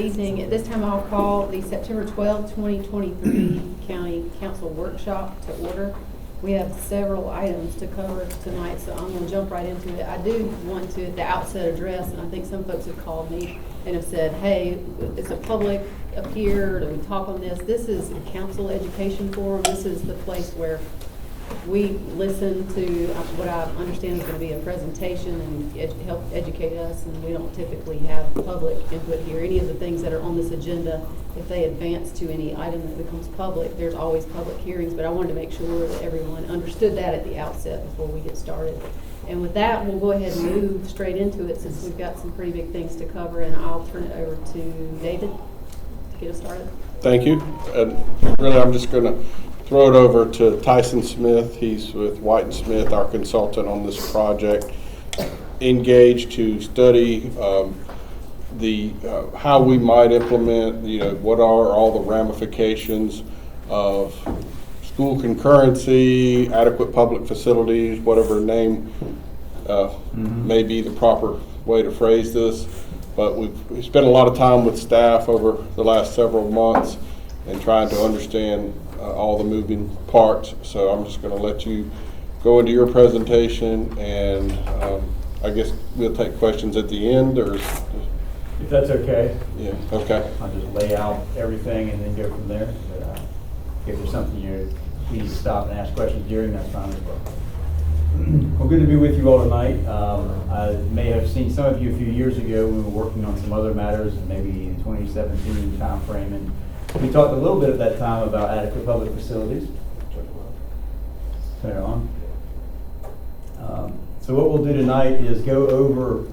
Evening. At this time, I'll call the September 12, 2023 County Council Workshop to order. We have several items to cover tonight, so I'm going to jump right into it. I do want to, at the outset, address, and I think some folks have called me and have said, hey, it's a public up here, do we talk on this? This is a council education forum. This is the place where we listen to what I understand is going to be a presentation and help educate us, and we don't typically have public input here. Any of the things that are on this agenda, if they advance to any item that becomes public, there's always public hearings, but I wanted to make sure that everyone understood that at the outset before we get started. And with that, we'll go ahead and move straight into it since we've got some pretty big things to cover, and I'll turn it over to David to get us started. Thank you. And really, I'm just going to throw it over to Tyson Smith. He's with White and Smith, our consultant on this project, engaged to study how we might implement, what are all the ramifications of school concurrency, adequate public facilities, whatever name may be the proper way to phrase this. But we've spent a lot of time with staff over the last several months and trying to understand all the moving parts. So I'm just going to let you go into your presentation, and I guess we'll take questions at the end, or if that's okay. Yeah, okay. I'll just lay out everything and then go from there. But if there's something you need to stop and ask questions during, that's fine as well. Well, good to be with you all tonight. I may have seen some of you a few years ago when we were working on some other matters, maybe in 2017 time frame, and we talked a little bit at that time about adequate public facilities. Turn it on. So what we'll do tonight is go over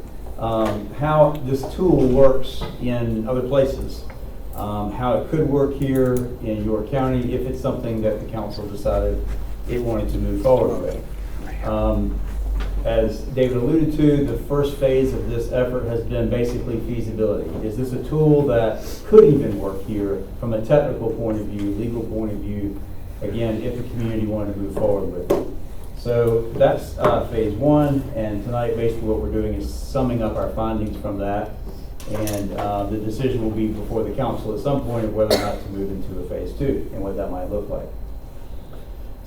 how this tool works in other places, how it could work here in your county if it's something that the council decided it wanted to move forward with. As David alluded to, the first phase of this effort has been basically feasibility. Is this a tool that could even work here from a technical point of view, legal point of view, again, if the community wanted to move forward with it? So that's phase one, and tonight basically what we're doing is summing up our findings from that, and the decision will be before the council at some point of whether or not to move into a phase two and what that might look like.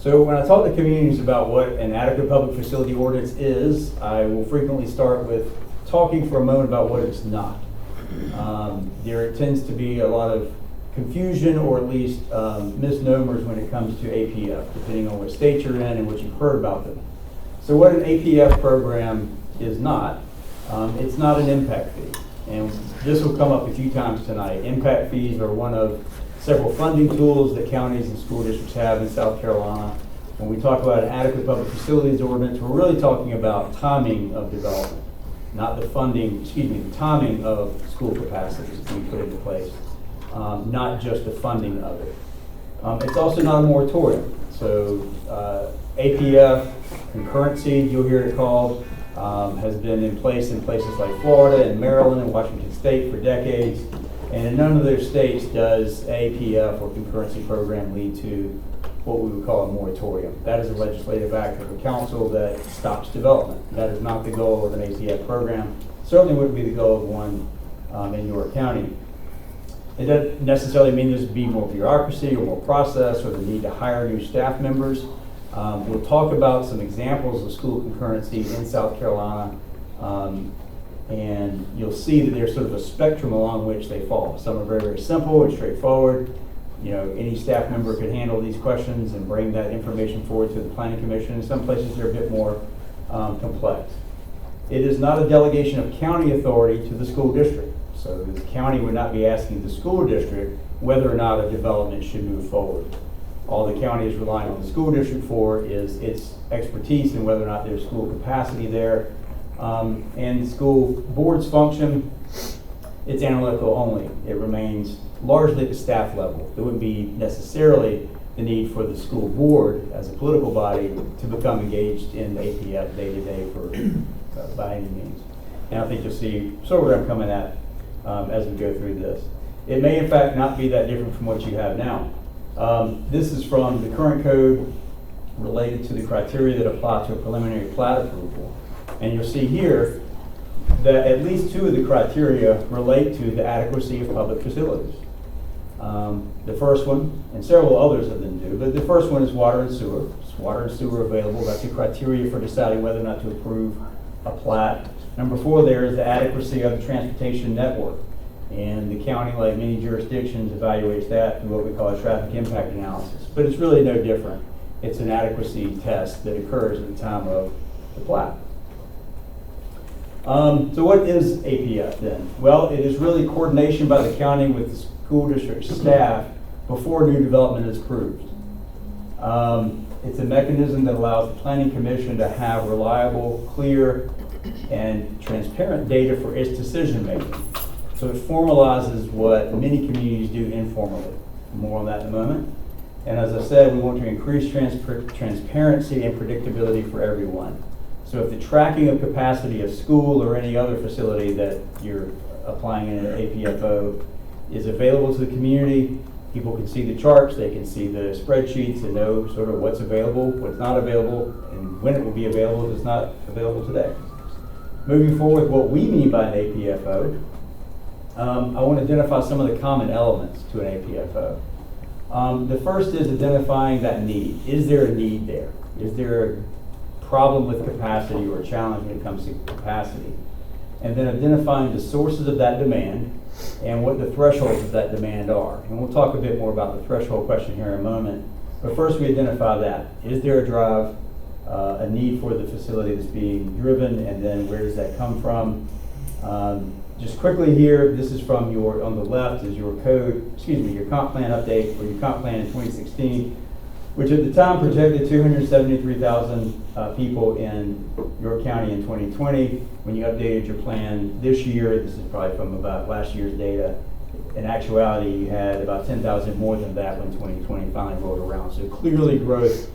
So when I talk to communities about what an adequate public facility ordinance is, I will frequently start with talking for a moment about what it's not. There tends to be a lot of confusion, or at least misnomers when it comes to APF, depending on what state you're in and what you've heard about them. So what an APF program is not, it's not an impact fee. And this will come up a few times tonight. Impact fees are one of several funding tools that counties and school districts have in South Carolina. When we talk about an adequate public facilities ordinance, we're really talking about timing of development, not the funding, the timing of school capacities to be put into place, not just the funding of it. It's also not a moratorium. So APF, concurrency, you'll hear it called, has been in place in places like Florida and Maryland and Washington State for decades. And in none of those states does APF or concurrency program lead to what we would call a moratorium. That is a legislative act of the council that stops development. That is not the goal of an APF program. Certainly wouldn't be the goal of one in your county. It doesn't necessarily mean there's be more bureaucracy or more process or the need to hire new staff members. We'll talk about some examples of school concurrency in South Carolina. And you'll see that there's sort of a spectrum along which they fall. Some are very, very simple and straightforward. Any staff member could handle these questions and bring that information forward to the Planning Commission. In some places they're a bit more complex. It is not a delegation of county authority to the school district. So the county would not be asking the school district whether or not a development should move forward. All the county is relying on the school district for is its expertise in whether or not there's school capacity there. And school board's function, it's analytical only. It remains largely at the staff level. There wouldn't be necessarily the need for the school board as a political body to become engaged in the APF day-to-day by any means. And I think you'll see sort of where I'm coming at as we go through this. It may in fact not be that different from what you have now. This is from the current code related to the criteria that apply to a preliminary plat approval. And you'll see here that at least two of the criteria relate to the adequacy of public facilities. The first one, and several others of them do, but the first one is water and sewer. Is water and sewer available? That's a criteria for deciding whether or not to approve a plat. Number 4 there is the adequacy of the transportation network. And the county, like many jurisdictions, evaluates that through what we call a traffic impact analysis. But it's really no different. It's an adequacy test that occurs at the time of the plat. So what is APF then? Well, it is really coordination by the county with the school district staff before new development is approved. It's a mechanism that allows the Planning Commission to have reliable, clear, and transparent data for its decision making. So it formalizes what many communities do informally. More on that in a moment. And as I said, we want to increase transparency and predictability for everyone. So if the tracking of capacity of school or any other facility that you're applying in an APFO is available to the community, people can see the charts, they can see the spreadsheets and know sort of what's available, what's not available, and when it will be available if it's not available today. Moving forward, what we mean by an APFO, I want to identify some of the common elements to an APFO. The first is identifying that need. Is there a need there? Is there a problem with capacity or a challenge when it comes to capacity? And then identifying the sources of that demand and what the thresholds of that demand are. And we'll talk a bit more about the threshold question here in a moment. But first we identify that. Is there a drive, a need for the facility that's being driven, and then where does that come from? Just quickly here, this is from your, on the left is your your comp plan update, or your comp plan in 2016, which at the time projected 273,000 people in your county in 2020. When you updated your plan this year, this is probably from about last year's data, in actuality you had about 10,000 more than that when 2020 finally rolled around. So clearly growth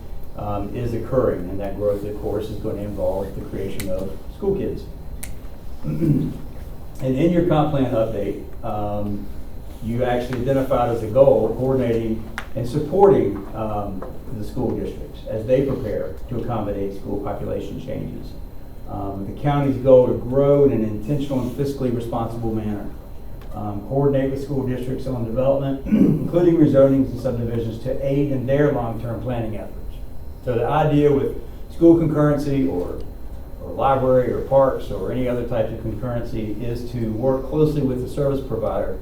is occurring, and that growth of course is going to involve the creation of school kids. And in your comp plan update, you actually identified as a goal coordinating and supporting the school districts as they prepare to accommodate school population changes. The county's goal to grow in an intentional and fiscally responsible manner. Coordinate with school districts on development, including rezonings and subdivisions, to aid in their long-term planning efforts. So the idea with school concurrency or library or parks or any other type of concurrency is to work closely with the service provider.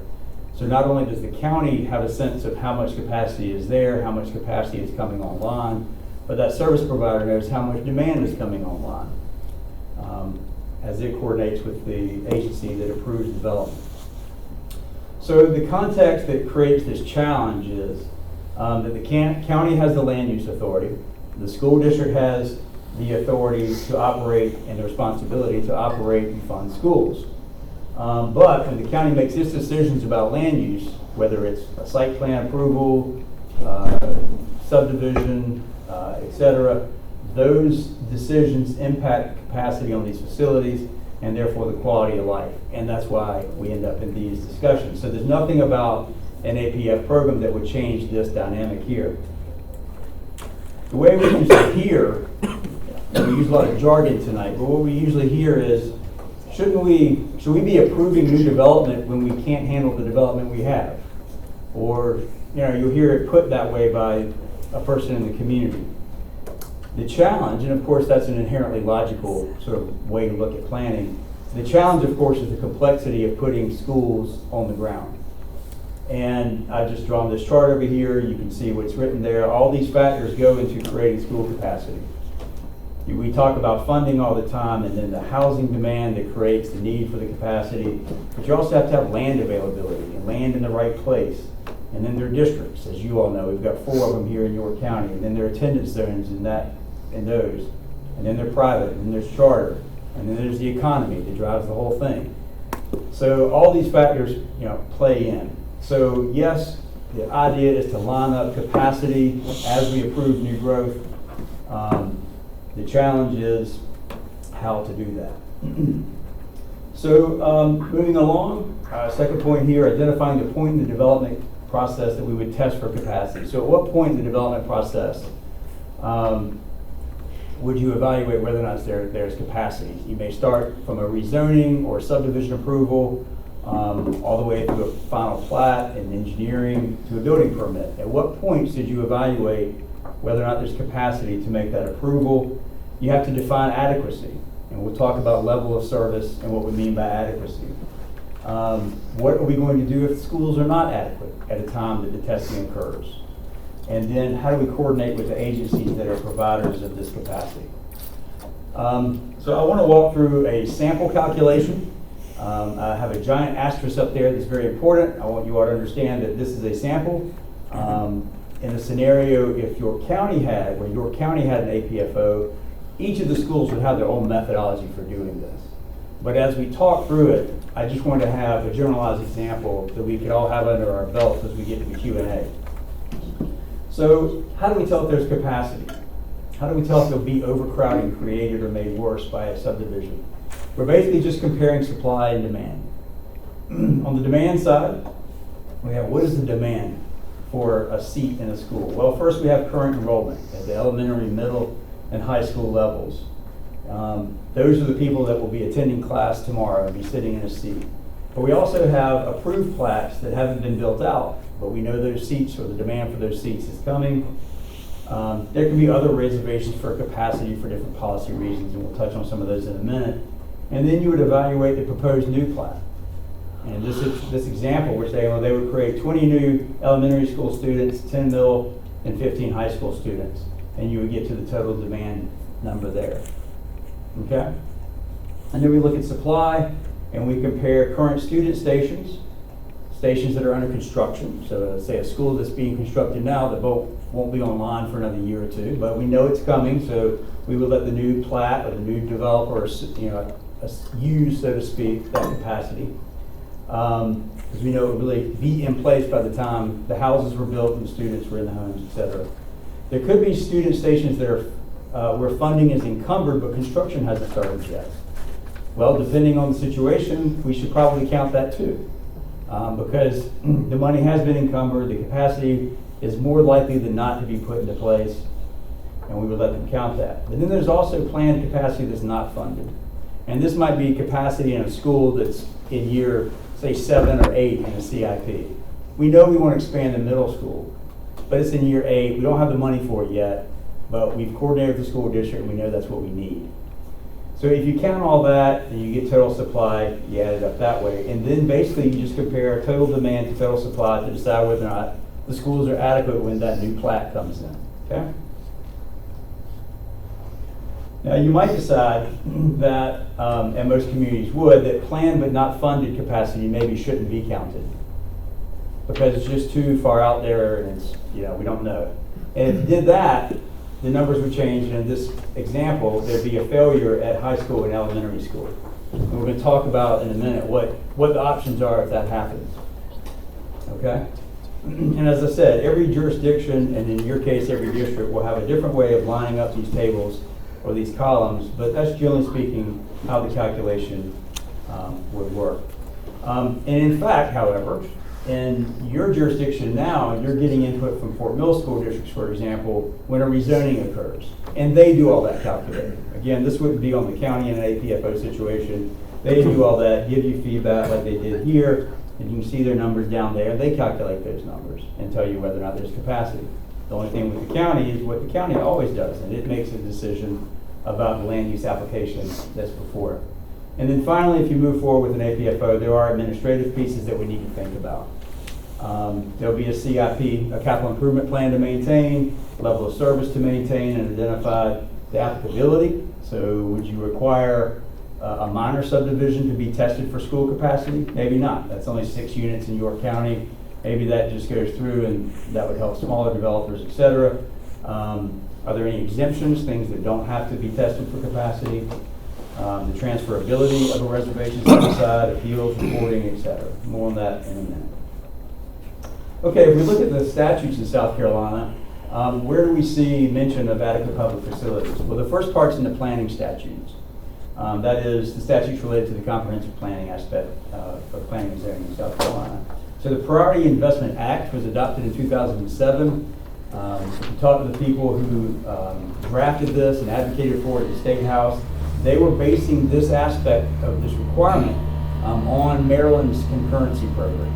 So not only does the county have a sense of how much capacity is there, how much capacity is coming online, but that service provider knows how much demand is coming online as it coordinates with the agency that approves development. So the context that creates this challenge is that the county has the land use authority, the school district has the authority to operate and the responsibility to operate and fund schools. But when the county makes its decisions about land use, whether it's a site plan approval, subdivision, etc., those decisions impact capacity on these facilities and therefore the quality of life. And that's why we end up in these discussions. So there's nothing about an APF program that would change this dynamic here. The way we usually hear, we use a lot of jargon tonight, but what we usually hear is, should we be approving new development when we can't handle the development we have? Or, you'll hear it put that way by a person in the community. The challenge, and of course that's an inherently logical sort of way to look at planning, the challenge of course is the complexity of putting schools on the ground. And I've just drawn this chart over here. You can see what's written there. All these factors go into creating school capacity. We talk about funding all the time, and then the housing demand that creates the need for the capacity, but you also have to have land availability and land in the right place. And then there are districts, as you all know. We've got 4 of them here in York County, and then there are attendance zones in those. And then they're private, and then there's charter, and then there's the economy that drives the whole thing. So all these factors, play in. So yes, the idea is to line up capacity as we approve new growth. The challenge is how to do that. So moving along, second point here, identifying the point in the development process that we would test for capacity. So at what point in the development process would you evaluate whether or not there's capacity. You may start from a rezoning or subdivision approval, all the way through a final plat and engineering to a building permit. At what points did you evaluate whether or not there's capacity to make that approval? You have to define adequacy, and we'll talk about level of service and what we mean by adequacy. What are we going to do if schools are not adequate at a time that the testing occurs? And then how do we coordinate with the agencies that are providers of this capacity? So I want to walk through a sample calculation. I have a giant asterisk up there that's very important. I want you all to understand that this is a sample. In a scenario, if your county had an APFO, each of the schools would have their own methodology for doing this. But as we talk through it, I just wanted to have a generalized example that we could all have under our belts as we get to the Q&A. So how do we tell if there's capacity? How do we tell if there'll be overcrowding created or made worse by a subdivision? We're basically just comparing supply and demand. On the demand side, we have what is the demand for a seat in a school? Well, first we have current enrollment at the elementary, middle, and high school levels. Those are the people that will be attending class tomorrow and be sitting in a seat. But we also have approved plats that haven't been built out, but we know those seats or the demand for those seats is coming. There can be other reservations for capacity for different policy reasons, and we'll touch on some of those in a minute. And then you would evaluate the proposed new plat. And this example, we're saying, well, they would create 20 new elementary school students, 10 middle, and 15 high school students. And you would get to the total demand number there. Okay? And then we look at supply, and we compare current student stations that are under construction. So say a school that's being constructed now that won't be online for another year or two, but we know it's coming, so we would let the new plat or the new developer, use, so to speak, that capacity. Because we know it would really be in place by the time the houses were built and the students were in the homes, et cetera. There could be student stations that are where funding is encumbered, but construction hasn't started yet. Well, depending on the situation, we should probably count that too. Because the money has been encumbered, the capacity is more likely than not to be put into place, and we would let them count that. But then there's also planned capacity that's not funded. And this might be capacity in a school that's in year, say, 7 or 8 in a CIP. We know we want to expand the middle school, but it's in year 8. We don't have the money for it yet, but we've coordinated with the school district and we know that's what we need. So if you count all that and you get total supply, you add it up that way. And then basically you just compare total demand to total supply to decide whether or not the schools are adequate when that new plat comes in. Okay? Now you might decide that, and most communities would, that planned but not funded capacity maybe shouldn't be counted because it's just too far out there and it's, we don't know. And if you did that, the numbers would change, and in this example, there'd be a failure at high school and elementary school. And we're going to talk about in a minute what the options are if that happens. Okay? And as I said, every jurisdiction, and in your case, every district, will have a different way of lining up these tables or these columns, but that's generally speaking how the calculation would work. And in fact, however, in your jurisdiction now, you're getting input from Fort Mill School Districts, for example, when a rezoning occurs. And they do all that calculating. Again, this wouldn't be on the county in an APFO situation. They do all that, give you feedback like they did here, and you can see their numbers down there. They calculate those numbers and tell you whether or not there's capacity. The only thing with the county is what the county always does, and it makes a decision about the land use application that's before it. And then finally, if you move forward with an APFO, there are administrative pieces that we need to think about. There'll be a CIP, a capital improvement plan to maintain, level of service to maintain, and identify the applicability. So would you require a minor subdivision to be tested for school capacity? Maybe not. That's only 6 units in York County. Maybe that just goes through and that would help smaller developers, et cetera. Are there any exemptions, things that don't have to be tested for capacity? The transferability of a reservation set aside, appeals, reporting, et cetera. More on that in a minute. Okay, if we look at the statutes in South Carolina, where do we see mention of adequate public facilities? Well, the first part's in the planning statutes. That is the statutes related to the comprehensive planning aspect of planning and zoning in South Carolina. So the Priority Investment Act was adopted in 2007, If you talk to the people who drafted this and advocated for it at the State House, they were basing this aspect of this requirement on Maryland's concurrency program.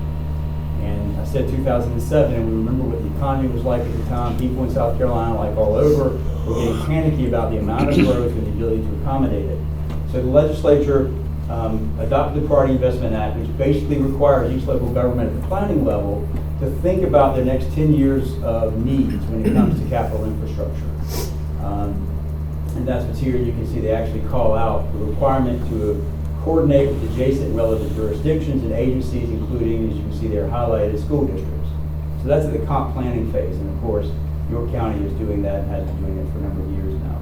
And I said 2007, and we remember what the economy was like at the time. People in South Carolina, like all over, were getting panicky about the amount of growth and the ability to accommodate it. So the legislature adopted the Priority Investment Act, which basically requires each local government at the planning level to think about their next 10 years of needs when it comes to capital infrastructure. And that's what's here. You can see they actually call out the requirement to coordinate with adjacent relative jurisdictions and agencies, including, as you can see there, highlighted school districts. So that's at the comp planning phase, and of course, York County is doing that and has been doing it for a number of years now.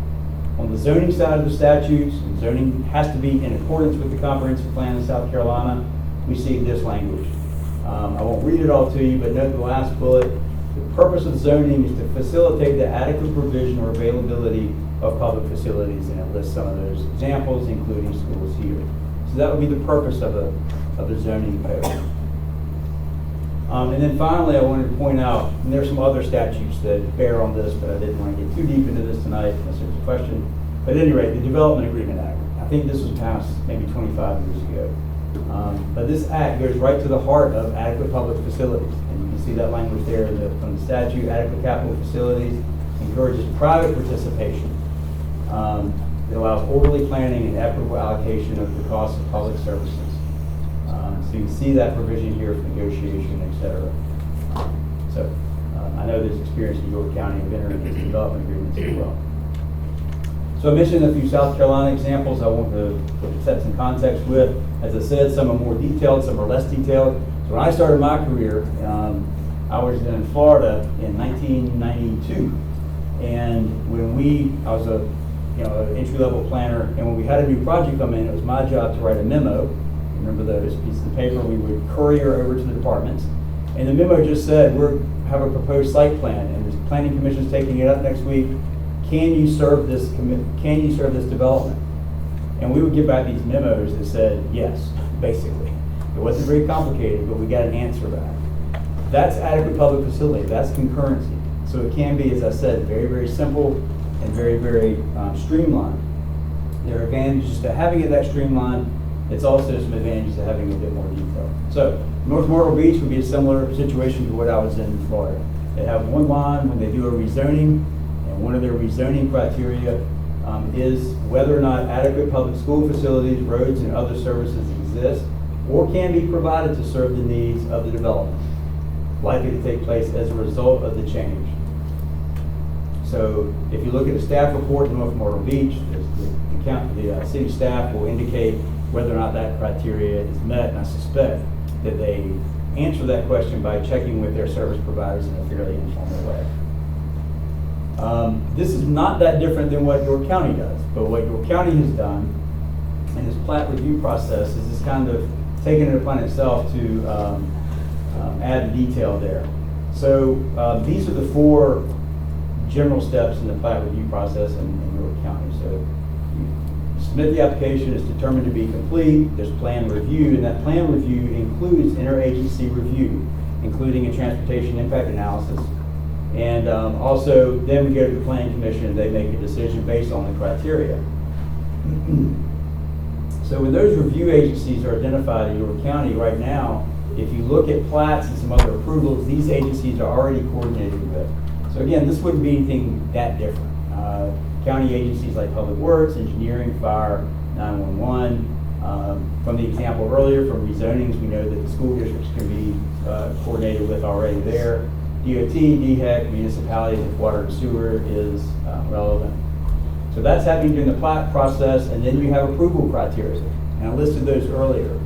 On the zoning side of the statutes, and zoning has to be in accordance with the comprehensive plan in South Carolina, we see this language. I won't read it all to you, but note the last bullet. The purpose of zoning is to facilitate the adequate provision or availability of public facilities, and it lists some of those examples, including schools here. So that would be the purpose of the zoning code. And then finally, I wanted to point out, and there's some other statutes that bear on this, but I didn't want to get too deep into this tonight unless there's a question. But at any rate, the Development Agreement Act. I think this was passed maybe 25 years ago. But this act goes right to the heart of adequate public facilities. And you can see that language there from the statute. Adequate capital facilities encourages private participation. It allows orderly planning and equitable allocation of the cost of public services. So you can see that provision here for negotiation, et cetera. So I know there's experience in York County of entering into development agreements as well. So I mentioned a few South Carolina examples I want to set some context with. As I said, some are more detailed, some are less detailed. So when I started my career, I was in Florida in 1992. And when I was an entry-level planner, and when we had a new project come in, it was my job to write a memo. Remember those pieces of paper we would courier over to the departments. And the memo just said, we have a proposed site plan, and the planning commission's taking it up next week. Can you serve this development? And we would get back these memos that said yes, basically. It wasn't very complicated, but we got an answer back. That's adequate public facility. That's concurrency. So it can be, as I said, very, very simple and very, very streamlined. There are advantages to having it that streamlined. It's also some advantages to having a bit more detail. So North Myrtle Beach would be a similar situation to what I was in Florida. They have one line when they do a rezoning, and one of their rezoning criteria is whether or not adequate public school facilities, roads, and other services exist or can be provided to serve the needs of the development, likely to take place as a result of the change. So if you look at the staff report in North Myrtle Beach, the city staff will indicate whether or not that criteria is met, and I suspect that they answer that question by checking with their service providers in a fairly informal way. This is not that different than what York County does, but what York County has done in this plat review process is this kind of taking it upon itself to add detail there. So these are the 4 general steps in the plat review process in York County. So you submit the application, it's determined to be complete, there's plan review, and that plan review includes interagency review, including a transportation impact analysis. And also, then we go to the Planning Commission and they make a decision based on the criteria. So when those review agencies are identified in York County right now, if you look at plats and some other approvals, these agencies are already coordinated with. So again, this wouldn't be anything that different. County agencies like Public Works, Engineering, Fire, 911. From the example earlier from rezonings, we know that the school districts can be coordinated with already there. DOT, DHEC, municipalities, if water and sewer is relevant. So that's happening during the plat process, and then you have approval criteria. And I listed those earlier.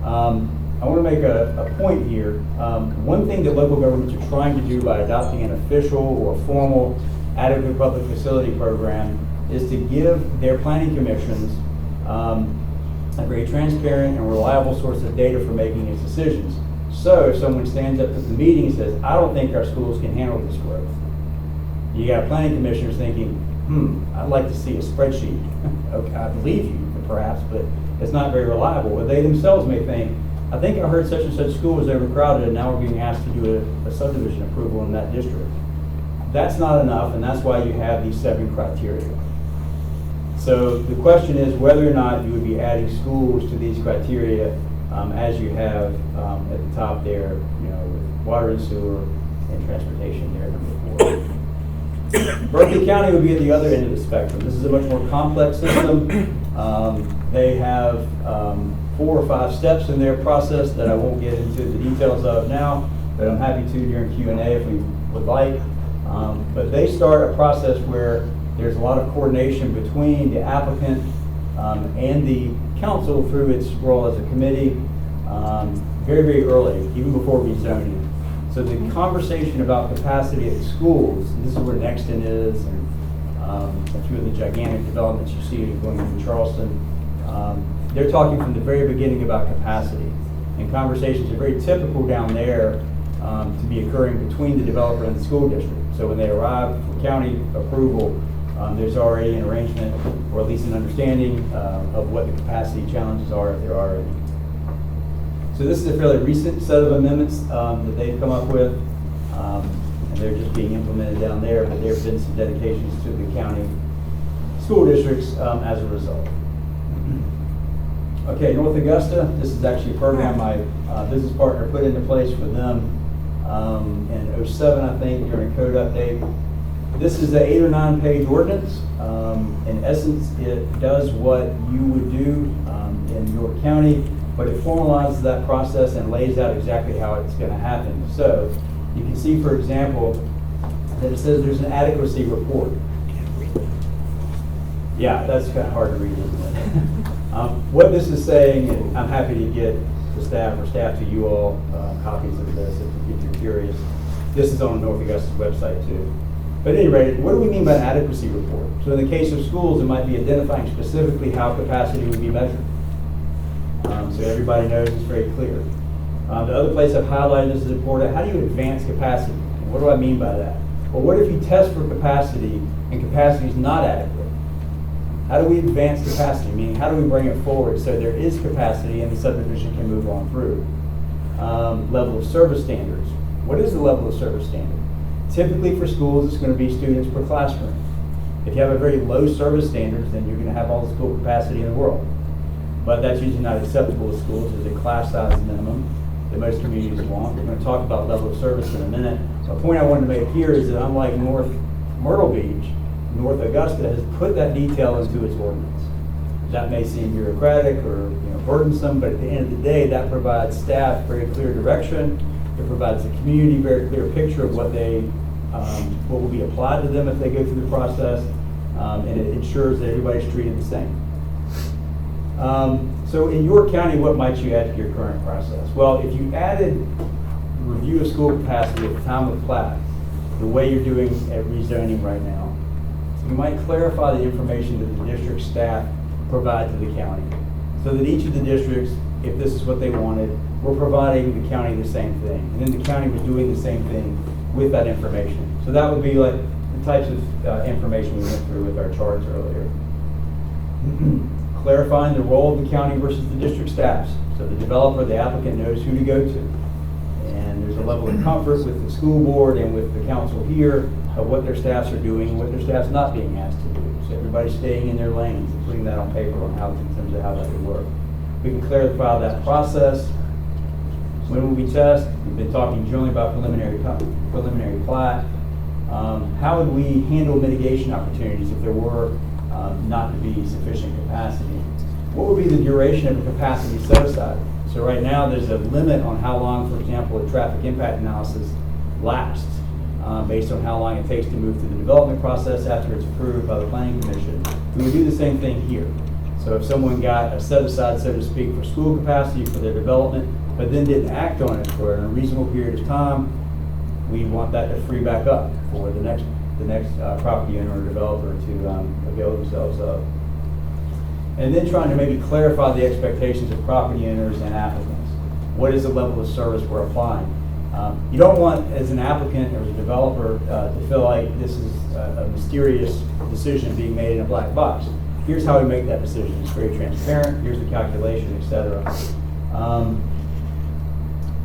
I want to make a point here. One thing that local governments are trying to do by adopting an official or formal adequate public facility program is to give their planning commissions a very transparent and reliable source of data for making its decisions. So if someone stands up at the meeting and says, I don't think our schools can handle this growth, you got planning commissioners thinking, I'd like to see a spreadsheet. Okay, I believe you, perhaps, but it's not very reliable. Or they themselves may think, I think I heard such and such school was overcrowded and now we're being asked to do a subdivision approval in that district. That's not enough, and that's why you have these 7 criteria. So the question is whether or not you would be adding schools to these criteria as you have at the top there, with water and sewer and transportation there, number 4. Berkeley County would be at the other end of the spectrum. This is a much more complex system. They have 4 or 5 steps in their process that I won't get into the details of now, but I'm happy to during Q&A if we would like. But they start a process where there's a lot of coordination between the applicant and the council through its role as a committee very, very early, even before rezoning. So the conversation about capacity at schools, and this is where Nexton is, and a few of the gigantic developments you see going in Charleston, they're talking from the very beginning about capacity. And conversations are very typical down there to be occurring between the developer and the school district. So when they arrive for county approval, there's already an arrangement, or at least an understanding of what the capacity challenges are, if there are any. So this is a fairly recent set of amendments that they've come up with, and they're just being implemented down there, but there have been some dedications to the county school districts as a result. Okay, North Augusta, this is actually a program my business partner put into place for them in '07, I think, during a code update. This is an 8 or 9 page ordinance. In essence, it does what you would do in York County, but it formalizes that process and lays out exactly how it's going to happen. So you can see, for example, that it says there's an adequacy report. Yeah, that's kind of hard to read, isn't it? What this is saying, and I'm happy to get the staff or staff to you all copies of this if you're curious. This is on North Augusta's website too. But at any rate, what do we mean by an adequacy report? So in the case of schools, it might be identifying specifically how capacity would be measured. So everybody knows it's very clear. The other place I've highlighted this is important. How do you advance capacity? And what do I mean by that? Well, what if you test for capacity and capacity is not adequate? How do we advance capacity? Meaning, how do we bring it forward so there is capacity and the subdivision can move on through? Level of service standards. What is the level of service standard? Typically for schools, it's going to be students per classroom. If you have a very low service standards, then you're going to have all the school capacity in the world. But that's usually not acceptable to schools. There's a class size minimum that most communities want. We're going to talk about level of service in a minute. The point I wanted to make here is that unlike North Myrtle Beach, North Augusta has put that detail into its ordinance. That may seem bureaucratic or burdensome, but at the end of the day, that provides staff very clear direction. It provides the community very clear picture of what will be applied to them if they go through the process, and it ensures that everybody's treated the same. So in York County, what might you add to your current process? Well, if you added review of school capacity at the time of plat, the way you're doing at rezoning right now, you might clarify the information that the district staff provide to the county, so that each of the districts, if this is what they wanted, were providing the county the same thing, and then the county was doing the same thing with that information. So that would be like the types of information we went through with our charts earlier. Clarifying the role of the county versus the district staffs, so the developer, the applicant knows who to go to. And there's a level of comfort with the school board and with the council here of what their staffs are doing and what their staff's not being asked to do. So everybody's staying in their lanes and putting that on paper on how, in terms of how that would work. We can clarify that process. When will we test? We've been talking generally about preliminary plat. How would we handle mitigation opportunities if there were not to be sufficient capacity? What would be the duration of a capacity set aside? So right now there's a limit on how long, for example, a traffic impact analysis lasts based on how long it takes to move through the development process after it's approved by the planning commission. We would do the same thing here. So if someone got a set aside, so to speak, for school capacity for their development, but then didn't act on it for a reasonable period of time, we want that to free back up for the next property owner or developer to avail themselves of. And then trying to maybe clarify the expectations of property owners and applicants. What is the level of service we're applying? You don't want, as an applicant or as a developer, to feel like this is a mysterious decision being made in a black box. Here's how we make that decision. It's very transparent. Here's the calculation, etc.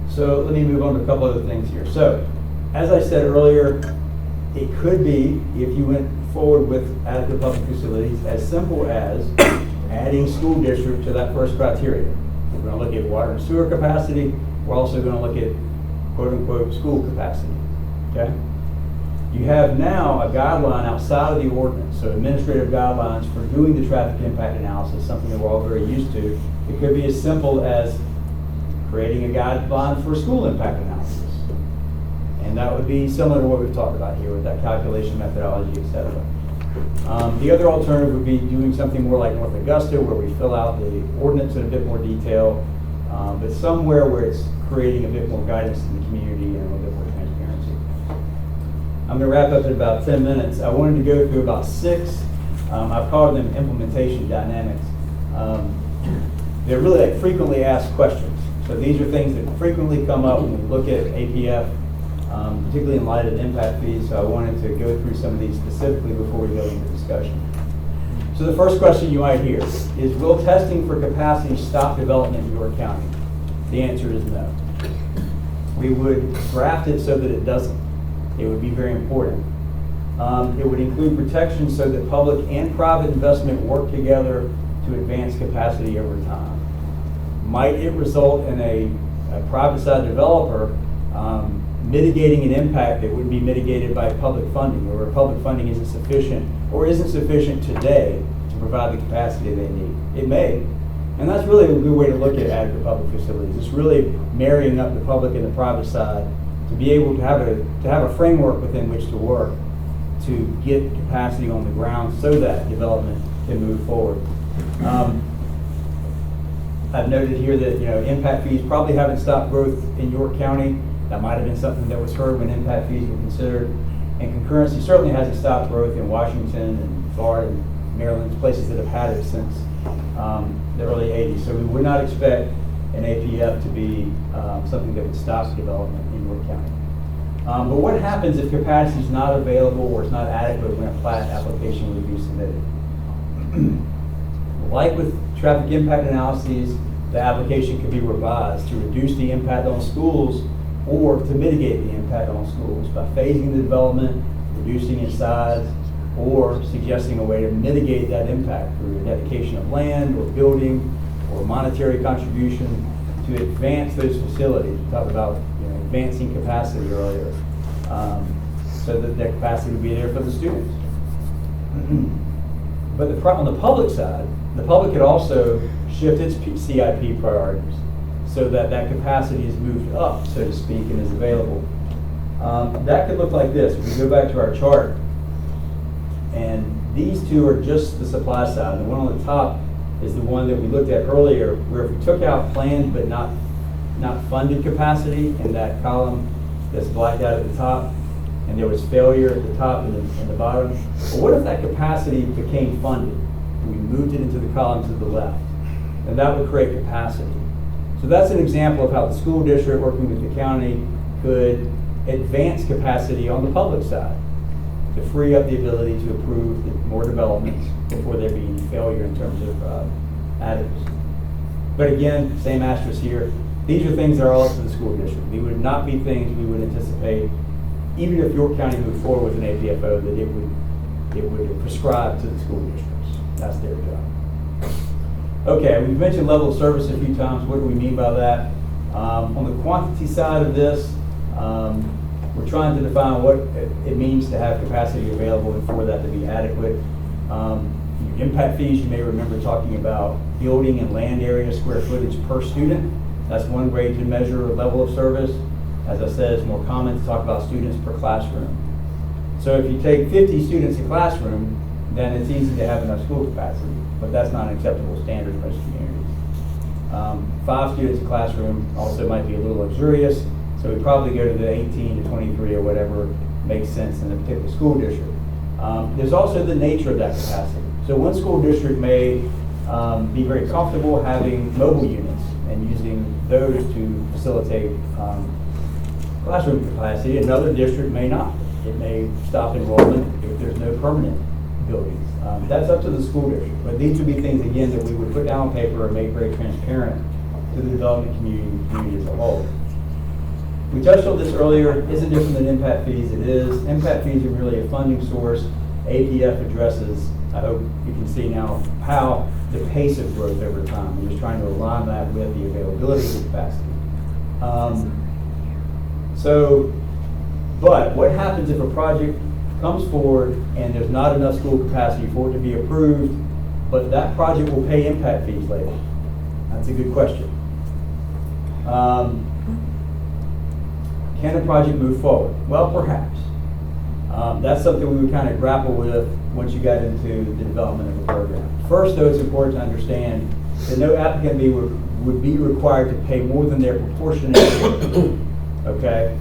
So let me move on to a couple other things here. So, as I said earlier, It could be, if you went forward with adequate public facilities, as simple as adding school district to that first criteria. We're going to look at water and sewer capacity. We're also going to look at quote-unquote school capacity, okay? You have now a guideline outside of the ordinance, so administrative guidelines for doing the traffic impact analysis, something that we're all very used to. It could be as simple as creating a guideline for school impact analysis. And that would be similar to what we've talked about here with that calculation methodology, et cetera. The other alternative would be doing something more like North Augusta, where we fill out the ordinance in a bit more detail, but somewhere where it's creating a bit more guidance to the community and a little bit more transparency. I'm going to wrap up in about 10 minutes. I wanted to go through about 6, I've called them implementation dynamics. They're really like frequently asked questions. So these are things that frequently come up when we look at APF, particularly in light of impact fees. So I wanted to go through some of these specifically before we go into discussion. So the first question you might hear is, will testing for capacity stop development in York County? The answer is no. We would draft it so that it doesn't. It would be very important. It would include protections so that public and private investment work together to advance capacity over time. Might it result in a private side developer mitigating an impact that would be mitigated by public funding, or where public funding isn't sufficient or isn't sufficient today to provide the capacity they need? It may. And that's really a good way to look at adequate public facilities. It's really marrying up the public and the private side to be able to have a framework within which to work to get capacity on the ground so that development can move forward. I've noted here that impact fees probably haven't stopped growth in York County. That might have been something that was heard when impact fees were considered. And concurrency certainly hasn't stopped growth in Washington and Florida and Maryland, places that have had it since the early 80s. So we would not expect an APF to be something that would stop development in York County. But what happens if capacity is not available or it's not adequate when a plat application would be submitted? Like with traffic impact analyses, the application could be revised to reduce the impact on schools or to mitigate the impact on schools by phasing the development, reducing its size, or suggesting a way to mitigate that impact through a dedication of land or building or monetary contribution to advance those facilities. We talked about advancing capacity earlier, so that that capacity would be there for the students. But on the public side, the public could also shift its CIP priorities so that that capacity is moved up, so to speak, and is available. That could look like this. If we go back to our chart, and these two are just the supply side. The one on the top is the one that we looked at earlier, where if we took out planned but not funded capacity in that column that's blacked out at the top, and there was failure at the top and the bottom. Well, what if that capacity became funded? We moved it into the column to the left, and that would create capacity. So that's an example of how the school district working with the county could advance capacity on the public side to free up the ability to approve more developments before there be any failure in terms of adequacy. But again, same asterisk here. These are things that are all up to the school district. These would not be things we would anticipate, even if York County moved forward with an APFO, that it would prescribe to the school districts. That's their job. Okay, we've mentioned level of service a few times. What do we mean by that? On the quantity side of this, we're trying to define what it means to have capacity available and for that to be adequate. Impact fees, you may remember talking about building and land area square footage per student. That's one way to measure a level of service. As I said, it's more common to talk about students per classroom. So if you take 50 students a classroom, then it's easy to have enough school capacity, but that's not an acceptable standard in most communities. 5 students a classroom also might be a little luxurious, so we probably go to the 18 to 23 or whatever makes sense in a particular school district. There's also the nature of that capacity. So one school district may be very comfortable having mobile units and using those to facilitate classroom capacity. Another district may not. It may stop enrollment if there's no permanent buildings. That's up to the school district. But these would be things, again, that we would put down on paper and make very transparent to the development community as a whole. We touched on this earlier. Is it different than impact fees? It is. Impact fees are really a funding source. APF addresses, I hope you can see now, how the pace of growth over time. We're just trying to align that with the availability of capacity. But what happens if a project comes forward and there's not enough school capacity for it to be approved, but that project will pay impact fees later? That's a good question. Can a project move forward? Well, perhaps. That's something we would kind of grapple with once you got into the development of a program. First, though, it's important to understand that no applicant would be required to pay more than their proportionate share. Okay?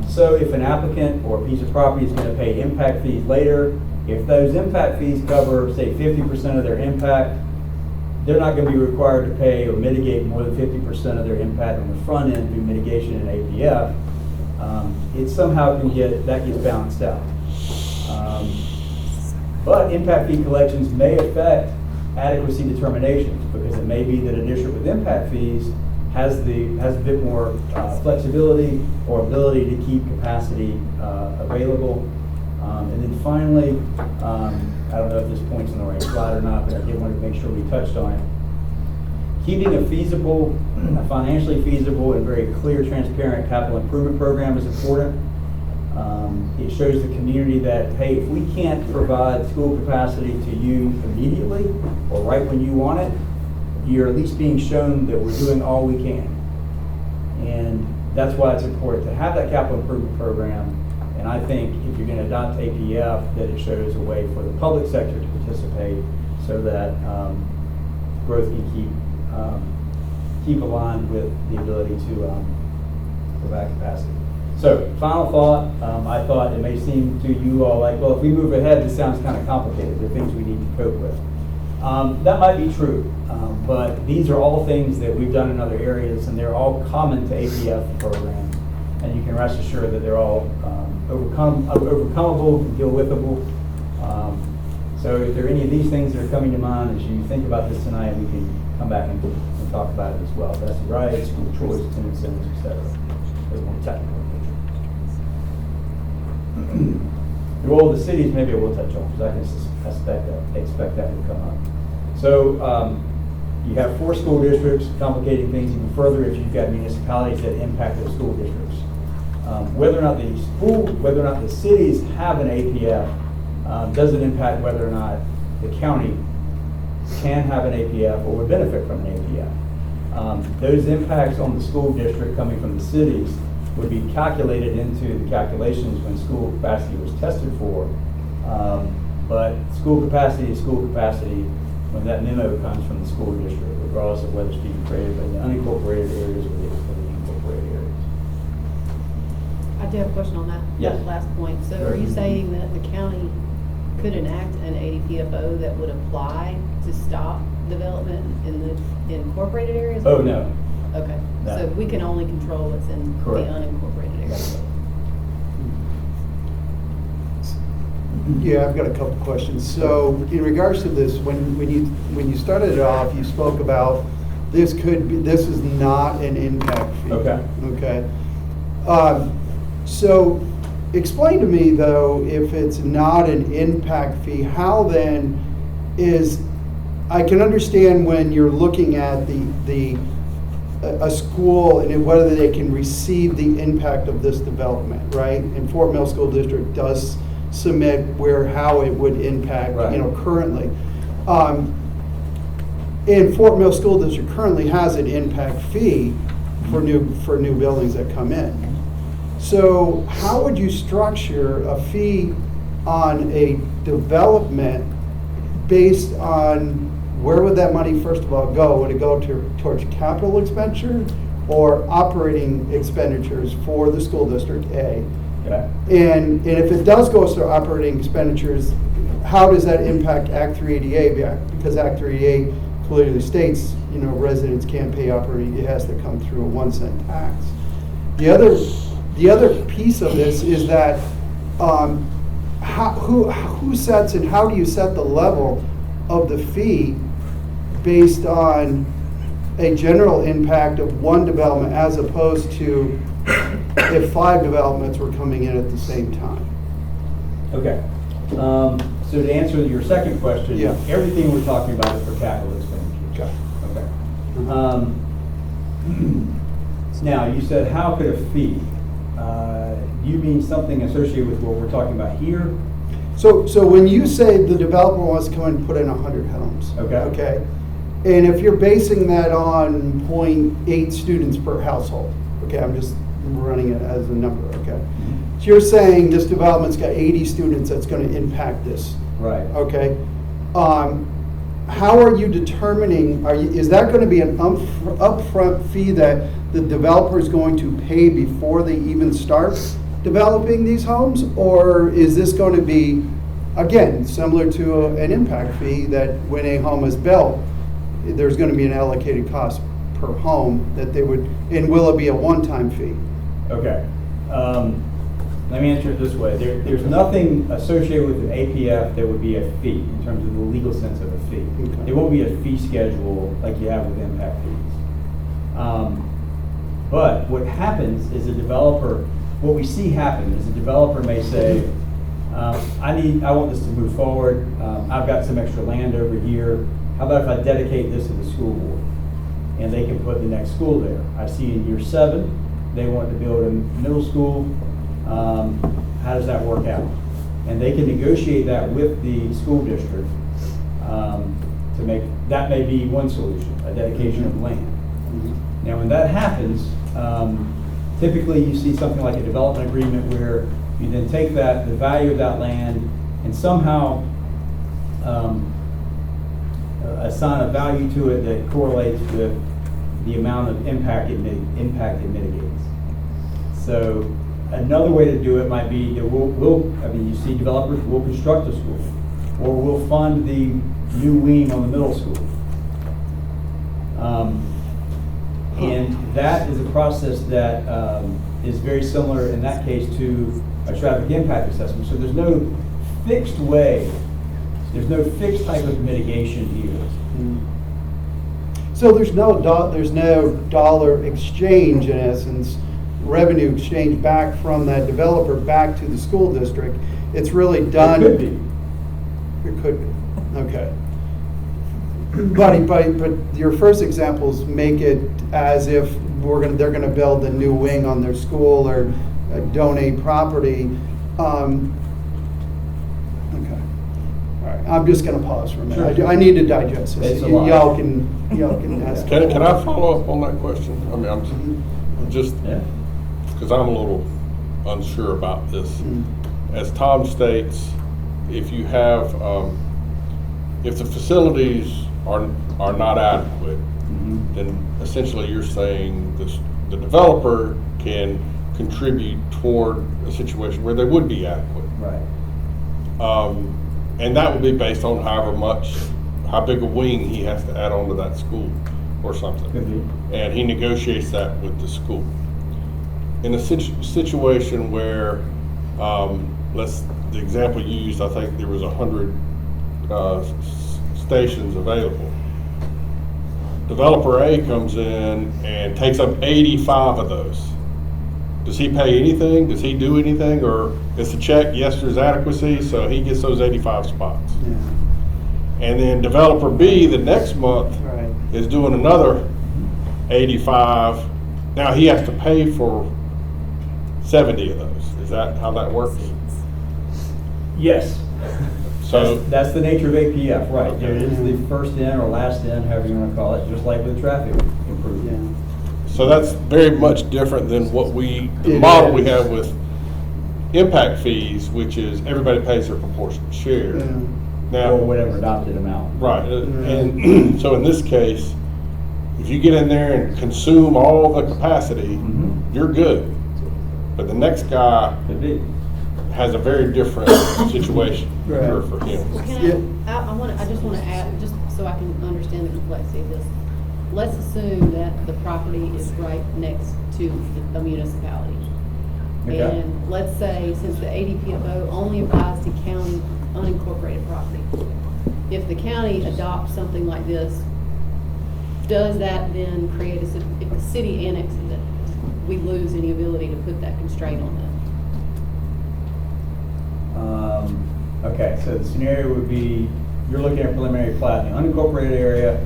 So if an applicant or a piece of property is going to pay impact fees later, if those impact fees cover, say, 50% of their impact, they're not going to be required to pay or mitigate more than 50% of their impact on the front end through mitigation and APF. It somehow gets balanced out. But impact fee collections may affect adequacy determinations, because it may be that a district with impact fees has a bit more flexibility or ability to keep capacity available. And then finally, I don't know if this point's on the right slide or not, but I did want to make sure we touched on it. Keeping a feasible, financially feasible, and very clear, transparent capital improvement program is important. It shows the community that, hey, if we can't provide school capacity to you immediately or right when you want it, you're at least being shown that we're doing all we can. And that's why it's important to have that capital improvement program. And I think if you're going to adopt APF, that it shows a way for the public sector to participate so that growth can keep aligned with the ability to provide capacity. So, final thought, I thought it may seem to you all like, well, if we move ahead, this sounds kind of complicated. There are things we need to cope with. That might be true, but these are all things that we've done in other areas, and they're all common to APF programs. And you can rest assured that they're all overcomable, deal withable. So if there are any of these things that are coming to mind as you think about this tonight, we can come back and talk about it as well. That's right, school choice, attendance centers, etc. There's more technical. The role of the cities, maybe I will touch on, because I can expect that to come up. So you have 4 school districts, complicating things even further if you've got municipalities that impact those school districts. Whether or not the cities have an APF doesn't impact whether or not the county can have an APF or would benefit from an APF. Those impacts on the school district coming from the cities would be calculated into the calculations when school capacity was tested for. But school capacity is school capacity when that memo comes from the school district, regardless of whether it's being created by the unincorporated areas or the incorporated areas. I do have a question on that. Yes. That last point. So Sure. are you saying that the county could enact an ADPFO that would apply to stop development in the incorporated areas? Oh, no. Okay, No. so we can only control what's in Correct. the unincorporated areas. Yeah, I've got a couple questions. So in regards to this, when you started it off, you spoke about this is not an impact fee. Okay. Okay. So explain to me though, if it's not an impact fee, how then I can understand when you're looking at a school and whether they can receive the impact of this development, right? And Fort Mill School District does submit how it would impact, Right. Currently. And Fort Mill School District currently has an impact fee for new buildings that come in. So how would you structure a fee on a development based on where would that money, first of all, go? Would it go towards capital expenditure or operating expenditures for the school district, A? Okay. And if it does go to operating expenditures, how does that impact Act 380A? Because Act 380A clearly states, residents can't pay operating, it has to come through a 1-cent tax. The other piece of this is that who sets and how do you set the level of the fee based on a general impact of one development as opposed to if 5 developments were coming in at the same time? Okay. So to answer your second question, Yeah. everything we're talking about is for capital expenditures. Okay. Okay. Now, you said, how could a fee? Do you mean something associated with what we're talking about here? So when you say the developer wants to come and put in 100 homes. Okay. Okay, and if you're basing that on 0.8 students per household, okay, I'm just running it as a number, okay? So you're saying this development's got 80 students that's gonna impact this, Right. okay? How are you determining, is that gonna be an upfront fee that the developer is going to pay before they even start developing these homes? Or is this going to be, again, similar to an impact fee that when a home is built, there's going to be an allocated cost per home that they would, and will it be a one-time fee? Okay. Let me answer it this way. There's nothing associated with an APF that would be a fee in terms of the legal sense of a fee. Okay. There won't be a fee schedule like you have with impact fees. But what happens is a developer, what we see happen is a developer may say, I want this to move forward. I've got some extra land over here. How about if I dedicate this to the school board? And they can put the next school there. I see in year 7, they want to build a middle school. How does that work out? And they can negotiate that with the school district to make, that may be one solution, a dedication of land. Now, when that happens, typically you see something like a development agreement where you then take that, the value of that land, and somehow assign a value to it that correlates with the amount of impact it mitigates. So another way to do it might be that you see developers will construct a school, or we'll fund the new wing on the middle school. And that is a process that is very similar in that case to a traffic impact assessment. So there's no fixed way, there's no fixed type of mitigation here. So there's no dollar exchange, in essence, revenue exchange back from that developer back to the school district. It's really done. It could be. It could be, okay. But your first examples make it as if they're gonna build a new wing on their school or donate property. Okay, all right, I'm just gonna pause for a minute. Sure. I need to digest this. It's a lot. Y'all can ask. Can I follow up on that question? I mean, I'm just, Yeah. because I'm a little unsure about this. Mm. As Tom states, if you have, if the facilities are not adequate, then essentially you're saying the developer can contribute toward a situation where they would be adequate. Right. And that would be based on how big a wing he has to add on to that school or something. Could be. And he negotiates that with the school. In a situation where, the example you used, I think there was 100 stations available. Developer A comes in and takes up 85 of those. Does he pay anything? Does he do anything? Or it's a check, yes, there's adequacy, so he gets those 85 spots. Yeah. And then developer B the next month Right. is doing another 85. Now he has to pay for 70 of those. Is that how that works? Yes. So, That's the nature of APF, right. Okay. It is the first in or last in, however you want to call it, just like with traffic improvement. so that's very much different than the It model we is. have with impact fees, which is everybody pays their proportionate share. Yeah. Now, Or whatever adopted amount. right, and so in this case, if you get in there and consume all the capacity, Mhm. you're good. But the next guy Could be. has a very different situation Right. here for him. Well, Yeah. I just want to add, just so I can understand the complexity of this. Let's assume that the property is right next to a municipality. Okay. And let's say, since the ADPFO only applies to county unincorporated property, if the county adopts something like this, does that then create if the city annexes it, we lose any ability to put that constraint on them. Okay, so the scenario would be, you're looking at preliminary plat in the unincorporated area.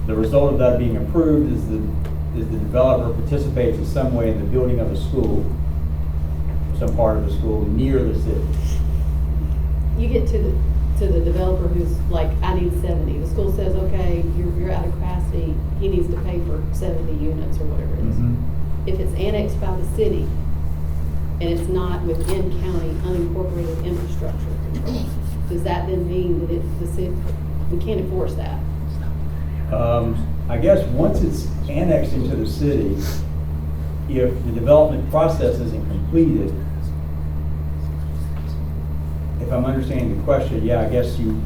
The result of that being approved is the developer participates in some way in the building of a school, some part of a school near the city. You get to the developer who's like, I need 70. The school says, okay, you're out of capacity. He needs to pay for 70 units or whatever it is. If it's annexed by the city and it's not within county unincorporated infrastructure, does that then mean that the city, we can't enforce that? I guess once it's annexed into the city, if the development process isn't completed, if I'm understanding the question, yeah, I guess you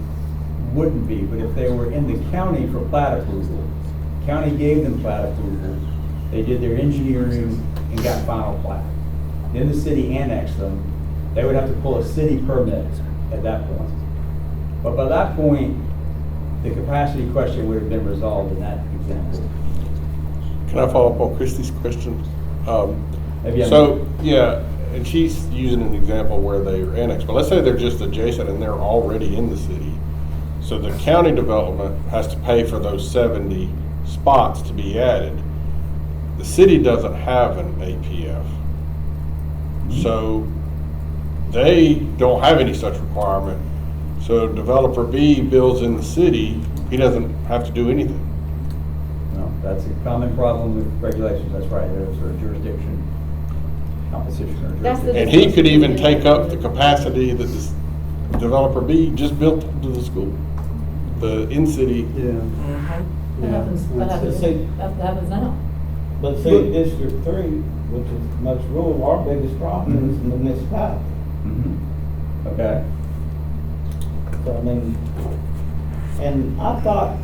wouldn't be, but if they were in the county for plat approval, county gave them plat approval, they did their engineering and got final plat. Then the city annexed them, they would have to pull a city permit at that point. But by that point, the capacity question would have been resolved in that example. Can I follow up on Christie's question? Maybe I'm- So, yeah, and she's using an example where they're annexed, but let's say they're just adjacent and they're already in the city. So the county development has to pay for those 70 spots to be added. The city doesn't have an APF. So they don't have any such requirement. So developer B builds in the city, he doesn't have to do anything. No, that's a common problem with regulations, that's right, there's sort of jurisdiction, competition or That's the- jurisdiction. And he could even take up the capacity that this developer B just built to the school, the in-city. Yeah. That happens, that happens, See- that happens now. But see, District 3, which is much rural, our biggest problem is the municipality. Mhm. Okay, So, I mean, and I thought,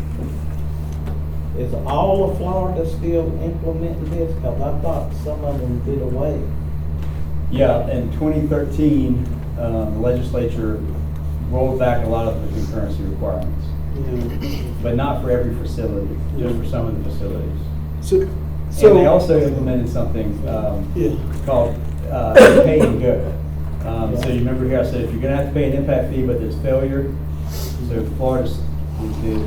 is all of Florida still implementing this? Because I thought some of them did away. yeah, in 2013, the legislature rolled back a lot of the concurrency requirements, Yeah. but not for every facility, just for some of the facilities. So, And they also implemented something yeah. called pay and go. So you remember here I said, if you're gonna have to pay an impact fee, but there's failure, so Florida's, the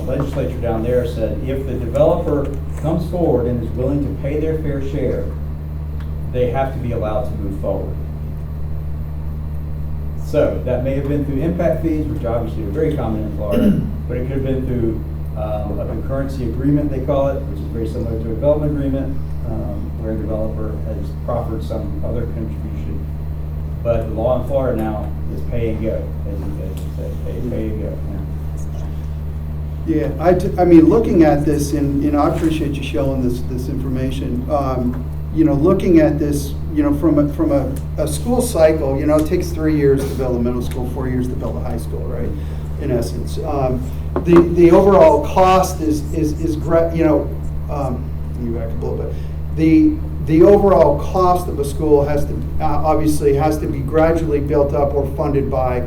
legislature down there said, if the developer comes forward and is willing to pay their fair share, they have to be allowed to move forward. So that may have been through impact fees, which obviously are very common in Florida, but it could have been through a concurrency agreement, they call it, which is very similar to a development agreement, where a developer has proffered some other contribution. But the law in Florida now is pay and go, as you say, pay and go. Yeah, I mean, looking at this, and, I appreciate you showing this information. Looking at this, from a school cycle, it takes 3 years to build a middle school, 4 years to build a high school, right? In essence, the overall cost is let me back up a little bit. The overall cost of a school has to, obviously has to be gradually built up or funded by,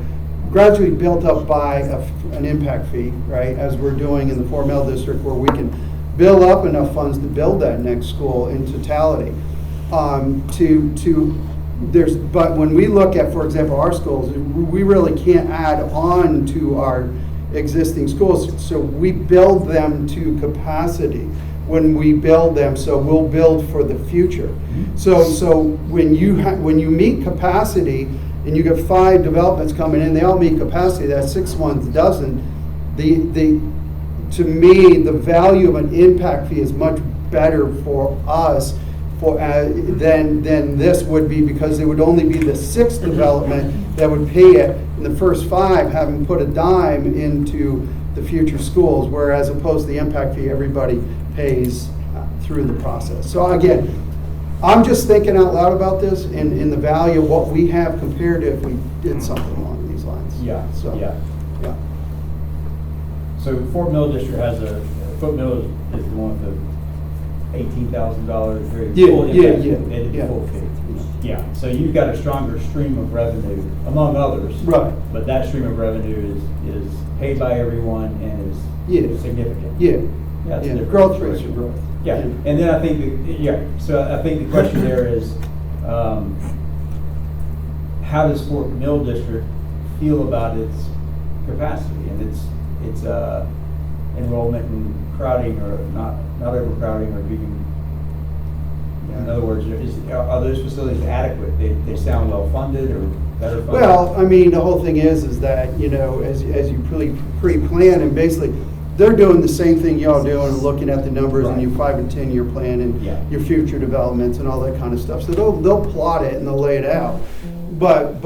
an impact fee, right? As we're doing in the Fort Mill District, where we can build up enough funds to build that next school in totality. But when we look at, for example, our schools, we really can't add on to our existing schools, so we build them to capacity when we build them, so we'll build for the future. So when you meet capacity, and you get 5 developments coming in, they all meet capacity, that 6th one doesn't, to me, the value of an impact fee is much better for us than this would be, because it would only be the 6th development that would pay it, and the first 5 haven't put a dime into the future schools, whereas opposed to the impact fee, everybody pays through the process. So again, I'm just thinking out loud about this and the value of what we have compared to if we did something along these lines. Yeah, So, yeah. yeah. So Fort Mill District has Fort Mill is the one with the $18,000 very Yeah, full yeah, impact, yeah, they did the yeah. full fee. Yeah, so you've got a stronger stream of revenue, among others. Right. But that stream of revenue is paid by everyone and Yeah. is significant. Yeah, Yeah, it's a different Growth rates are situation. growth. Yeah, and then I think, so I think the question there is, how does Fort Mill District feel about its capacity and its enrollment and crowding, or not overcrowding, or being, in other words, are those facilities adequate? They sound well funded or better funded? Well, I mean, the whole thing is that, as you pre-plan, and basically, they're doing the same thing y'all doing, looking at the numbers and your 5 and 10 year plan Yeah. and your future developments and all that kind of stuff. So they'll plot it and they'll lay it out. But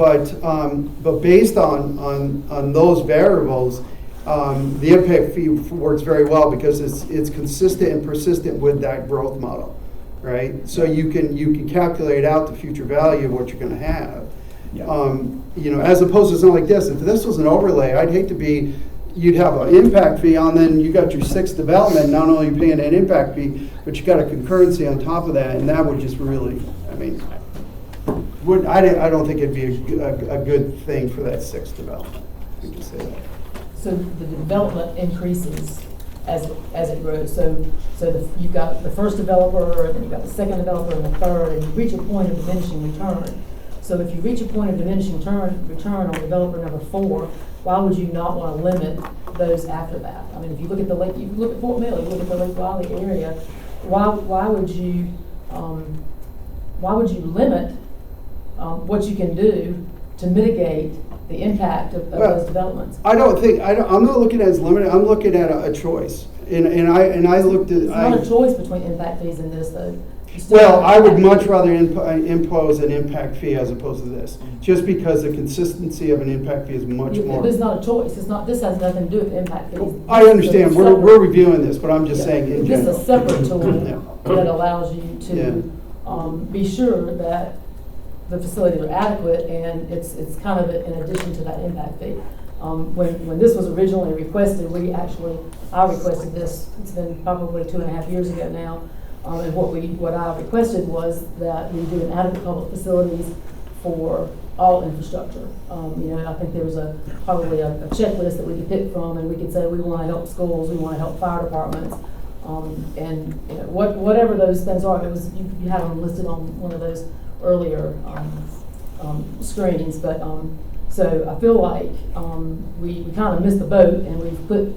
based on those variables, the impact fee works very well because it's consistent and persistent with that growth model, right? So you can calculate out the future value of what you're going to have. Yeah. As opposed to something like this. If this was an overlay, I'd hate to be. You'd have an impact fee on, then you got your 6th development. Not only are you paying an impact fee, but you got a concurrency on top of that, and that would just really, I don't think it'd be a good thing for that 6th development. We can say that. So the development increases as it grows. So you've got the first developer, and then you've got the second developer, and the third, and you reach a point of diminishing return. So if you reach a point of diminishing return on developer number 4, why would you not want to limit those after that? I mean, if you look at you look at Fort Mill, you look at the Lake Riley area, why would you limit what you can do to mitigate the impact of those developments? I'm not looking at it as limited. I'm looking at a choice, and I looked at. It's not a choice between impact fees and this, though. You still have I would impact much fees. rather impose an impact fee as opposed to this, just because the consistency of an impact fee is much more. This is not a choice. It's not. This has nothing to do with impact fees. I understand, we're reviewing this, but I'm just saying in This is general. a separate tool Yeah. that allows you to be sure that the facilities are adequate, and it's kind of in addition to that impact fee. When this was originally requested, I requested this, it's been probably 2.5 years ago now, and what I requested was that we do an adequate public facilities for all infrastructure. I think there was probably a checklist that we could pick from, and we could say we want to help schools, we want to help fire departments, and whatever those things are. It was you had them listed on one of those earlier screens, but so I feel like we kind of missed the boat, and we've put,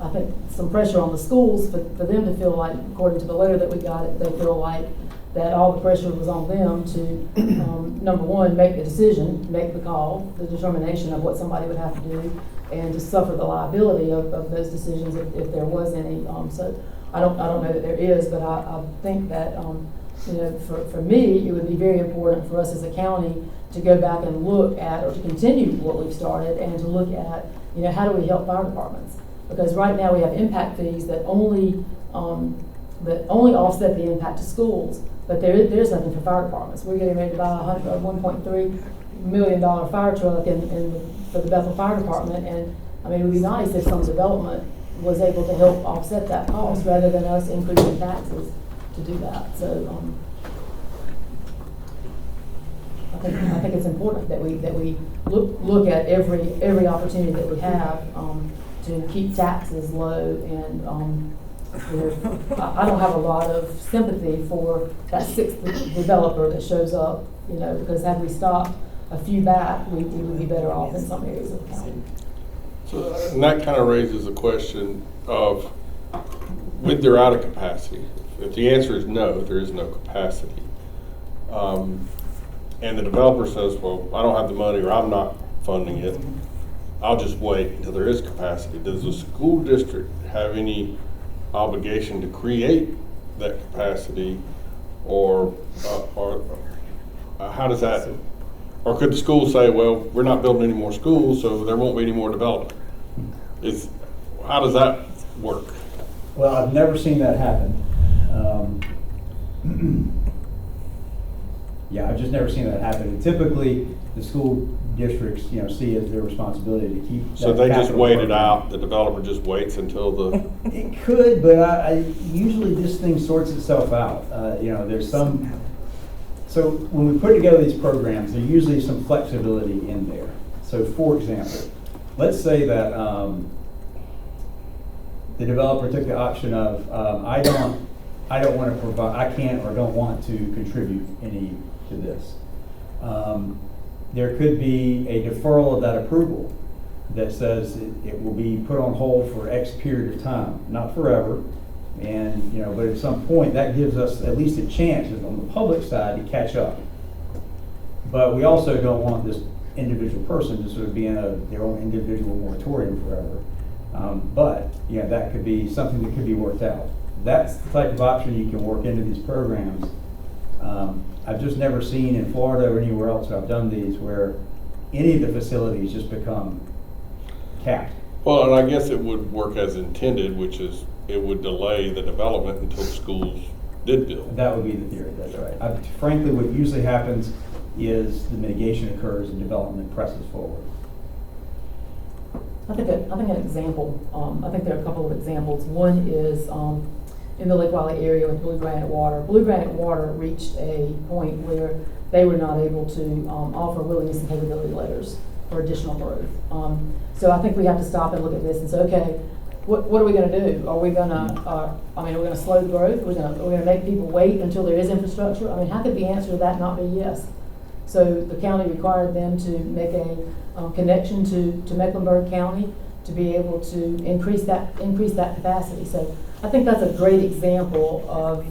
I think, some pressure on the schools for them to feel like, according to the letter that we got, they feel like that all the pressure was on them to, number one, make the decision, make the call, the determination of what somebody would have to do, and to suffer the liability of those decisions if there was any. So I don't know that there is, but I think that for me, it would be very important for us as a county to go back and look at, or to continue what we've started, and to look at, how do we help fire departments? Because right now we have impact fees that only offset the impact to schools, but there's nothing for fire departments. We're getting ready to buy a $1.3 million fire truck for the Bethel Fire Department, and it would be nice if some development was able to help offset that cost rather than us increasing taxes to do that. So I think it's important that we look at every opportunity that we have to keep taxes low, and I don't have a lot of sympathy for that 6th developer that shows up, because had we stopped a few back, we would be better off in some areas of the county. So, and that kind of raises the question of, with their out of capacity, if the answer is no, there is no capacity, and the developer says, well, I don't have the money, or I'm not funding it, I'll just wait until there is capacity. Does the school district have any obligation to create that capacity, or how does that, or could the school say, well, we're not building any more schools, so there won't be any more development? How does that work? Well, I've never seen that happen. I've just never seen that happen. And typically, the school districts, see as their responsibility to keep. So that they just capital wait it program. out, the developer just waits until the, It could, but I usually this thing sorts itself out. There's some. So when we put together these programs, there's usually some flexibility in there. So, for example, let's say that the developer took the option of, I don't want to provide, I can't or don't want to contribute any to this. There could be a deferral of that approval that says it will be put on hold for X period of time, not forever. And, you know, but at some point, that gives us at least a chance on the public side to catch up. But we also don't want this individual person to sort of be in their own individual moratorium forever. But, yeah, that could be something that could be worked out. That's the type of option you can work into these programs. I've just never seen in Florida or anywhere else where I've done these where any of the facilities just become capped. Well, and I guess it would work as intended, which is it would delay the development until the schools did build. That would be the theory, that's right. Frankly, what usually happens is the mitigation occurs and development presses forward. I think an example, I think there are a couple of examples. One is in the Lake Wylie area with Blue Granite Water. Blue Granite Water reached a point where they were not able to offer willingness and capability letters for additional growth. So I think we have to stop and look at this and say, okay, what are we going to do? Are we going to, are we going to slow the growth? We're going to make people wait until there is infrastructure? I mean, how could the answer to that not be yes? So the county required them to make a connection to Mecklenburg County to be able to increase that capacity. So I think that's a great example of,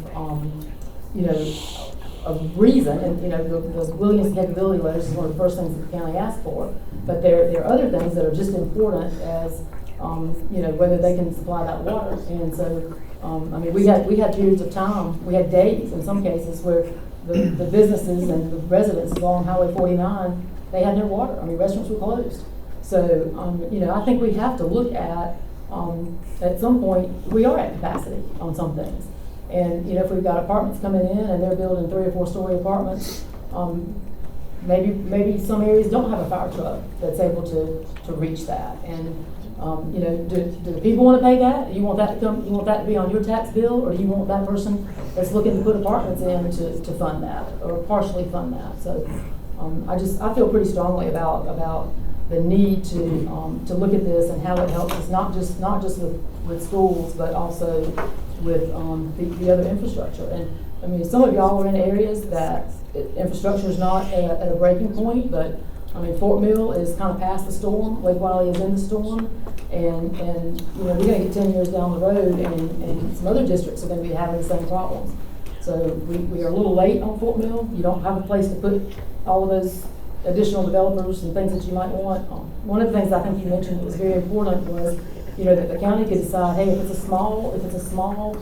of reason, and the willingness and capability letters is one of the first things that the county asked for. But there are other things that are just important as whether they can supply that water. And so we had periods of time, we had days in some cases where the businesses and the residents along Highway 49, they had no water. I mean, restaurants were closed. So I think we have to look at some point we are at capacity on some things. And if we've got apartments coming in and they're building 3 or 4 story apartments, maybe some areas don't have a fire truck that's able to reach that. And do the people want to pay that? You want that to come? You want that to be on your tax bill, or do you want that person that's looking to put apartments in to fund that or partially fund that? So I feel pretty strongly about the need to look at this and how it helps us not just with schools, but also with the other infrastructure. And I mean, some of y'all are in areas that infrastructure is not at a breaking point, but I mean, Fort Mill is kind of past the storm. Lake Wylie is in the storm, and we're going to get 10 years down the road, and some other districts are going to be having the same problems. So we are a little late on Fort Mill. You don't have a place to put all of those additional developers and things that you might want. One of the things I think you mentioned that was very important was, that the county could decide, hey, if it's a small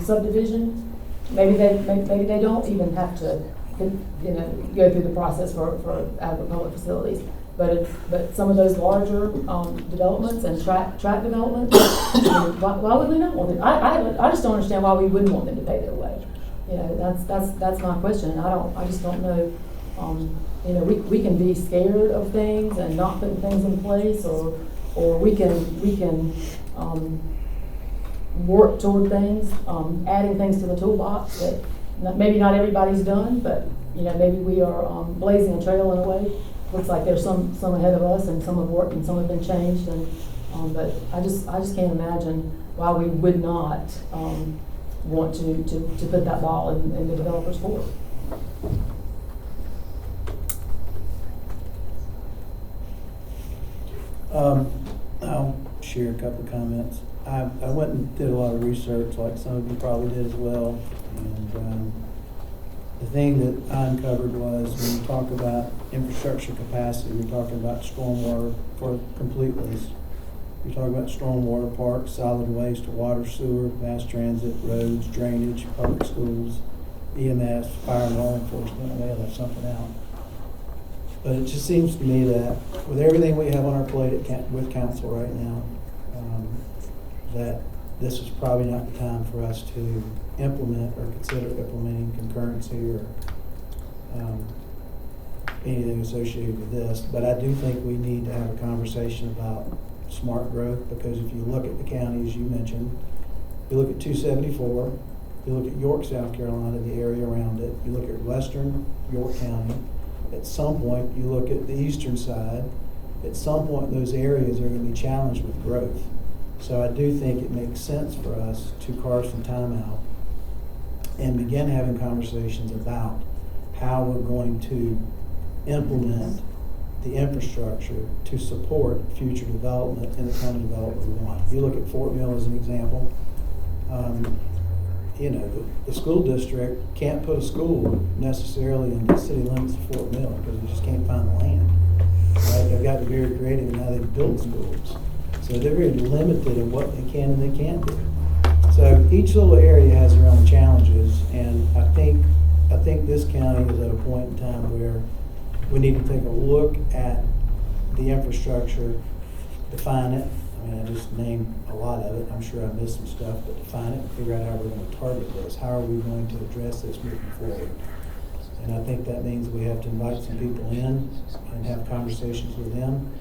subdivision, maybe they don't even have to go through the process for adequate public facilities. But some of those larger developments and tract developments, why would we not want them? I just don't understand why we wouldn't want them to pay their way. That's my question, and I just don't know. We can be scared of things and not putting things in place, or we can work toward things, adding things to the toolbox that maybe not everybody's done, but maybe we are blazing a trail in a way. Looks like there's some ahead of us, and some have worked and some have been changed, and but I just can't imagine why we would not want to put that ball in the developer's court. I'll share a couple of comments. I went and did a lot of research, like some of you probably did as well. And the thing that I uncovered was when you talk about infrastructure capacity, you're talking about stormwater for completeness. You're talking about stormwater parks, solid waste, water, sewer, mass transit, roads, drainage, public schools, EMS, fire and law enforcement. I may have left something out. But it just seems to me that with everything we have on our plate with council right now, that this is probably not the time for us to implement or consider implementing concurrency or anything associated with this. But I do think we need to have a conversation about smart growth, because if you look at the counties you mentioned, you look at 274, you look at York, South Carolina, the area around it, you look at western York County. At some point, you look at the eastern side, at some point those areas are going to be challenged with growth. So I do think it makes sense for us to carve some time out and begin having conversations about how we're going to implement the infrastructure to support future development and the kind of development we want. If you look at Fort Mill as an example, you know, the school district can't put a school necessarily in the city limits of Fort Mill because they just can't find the land. Right? They've got to be very creative in how they build schools. So they're very limited in what they can and they can't do. So each little area has their own challenges, and I think this county is at a point in time where we need to take a look at the infrastructure, define it. I mean, I just named a lot of it. I'm sure I missed some stuff, but define it and figure out how we're going to target this. How are we going to address this moving forward? And I think that means we have to invite some people in and have conversations with them.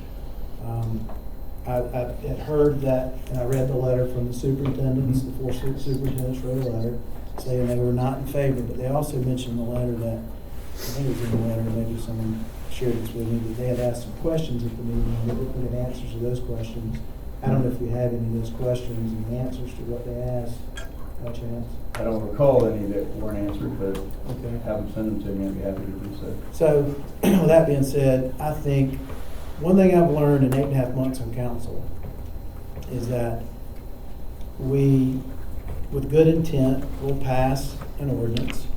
I had heard that, and I read the letter from the superintendents, the four superintendents wrote a letter saying they were not in favor, but they also mentioned in the letter that, I think it was in the letter, maybe someone shared this with me, that they had asked some questions at the meeting and they didn't get answers to those questions. I don't know if you have any of those questions and the answers to what they asked, by chance. I don't recall any that weren't answered, but Okay. have them send them to me, I'd be happy to do so. So, with that being said, I think one thing I've learned in 8.5 months on council is that we, with good intent, will pass an ordinance.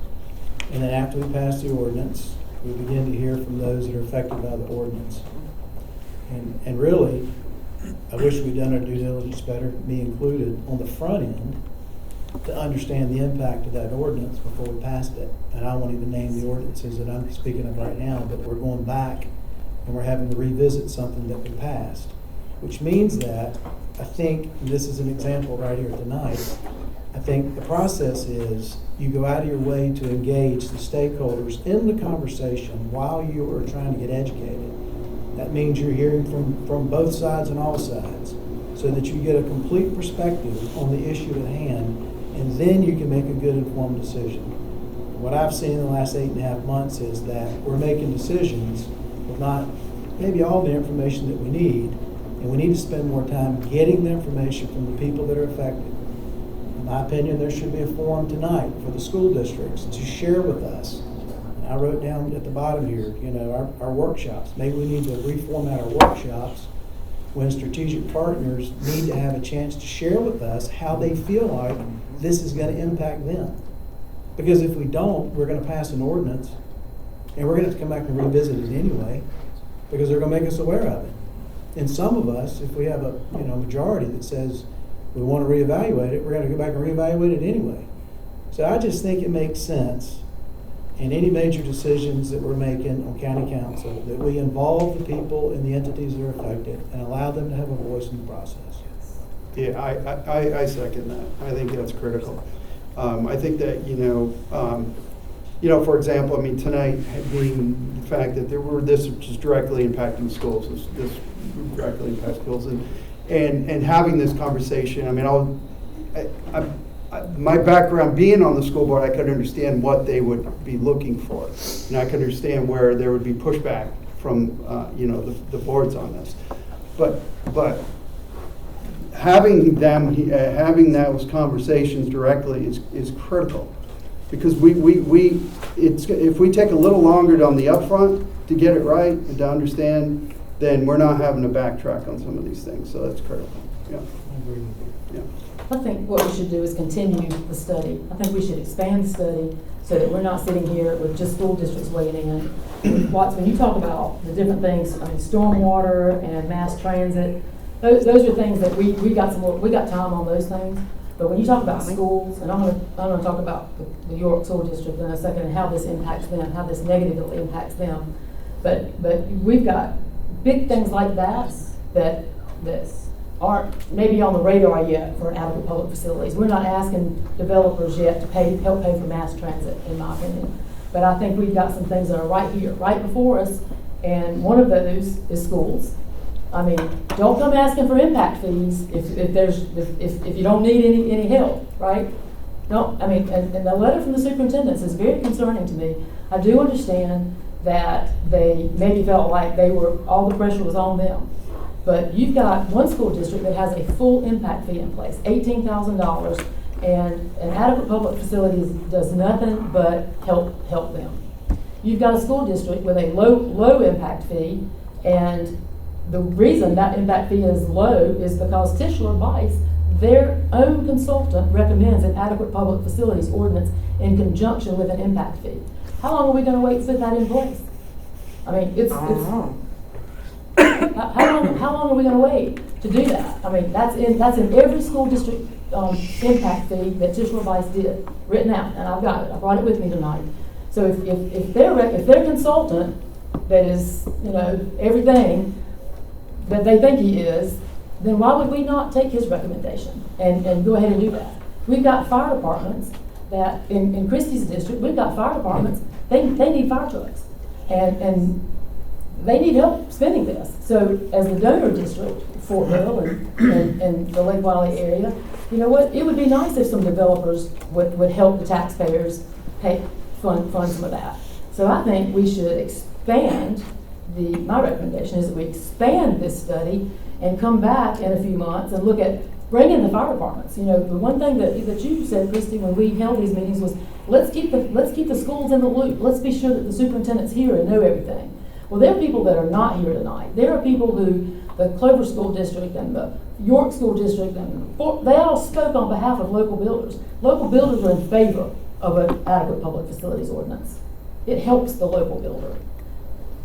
And then after we pass the ordinance, we begin to hear from those that are affected by the ordinance. And really, I wish we'd done our due diligence better, me included, on the front end, to understand the impact of that ordinance before we passed it. And I won't even name the ordinances that I'm speaking of right now, but we're going back and we're having to revisit something that we passed. Which means that, I think, and this is an example right here tonight, I think the process is you go out of your way to engage the stakeholders in the conversation while you are trying to get educated. That means you're hearing from both sides and all sides so that you get a complete perspective on the issue at hand, and then you can make a good informed decision. What I've seen in the last 8.5 months is that we're making decisions with not maybe all the information that we need, and we need to spend more time getting the information from the people that are affected. In my opinion, there should be a forum tonight for the school districts to share with us. I wrote down at the bottom here, you know, our workshops. Maybe we need to reformat our workshops when strategic partners need to have a chance to share with us how they feel like this is going to impact them. Because if we don't, we're going to pass an ordinance and we're going to have to come back and revisit it anyway because they're going to make us aware of it. And some of us, if we have a majority that says we want to reevaluate it, we're going to go back and reevaluate it anyway. So I just think it makes sense in any major decisions that we're making on county council that we involve the people and the entities that are affected and allow them to have a voice in the process. Yeah, I second that. I think that's critical. I think that, for example, I mean, tonight being the fact that this is directly impacting schools, this directly impacts schools, and having this conversation, I mean, my background being on the school board, I could understand what they would be looking for, and I could understand where there would be pushback from, the boards on this, but having those conversations directly is critical, because if we take a little longer on the upfront to get it right and to understand, then we're not having to backtrack on some of these things. So that's critical. Yeah. I agree with you. Yeah. I think what we should do is continue the study. I think we should expand the study so that we're not sitting here with just school districts weighing in. Watts, when you talk about the different things, I mean, stormwater and mass transit, those are things that we got time on those things. But when you talk about schools, and I'm gonna talk about the York School District in a second and how this impacts them, how this negatively impacts them. But we've got big things like that aren't maybe on the radar yet for adequate public facilities. We're not asking developers yet to help pay for mass transit, in my opinion. But I think we've got some things that are right here, right before us, and one of those is schools. I mean, don't come asking for impact fees if you don't need any help, right? No, I mean, and the letter from the superintendents is very concerning to me. I do understand that they maybe felt like all the pressure was on them. But you've got one school district that has a full impact fee in place, $18,000, and adequate public facilities does nothing but help them. You've got a school district with a low impact fee, and the reason that impact fee is low is because Tischler Weiss, their own consultant, recommends an adequate public facilities ordinance in conjunction with an impact fee. How long are we gonna wait to put that in place? I mean, how long are we gonna wait to do that? I mean, that's in every school district, impact fee that Tischler Weiss did, written out, and I've got it, I brought it with me tonight. So if their consultant, that is, everything that they think he is, then why would we not take his recommendation and go ahead and do that? We've got fire departments that, in Christie's district, we've got fire departments, they need fire trucks. And they need help spending this. So as the donor district, Fort Hill and the Lake Wiley area, you know what, it would be nice if some developers would help the taxpayers fund some of that. So I think we should expand my recommendation is that we expand this study and come back in a few months and look at bringing the fire departments. The one thing that you said, Christy, when we held these meetings was, let's keep the schools in the loop. Let's be sure that the superintendent's here and know everything. Well, there are people that are not here tonight. There are people who, the Clover School District and the York School District, they all spoke on behalf of local builders. Local builders are in favor of an adequate public facilities ordinance. It helps the local builder.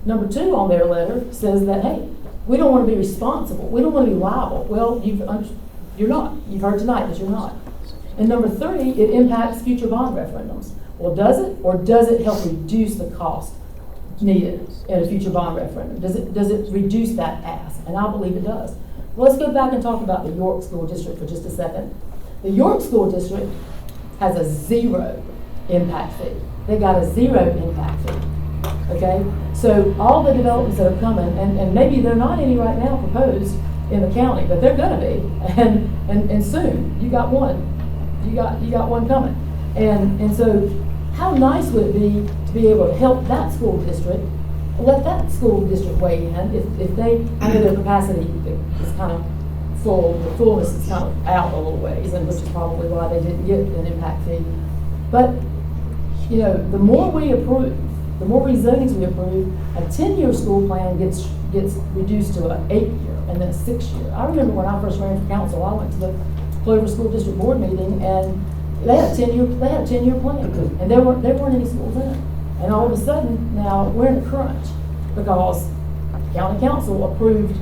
Number 2 on their letter says that, hey, we don't want to be responsible. We don't want to be liable. Well, you're not. You've heard tonight that you're not. And number 3, it impacts future bond referendums. Well, does it, or does it help reduce the cost needed in a future bond referendum? Does it reduce that ask? And I believe it does. Well, let's go back and talk about the York School District for just a second. The York School District has a 0 impact fee. They got a 0 impact fee. Okay? So all the developments that are coming, and maybe there are not any right now proposed in the county, but they're gonna be, and soon. You got one. You got one coming. And so how nice would it be to be able to help that school district, let that school district weigh in if they, I know their capacity is kind of full, the fullness is kind of out a little ways, and which is probably why they didn't get an impact fee. But, the more we approve, the more rezonings we approve, a 10-year school plan gets reduced to an 8-year and then a 6-year. I remember when I first ran for council, I went to the Clover School District Board meeting, and they had a 10-year plan, and there weren't any schools in it. And all of a sudden, now we're in a crunch because county council approved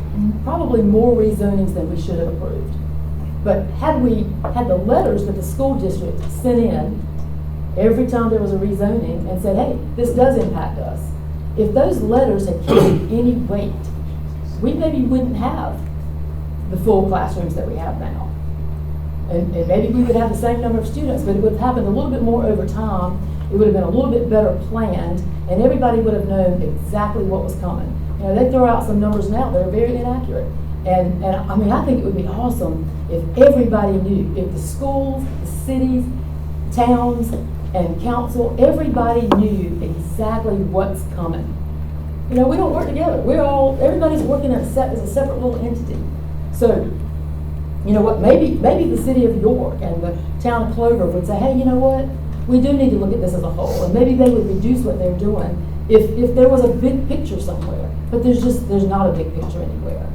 probably more rezonings than we should have approved. But had the letters that the school district sent in every time there was a rezoning and said, hey, this does impact us, if those letters had carried any weight, we maybe wouldn't have the full classrooms that we have now. And maybe we would have the same number of students, but it would have happened a little bit more over time. It would have been a little bit better planned, and everybody would have known exactly what was coming. They throw out some numbers now that are very inaccurate. And I mean, I think it would be awesome if everybody knew, if the schools, the cities, towns, and council, everybody knew exactly what's coming. We don't work together. Everybody's working as a separate little entity. So, you know what, maybe the city of York and the town of Clover would say, hey, you know what, we do need to look at this as a whole, and maybe they would reduce what they're doing if there was a big picture somewhere. But there's not a big picture anywhere.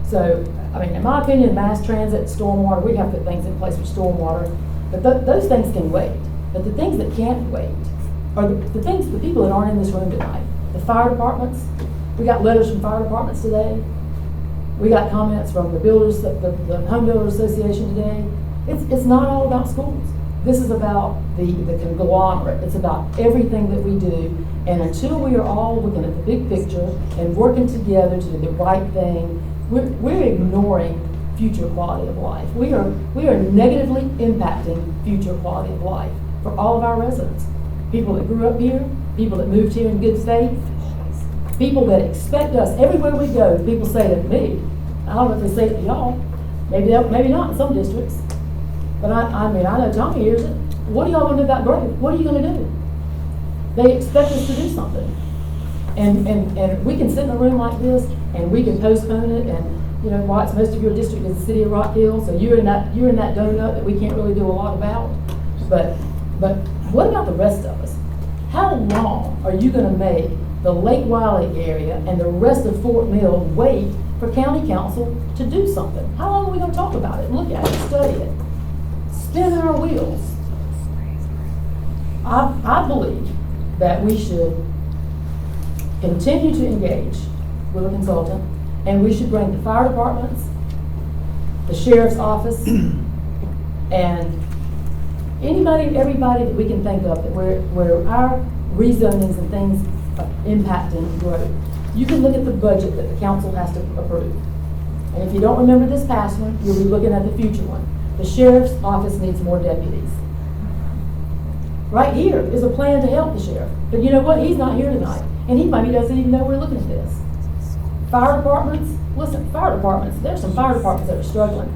So, I mean, in my opinion, mass transit, stormwater, we have to put things in place for stormwater, but those things can wait. But the things that can't wait are the people that aren't in this room tonight. The fire departments, we got letters from fire departments today. We got comments from the builders, the Home Builders Association today. It's not all about schools. This is about the conglomerate. It's about everything that we do. And until we are all looking at the big picture and working together to do the right thing, we're ignoring future quality of life. We are negatively impacting future quality of life for all of our residents. People that grew up here, people that moved here in good faith, people that expect us everywhere we go. People say to me, I don't know if they say it to y'all, maybe not in some districts, but I mean, I know Tommy hears it. What are y'all gonna do about growth? What are you gonna do? They expect us to do something. And we can sit in a room like this and we can postpone it, and you know, Watts, most of your district is the city of Rock Hill, so you're in that donut that we can't really do a lot about. But what about the rest of us? How long are you gonna make the Lake Wiley area and the rest of Fort Mill wait for county council to do something? How long are we gonna talk about it, look at it, study it, spin our wheels? I believe that we should continue to engage with a consultant, and we should bring the fire departments, the sheriff's office, and anybody and everybody that we can think of that where our rezonings and things are impacting growth. You can look at the budget that the council has to approve. And if you don't remember this past one, you'll be looking at the future one. The sheriff's office needs more deputies. Right here is a plan to help the sheriff. But you know what? He's not here tonight. And he maybe doesn't even know we're looking at this. Fire departments, listen, fire departments, there's some fire departments that are struggling.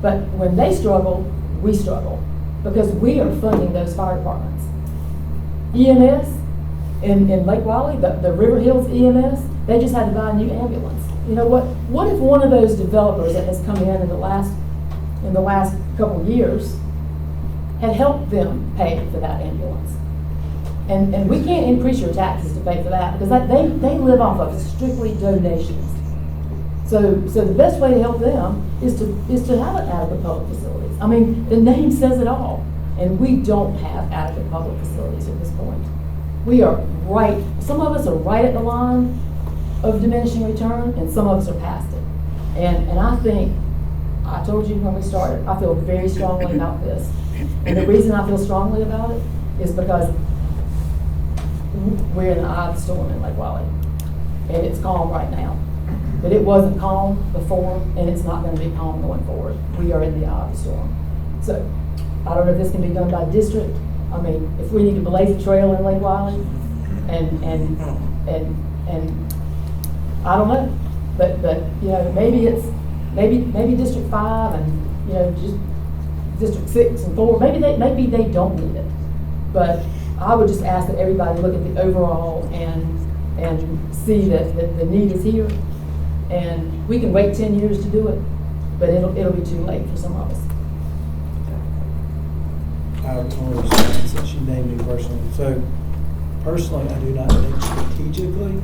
But when they struggle, we struggle. Because we are funding those fire departments. EMS in Lake Wiley, the River Hills EMS, they just had to buy a new ambulance. You know what? What if one of those developers that has come in the last couple of years had helped them pay for that ambulance? And we can't increase your taxes to pay for that because they live off of strictly donations. So the best way to help them is to have adequate public facilities. I mean, the name says it all, and we don't have adequate public facilities at this point. We are right. Some of us are right at the line of diminishing return, and some of us are past it. And I think I told you when we started, I feel very strongly about this, and the reason I feel strongly about it is because we're in the eye of the storm in Lake Wiley, and it's calm right now. But it wasn't calm before, and it's not going to be calm going forward. We are in the eye of the storm. So I don't know if this can be done by district. I mean, if we need to blaze a trail in Lake Wiley, and I don't know, but you know, maybe District 5 and you know just District 6 and 4. Maybe they don't need it, but I would just ask that everybody look at the overall and see that the need is here. And we can wait 10 years to do it, but it'll be too late for some of us. I want to respond since you named me personally. So, personally, I do not think strategically,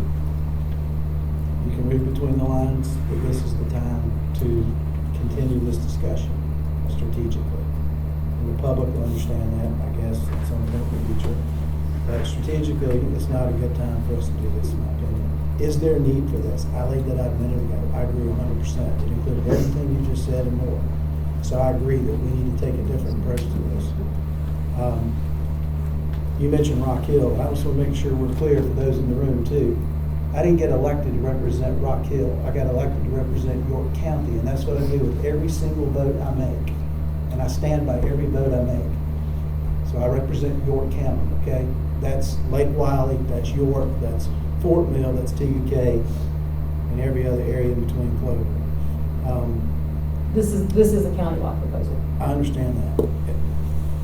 you can read between the lines, that this is the time to continue this discussion strategically. And the public will understand that, I guess, at some point in the future. But strategically, it's not a good time for us to do this, in my opinion. Is there a need for this? I laid that out a minute ago. I agree 100%. It included everything you just said and more. So I agree that we need to take a different approach to this. You mentioned Rock Hill. I just want to make sure we're clear for those in the room too. I didn't get elected to represent Rock Hill. I got elected to represent York County, and that's what I do with every single vote I make. And I stand by every vote I make. So I represent York County, okay? That's Lake Wiley, that's York, that's Fort Mill, that's TUK, and every other area in between Clover. This is a countywide proposal. I understand that.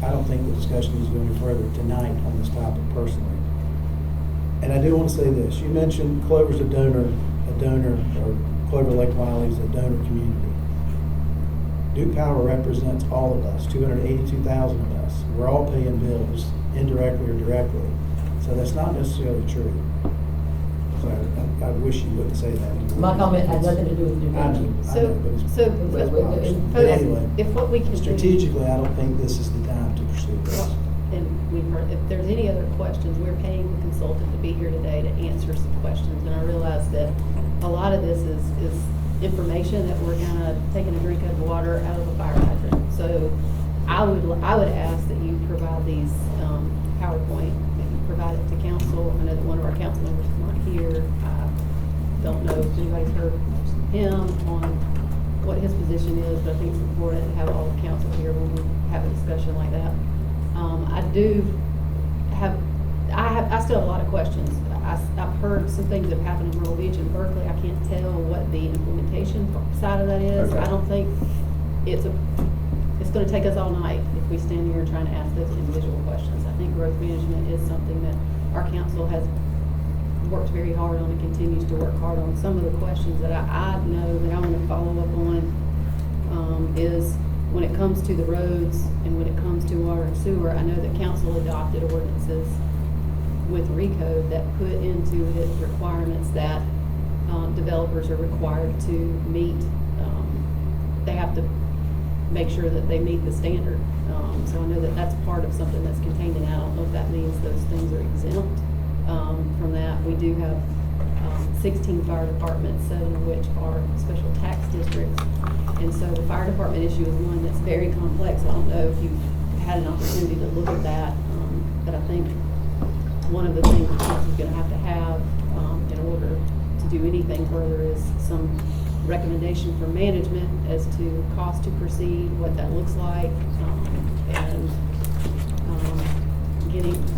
I don't think the discussion is going further tonight on this topic personally. And I do want to say this. You mentioned Clover's a donor, or Clover Lake Wiley is a donor community. Duke Power represents all of us, 282,000 of us. We're all paying bills, indirectly or directly. So that's not necessarily true. So I wish you wouldn't say that. My comment had nothing to do with Duke I County. know, but it's. But Anyway, if what we can do. Strategically, I don't think this is the time to pursue this. And we've heard, if there's any other questions, we're paying the consultant to be here today to answer some questions. And I realize that a lot of this is information that we're kind of taking a drink of the water out of a fire hydrant. So I would ask that you provide these PowerPoint, that you provide it to council. I know that one of our council members is not here. I don't know if anybody's heard him on what his position is, but I think it's important to have all the council here when we have a discussion like that. I still have a lot of questions. I've heard some things that have happened in Myrtle Beach and Berkeley. I can't tell what the implementation side of that is. Okay. I don't think it's going to take us all night if we stand here trying to ask those individual questions. I think growth management is something that our council has worked very hard on and continues to work hard on. Some of the questions that I know that I want to follow up on is when it comes to the roads and when it comes to water and sewer. I know that council adopted ordinances with RECO that put into it requirements that developers are required to meet. They have to make sure that they meet the standard. So I know that that's part of something that's contained in that. I don't know if that means those things are exempt from that. We do have 16 fire departments, 7 of which are special tax districts. And so the fire department issue is one that's very complex. I don't know if you've had an opportunity to look at that, but I think one of the things the council's going to have in order to do anything further is some recommendation from management as to cost to proceed, what that looks like, and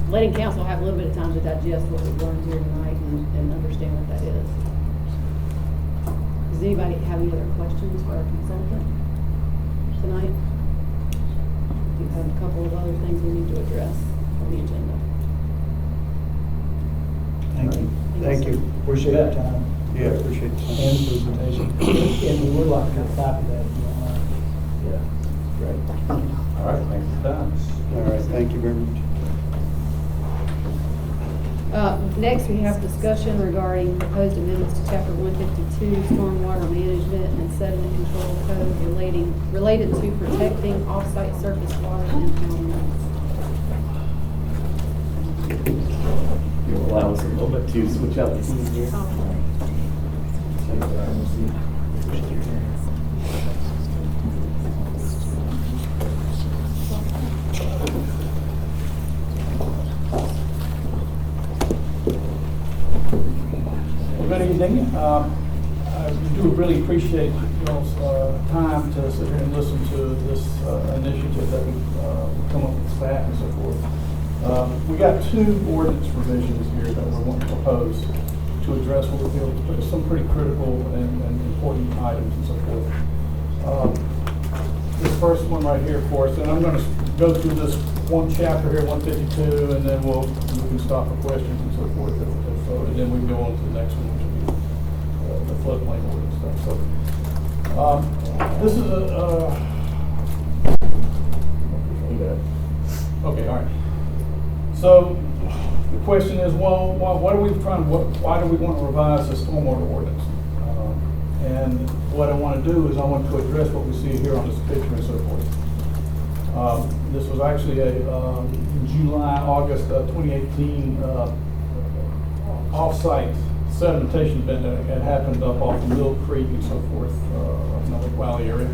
letting council have a little bit of time to digest what we've learned here tonight and understand what that is. Does anybody have any other questions for our consultant tonight? We have a couple of other things we need to address on the agenda. Thank you. Thank you. Appreciate your time. Yeah, appreciate the time. And presentation. And we would like to get a copy of that, if you don't mind. Yeah, great. All right, thanks for your time. All right, thank you very much. Next, we have discussion regarding proposed amendments to Chapter 152, Stormwater Management and Sediment Control Code related to protecting off-site surface water impoundments. You'll allow us a little bit to switch out the keys here. Good evening. I do really appreciate y'all's time to sit here and listen to this initiative that we've come up with staff and so forth. We got 2 ordinance revisions here that we want to propose to address what we feel is some pretty critical and important items and so forth. This first one right here, of course, and I'm going to go through this one chapter here, 152, and then we can stop for questions and so forth, and then we can go on to the next one, which will be the floodplain ordinance stuff. So this is okay, all right. So the question is, well, what are we trying? Why do we want to revise the stormwater ordinance? And what I want to do is I want to address what we see here on this picture and so forth. This was actually a August 2018 off-site sedimentation event that had happened up off Mill Creek and so forth, in the Lake Valley area.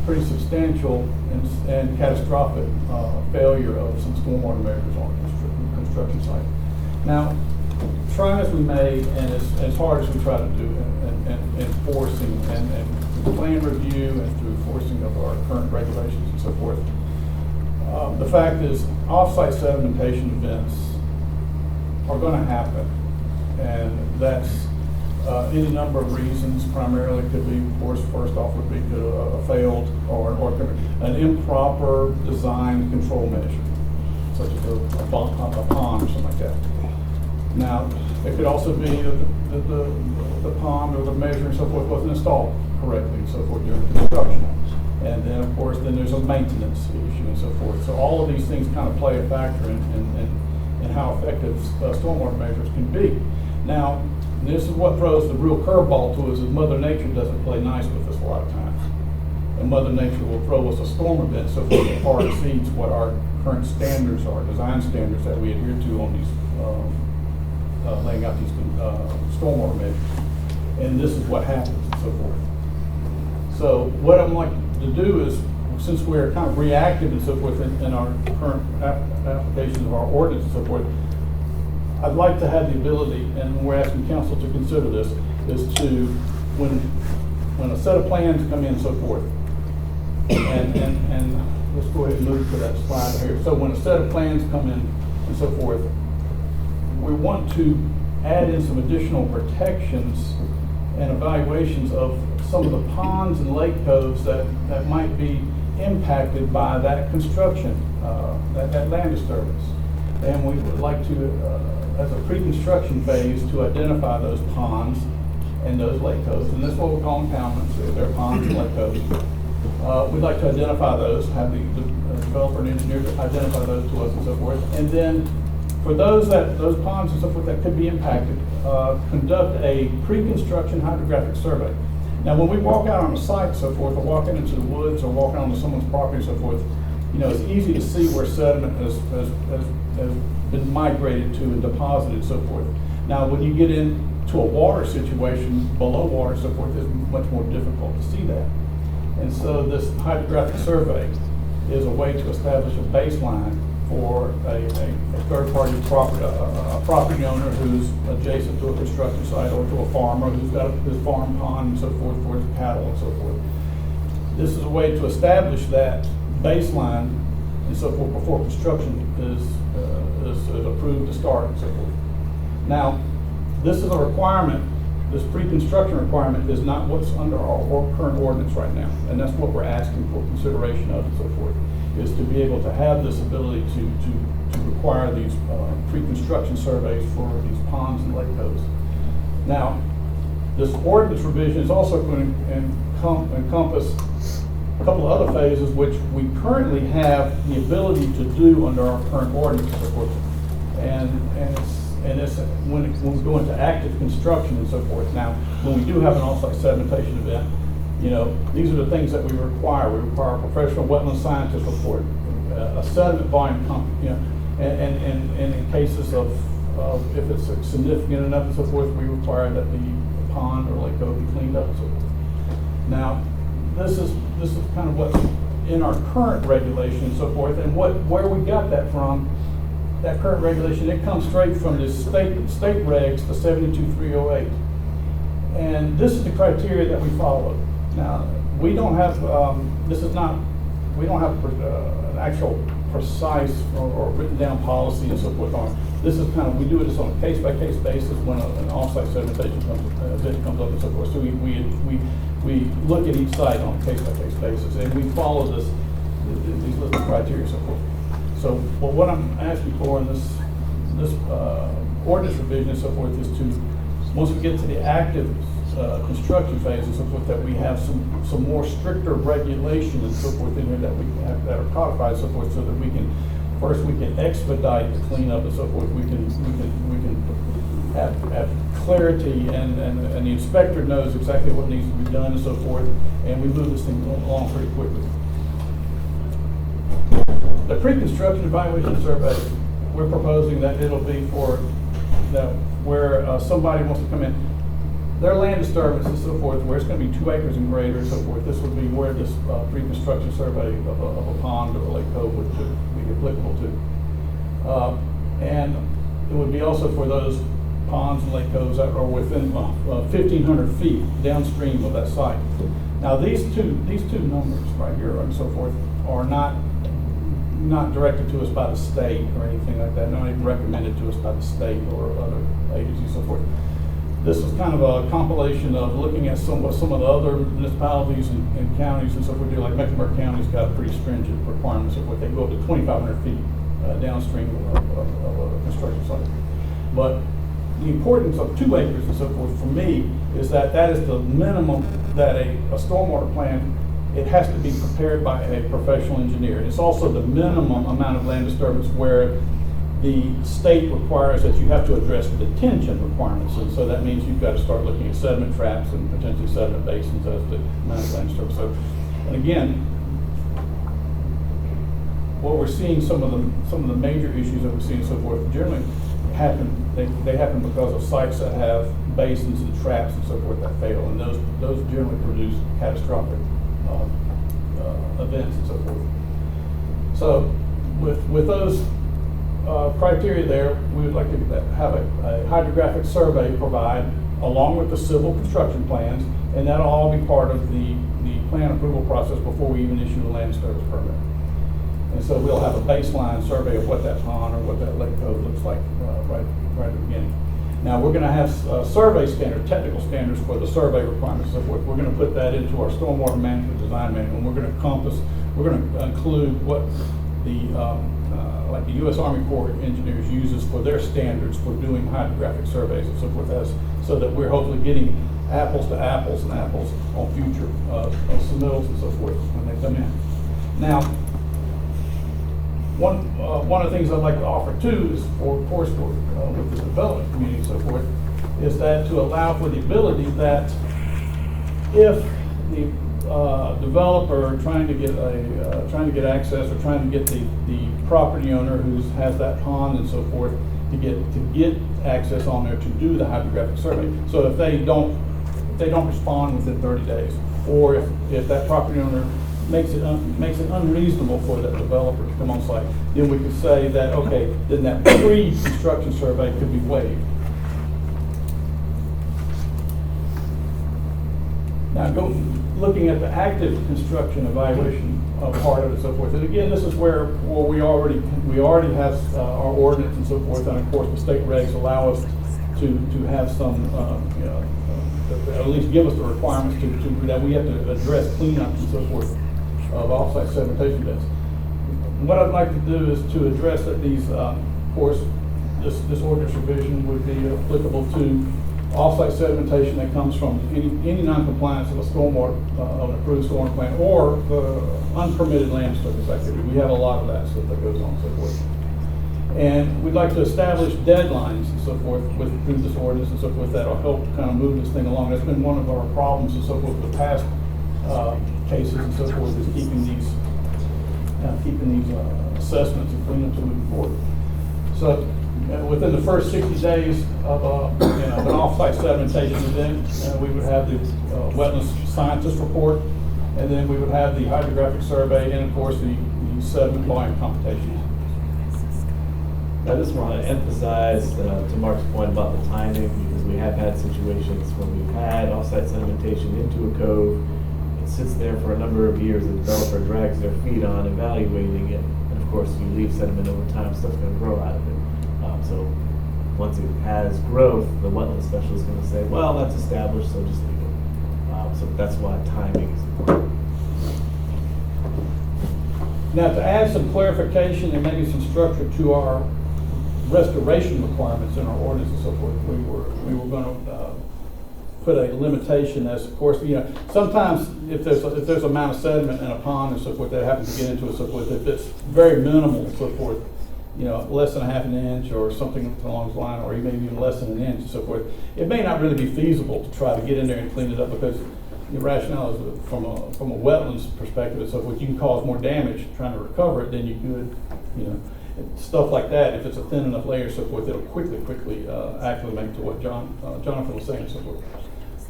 Pretty substantial and catastrophic failure of some stormwater measures on the construction site. Now, try as we may, and as hard as we try to do, and enforcing and through plan review and through enforcing of our current regulations and so forth, the fact is, off-site sedimentation events are going to happen, and that's any number of reasons. Primarily, could be, of course, first off would be a failed or an improper designed control measure, such as a pond or something like that. Now, it could also be that the pond or the measure and so forth wasn't installed correctly and so forth during construction. And then, of course, then there's a maintenance issue and so forth. So all of these things kind of play a factor in how effective stormwater measures can be. Now, this is what throws the real curveball to us, is Mother Nature doesn't play nice with us a lot of times. And Mother Nature will throw us a storm event so forth that far exceeds what our current standards are, design standards that we adhere to on these laying out these stormwater measures. And this is what happens and so forth. So what I'd like to do is, since we're kind of reactive and so forth in our current applications of our ordinance and so forth, I'd like to have the ability, and we're asking council to consider this, is to, when a set of plans come in and so forth, and let's go ahead and move to that slide here. So when a set of plans come in and so forth, we want to add in some additional protections and evaluations of some of the ponds and lake coves that might be impacted by that construction, that land disturbance. And we would like to as a pre-construction phase to identify those ponds and those lake coves, and that's what we call impoundments, they're ponds and lake coves. We'd like to identify those, have the developer and engineer identify those to us and so forth. And then for those ponds and so forth that could be impacted, conduct a pre-construction hydrographic survey. Now, when we walk out on a site and so forth, or walking into the woods or walking onto someone's property and so forth, it's easy to see where sediment has been migrated to and deposited and so forth. Now, when you get into a water situation, below water and so forth, it's much more difficult to see that. And so this hydrographic survey is a way to establish a baseline for a third-party property, a property owner who's adjacent to a construction site, or to a farmer who's got his farm pond and so forth for his cattle and so forth. This is a way to establish that baseline and so forth before construction is approved to start and so forth. Now, this is a requirement. This pre-construction requirement is not what's under our current ordinance right now, and that's what we're asking for consideration of and so forth, is to be able to have this ability to require these pre-construction surveys for these ponds and lake coves. Now, this ordinance revision is also going to encompass a couple of other phases which we currently have the ability to do under our current ordinance and so forth. And it's when we go into active construction and so forth. Now, when we do have an off-site sedimentation event, these are the things that we require. We require a professional wetland scientist report, a sediment volume, and in cases of if it's significant enough and so forth, we require that the pond or lake cove be cleaned up and so forth. Now, this is kind of what's in our current regulation and so forth, and where we got that from. That current regulation, it comes straight from the state regs, the 72308. And this is the criteria that we follow. Now, we don't have, we don't have an actual precise or written down policy and so forth on it. This is kind of, we do this on a case-by-case basis when an off-site sedimentation event comes up and so forth. So we look at each site on a case-by-case basis, and we follow these list of criteria and so forth. So, well, what I'm asking for in this ordinance revision and so forth is to, once we get to the active construction phase and so forth, that we have some more stricter regulation and so forth in here that we have that are codified and so forth, so that we can expedite the cleanup and so forth. We can have clarity and the inspector knows exactly what needs to be done and so forth, and we move this thing along pretty quickly. The pre-construction evaluation survey, we're proposing that it'll be for where somebody wants to come in, their land disturbance and so forth, where it's going to be 2 acres and greater and so forth. This would be where this pre-construction survey of a pond or a lake cove would be applicable to. And it would be also for those ponds and lake coves that are within 1,500 feet downstream of that site. Now, these two numbers right here and so forth are not directed to us by the state or anything like that, not even recommended to us by the state or other agencies and so forth. This is kind of a compilation of looking at some of the other municipalities and counties and so forth. Like Mecklenburg County's got pretty stringent requirements and so forth. They go up to 2,500 feet downstream of a construction site. But the importance of 2 acres and so forth for me is that is the minimum that a stormwater plan, it has to be prepared by a professional engineer. It's also the minimum amount of land disturbance where the state requires that you have to address detention requirements. And so that means you've got to start looking at sediment traps and potentially sediment basins as the amount of land disturbance. So, and again, what we're seeing, some of the major issues that we're seeing and so forth, generally they happen because of sites that have basins and traps and so forth that fail, and those generally produce catastrophic events and so forth. So with those criteria there, we would like to have a hydrographic survey provide along with the civil construction plans, and that'll all be part of the plan approval process before we even issue the land disturbance permit. And so we'll have a baseline survey of what that pond or what that lake cove looks like right at the beginning. Now, we're going to have survey standard, technical standards for the survey requirements and so forth. We're going to put that into our stormwater management design manual, and we're going to include what the like the U.S. Army Corps of Engineers uses for their standards for doing hydrographic surveys and so forth, so that we're hopefully getting apples to apples and apples on future submittals and so forth when they come in. Now, one of the things I'd like to offer too is for course with the development community and so forth, is that to allow for the ability that if the developer trying to get access or trying to get the property owner who has that pond and so forth to get access on there to do the hydrographic survey. So if they don't respond within 30 days, or if that property owner makes it unreasonable for that developer to come on site, then we could say that, okay, then that pre-construction survey could be waived. Now, looking at the active construction evaluation part of it and so forth, and again, this is where we already have our ordinance and so forth, and of course the state regs allow us to have some, at least give us the requirements that we have to address cleanup and so forth of off-site sedimentation beds. What I'd like to do is to address that these, of course, this ordinance revision would be applicable to off-site sedimentation that comes from any non-compliance of a stormwater, of an approved storm plan, or unpermitted land surface activity. We have a lot of that stuff that goes on and so forth. And we'd like to establish deadlines and so forth through this ordinance and so forth that'll help kind of move this thing along. That's been one of our problems and so forth with past cases and so forth, is keeping these assessments and cleanups moving forward. So within the first 60 days of an off-site sedimentation event, we would have the wetlands scientist report, and then we would have the hydrographic survey, and of course the sediment volume computations. I just want to emphasize to Mark's point about the timing, because we have had situations when we've had off-site sedimentation into a cove. It sits there for a number of years. The developer drags their feet on evaluating it, and of course, you leave sediment over time, stuff's going to grow out of it. So once it has growth, the wetland specialist is going to say, well, that's established, so just leave it. So that's why timing is important. Now, to add some clarification and maybe some structure to our restoration requirements in our ordinance and so forth, we were going to put a limitation as, of course, sometimes if there's amount of sediment in a pond and so forth that happens to get into it, so forth, if it's very minimal and so forth, less than a half an inch or something along those lines, or maybe even less than an inch and so forth, it may not really be feasible to try to get in there and clean it up, because the rationale is from a wetlands perspective and so forth, you can cause more damage trying to recover it than you could, stuff like that. If it's a thin enough layer and so forth, it'll quickly acclimate to what Jonathan was saying and so forth.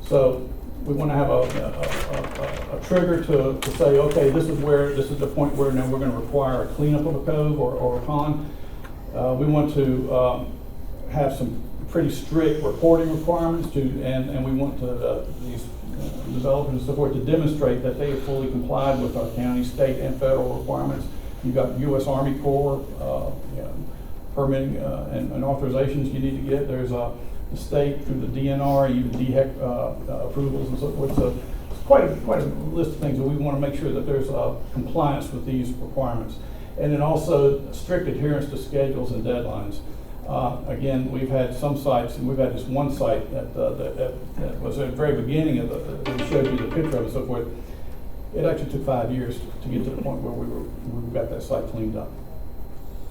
So we want to have a trigger to say, okay, this is the point where now we're going to require a cleanup of a cove or a pond. We want to have some pretty strict reporting requirements and we want these developers and so forth to demonstrate that they have fully complied with our county, state, and federal requirements. You've got U.S. Army Corps permitting and authorizations you need to get. There's the state through the DNR, even DHEC approvals and so forth. So it's quite a list of things, and we want to make sure that there's compliance with these requirements. And then also strict adherence to schedules and deadlines. Again, we've had some sites, and we've had this one site that was at the very beginning of that we showed you the picture of and so forth. It actually took 5 years to get to the point where we got that site cleaned up.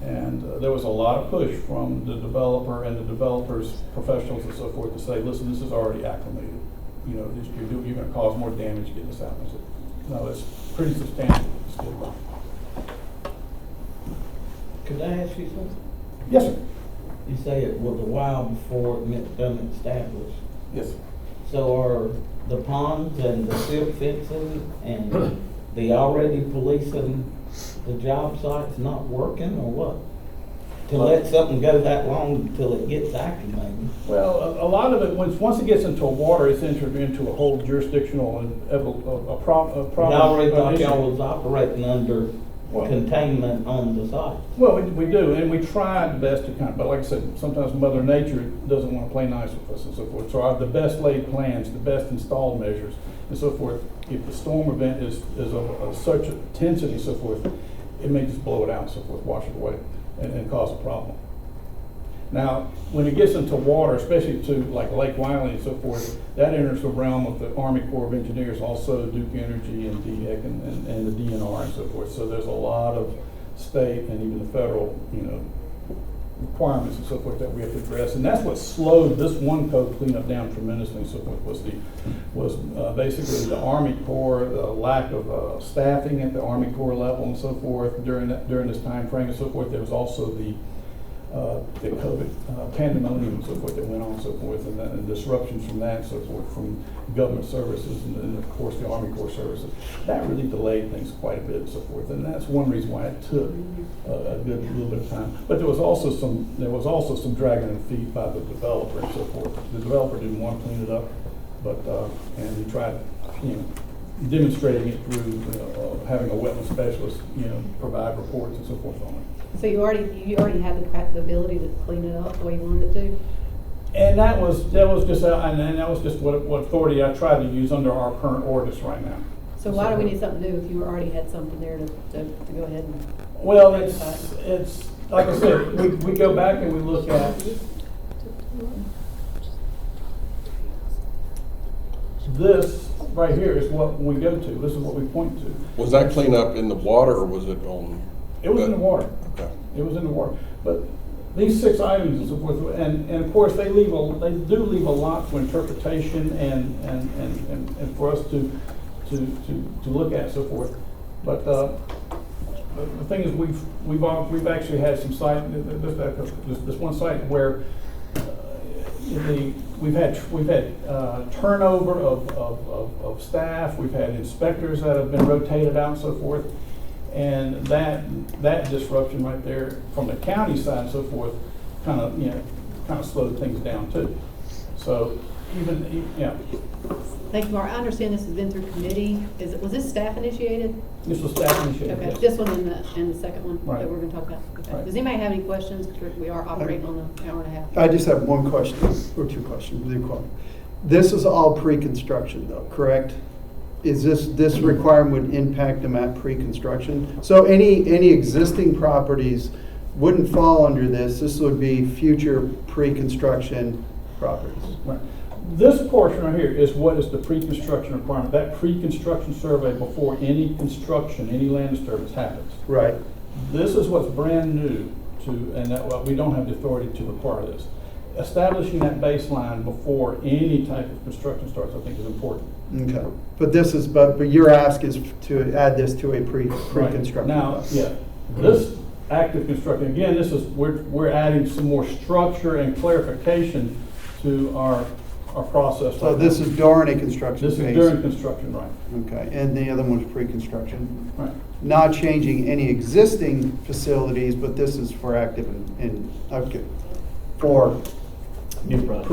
And there was a lot of push from the developer and the developers, professionals and so forth to say, listen, this is already acclimated. You're going to cause more damage getting this out. I said, no, it's pretty substantial. Could I ask you something? Yes, sir. You say it was a while before it became established. Yes. So are the ponds and the silk fencing and the already policing the job sites not working, or what? To let something go that long until it gets acclimated? Well, a lot of it, once it gets into water, it's entered into a whole jurisdictional and problem. I already thought y'all was operating under containment on the site. Well, we do, and we try the best to but like I said, sometimes Mother Nature doesn't want to play nice with us and so forth. So the best laid plans, the best installed measures and so forth, if the storm event is of such intensity and so forth, it may just blow it out and so forth, wash it away, and cause a problem. Now, when it gets into water, especially to like Lake Wylie and so forth, that enters the realm of the Army Corps of Engineers, also Duke Energy and DHEC and the DNR and so forth. So there's a lot of state and even the federal, requirements and so forth that we have to address. And that's what slowed this one code cleanup down tremendously and so forth, was basically the Army Corps, the lack of staffing at the Army Corps level and so forth during this time frame and so forth. There was also the COVID pandemonium and so forth that went on and so forth, and disruptions from that and so forth, from government services and of course the Army Corps services. That really delayed things quite a bit and so forth, and that's one reason why it took a good little bit of time. But there was also some dragging of feet by the developer and so forth. The developer didn't want to clean it up, but and he tried, demonstrating it through having a wetland specialist, provide reports and so forth on it. So you already have the ability to clean it up the way you wanted it to? And that was just what authority I tried to use under our current ordinance right now. So why do we need something new if you already had something there to go ahead and? Well, it's like I said, we go back and we look at this right here is what we go to. This is what we point to. Was that cleanup in the water or was it on? It was in the water. Okay. It was in the water. But these 6 items and so forth, and of course they do leave a lot for interpretation and for us to look at and so forth. But the thing is, we've actually had some site, this one site where we've had turnover of staff. We've had inspectors that have been rotated out and so forth. And that disruption right there from the county side and so forth kind of slowed things down too. So Thank you, Mark. I understand this has been through committee. Was this staff initiated? This was staff initiated. Okay, Yes. this one and the second one Right. that we're going to talk about. Okay. Right. Does anybody have any questions? We are operating on an hour and a half. I just have one question, or two questions. This is all pre-construction though, correct? Is this requirement would impact them at pre-construction? So any existing properties wouldn't fall under this. This would be future pre-construction properties. Right. This portion right here is what is the pre-construction requirement. That pre-construction survey before any construction, any land disturbance happens. Right. This is what's brand new and that we don't have the authority to require this. Establishing that baseline before any type of construction starts, I think, is important. Okay. But your ask is to add this to a pre-construction. Right. Now, yeah, this active construction, again, we're adding some more structure and clarification to our process. So this is during a construction phase? This is during construction, right. Okay, and the other one's pre-construction? Right. Not changing any existing facilities, but this is for active for New project.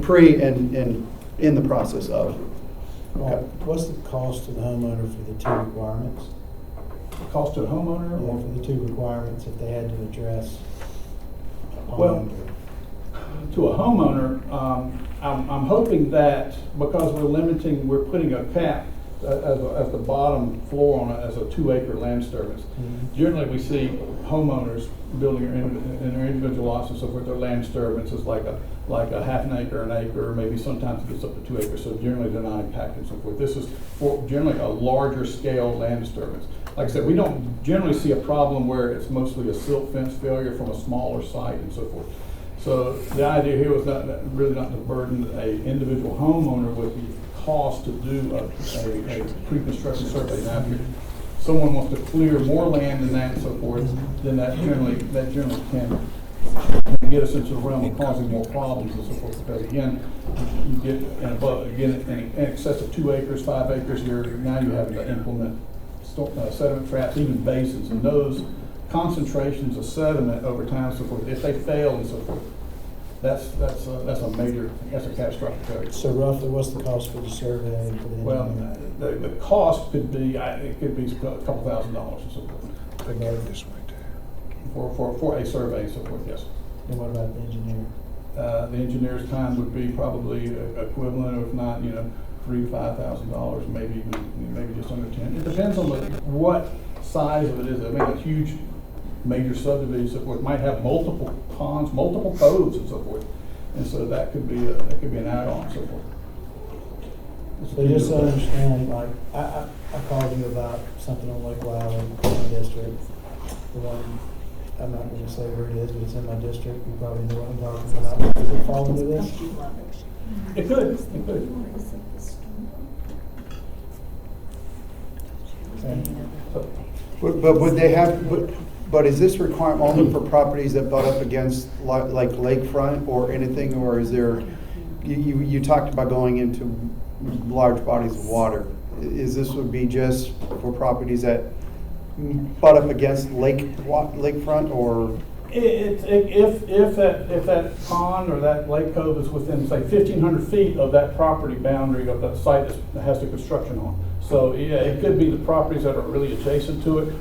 pre and in the process of. Okay. What's the cost to the homeowner for the 2 requirements? Cost to the homeowner? Or Or for the 2 requirements if they had to address a Well, pond to a homeowner, I'm hoping that because we're putting a cap as the bottom floor on it as a 2-acre land disturbance. Mhm. Generally, we see homeowners building in their individual lots and so forth, their land disturbance is like a half an acre, maybe sometimes it gets up to 2 acres. So generally, they're not impacted and so forth. This is for generally a larger scale land disturbance. Like I said, we don't generally see a problem where it's mostly a silt fence failure from a smaller site and so forth. So the idea here was really not to burden a individual homeowner with the cost to do a pre-construction survey. Now, if someone wants to clear more land than that and so forth, then that generally can get us into the realm of causing more problems and so forth. Because again, you get in excess of 2 acres, 5 acres, now you're having to implement sediment traps, even basins, and those concentrations of sediment over time and so forth, if they fail and so forth, that's a catastrophic failure. So roughly, what's the cost for the survey and for the Well, engineering? the cost could be a couple $1,000 or so for a survey and so forth, yes. And what about the engineer? The engineer's time would be probably equivalent, or if not, $3,000 to $5,000, maybe just under 10. It depends on what size of it is, I mean, a huge major subdivision, so forth, might have multiple ponds, multiple coves and so forth. And so that could be an add-on and so forth. So just so I understand, like, I called you about something on Lake Wiley, in my district. The one, I'm not gonna say where it is, but it's in my district, you probably know what I'm talking about. Does it fall into this? It could. But would they have, but is this requirement only for properties that butt up against like lakefront or anything, or is there, you talked about going into large bodies of water. Is this would be just for properties that butt up against lakefront, or? If that pond or that lake cove is within, say, 1,500 feet of that property boundary of that site that has the construction on. So, yeah, it could be the properties that are really adjacent to it,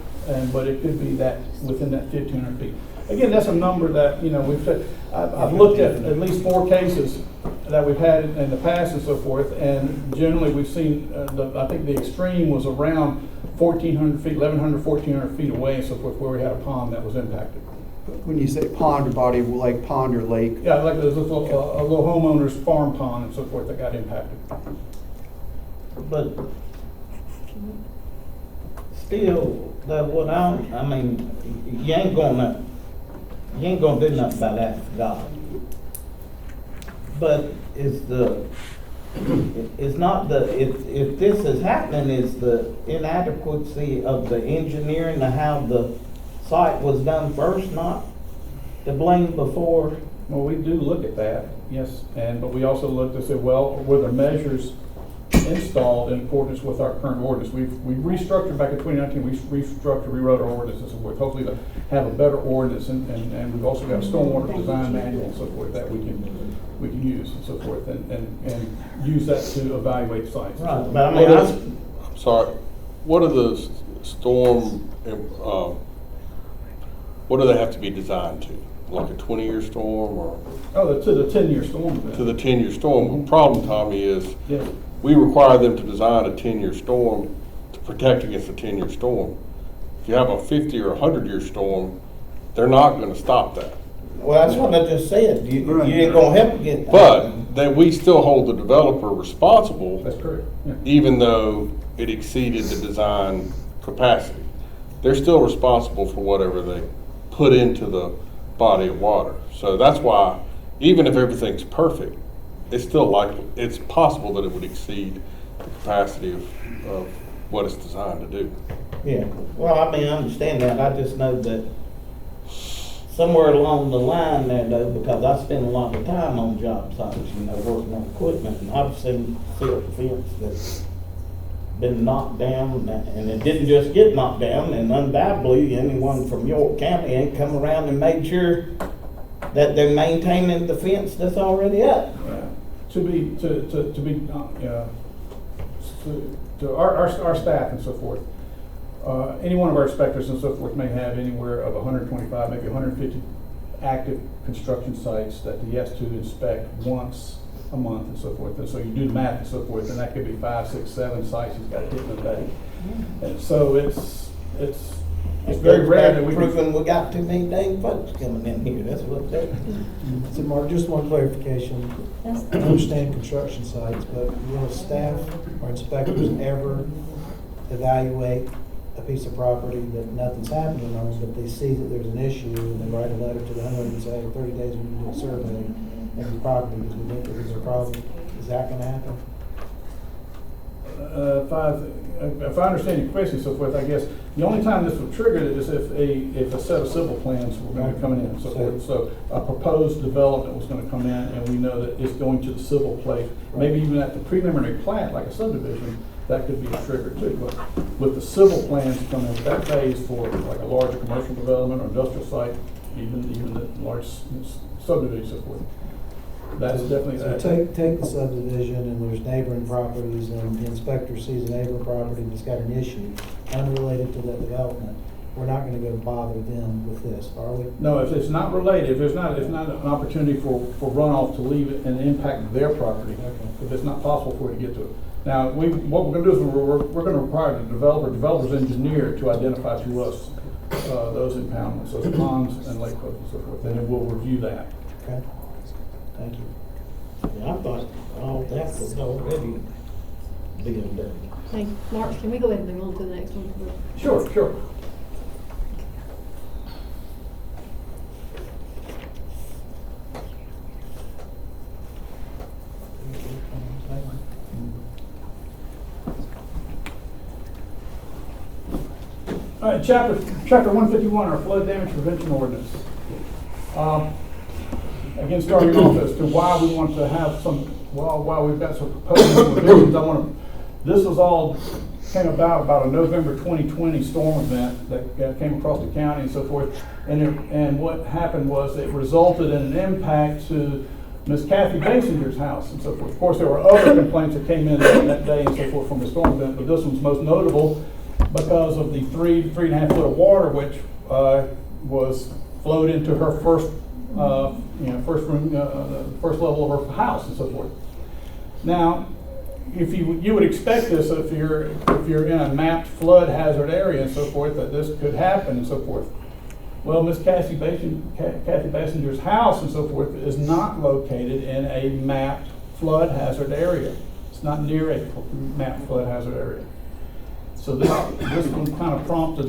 but it could be that within that 1,500 feet. Again, that's a number that, we've said, I've looked at least 4 cases that we've had in the past and so forth, and generally we've seen, I think the extreme was around 1,400 feet, 1,100, 1,400 feet away and so forth, where we had a pond that was impacted. When you say pond or body, like pond or lake? Yeah, like there's a little homeowner's farm pond and so forth that got impacted. But still, I mean, you ain't gonna do nothing about that for God. But if this is happening, is the inadequacy of the engineering and how the site was done first, not to blame before? Well, we do look at that, yes, but we also look to say, well, were the measures installed in accordance with our current ordinance? We restructured back in 2019, rewrote our ordinance and so forth, hopefully to have a better ordinance, and we've also got a stormwater design manual and so forth that we can use and so forth, and use that to evaluate sites. Right, but I mean, I'm sorry, what are the storm, what do they have to be designed to? Like a 20-year storm or? Oh, to the 10-year storm event. To the 10-year storm. The problem, Tommy, is Yes. we require them to design a 10-year storm to protect against a 10-year storm. If you have a 50 or 100-year storm, they're not going to stop that. well, that's what I just said. You ain't gonna help get that. But then we still hold the developer responsible, That's correct. Yeah. even though it exceeded the design capacity. They're still responsible for whatever they put into the body of water. So that's why, even if everything's perfect, it's still likely, it's possible that it would exceed the capacity of what it's designed to do. Yeah, well, I mean, I understand that. I just know that somewhere along the line there, though, because I spend a lot of time on job sites, working on equipment, and I've seen silt fence that's been knocked down, and it didn't just get knocked down, and undoubtedly anyone from York County ain't come around and made sure that they're maintaining the fence that's already up. To our staff and so forth, any one of our inspectors and so forth may have anywhere of 125, maybe 150 active construction sites that he has to inspect once a month and so forth. And so you do the math and so forth, and that could be 5, 6, 7 sites he's got to hit in a day. And so it's very rare that we proving we got too many dang folks coming in here. That's what they. So Mark, just one clarification. I understand construction sites, but will staff or inspectors ever evaluate a piece of property that nothing's happening on, but they see that there's an issue and they write a letter to the homeowner and say, 30 days we need to do a survey of the property because we think there's a problem? Is that going to happen? If I understand your question and so forth, I guess the only time this would trigger it is if a set of civil plans were going to come in and so forth. So a proposed development was going to come in, and we know that it's going to the civil place. Maybe even at the preliminary plat, like a subdivision, that could be a trigger too. But with the civil plans coming in that phase for like a larger commercial development or industrial site, even the large subdivision, so forth. That's definitely So that. take the subdivision and there's neighboring properties and the inspector sees a neighboring property that's got an issue unrelated to that development. we're not gonna go bother them with this, are we? No, if it's not related, if it's not an opportunity for runoff to leave it and impact their property, if it's not possible for it to get to it. Now, what we're gonna do is we're gonna require the developer's engineer to identify to us, those impoundments, those ponds and lake floats and so forth, and then we'll review that. Okay, thank you. I thought all that was already being done. Thank you. Mark, can we go ahead and move on to the next one? Sure, sure. All right, chapter 151, our flood damage prevention ordinance. Again, starting off as to why we want to have why we've got some proposed revisions. This was all came about a November 2020 storm event that came across the county and so forth. And what happened was it resulted in an impact to Miss Kathy Basinger's house and so forth. Of course, there were other complaints that came in that day and so forth from the storm event, but this one's most notable because of the 3.5 foot of water which was flowed into her first first level of her house and so forth. Now, if you would expect this if you're in a mapped flood hazard area and so forth, that this could happen and so forth. Well, Miss Kathy Basinger's house and so forth is not located in a mapped flood hazard area. It's not near a mapped flood hazard area. So this one kind of prompted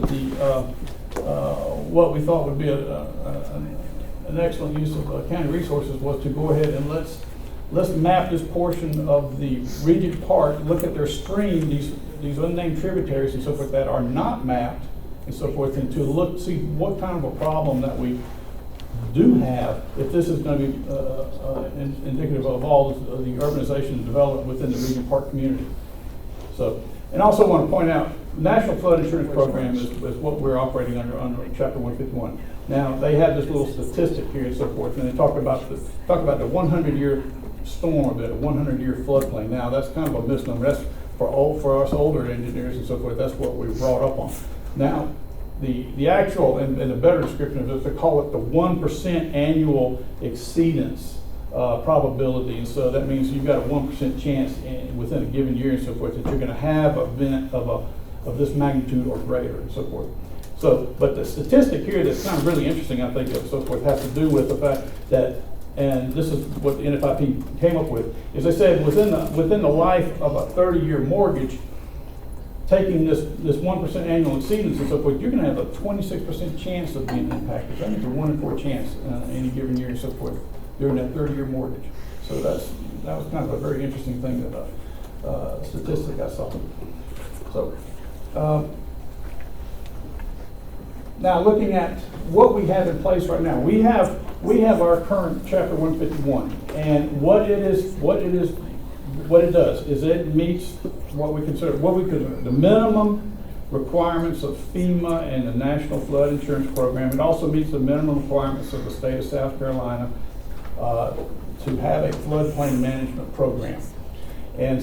what we thought would be an excellent use of county resources was to go ahead and let's map this portion of the Regent Park, look at their stream, these unnamed tributaries and so forth that are not mapped and so forth, and to see what kind of a problem that we do have if this is going to be indicative of all of the urbanization and development within the Regent Park community. So, and I also want to point out, National Flood Insurance Program is what we're operating under Chapter 151. Now, they have this little statistic here and so forth, and they talk about the 100-year storm event, a 100-year floodplain. Now, that's kind of a misnomer. That's for us older engineers and so forth. That's what we brought up on. Now, the actual and the better description of this, they call it the 1% annual exceedance probability, and so that means you've got a 1% chance within a given year and so forth that you're going to have an event of this magnitude or greater and so forth. So, but the statistic here that's kind of really interesting, I think, and so forth, has to do with the fact that, and this is what the NFIP came up with, is they said within the life of a 30-year mortgage, taking this 1% annual exceedance and so forth, you're going to have a 26% chance of being impacted. That means a 1 in 4 chance any given year and so forth during that 30-year mortgage. So that was kind of a very interesting thing that statistic I saw. So now looking at what we have in place right now, we have our current Chapter 151, and what it does is it meets what we consider the minimum requirements of FEMA and the National Flood Insurance Program. It also meets the minimum requirements of the state of South Carolina to have a floodplain management program, and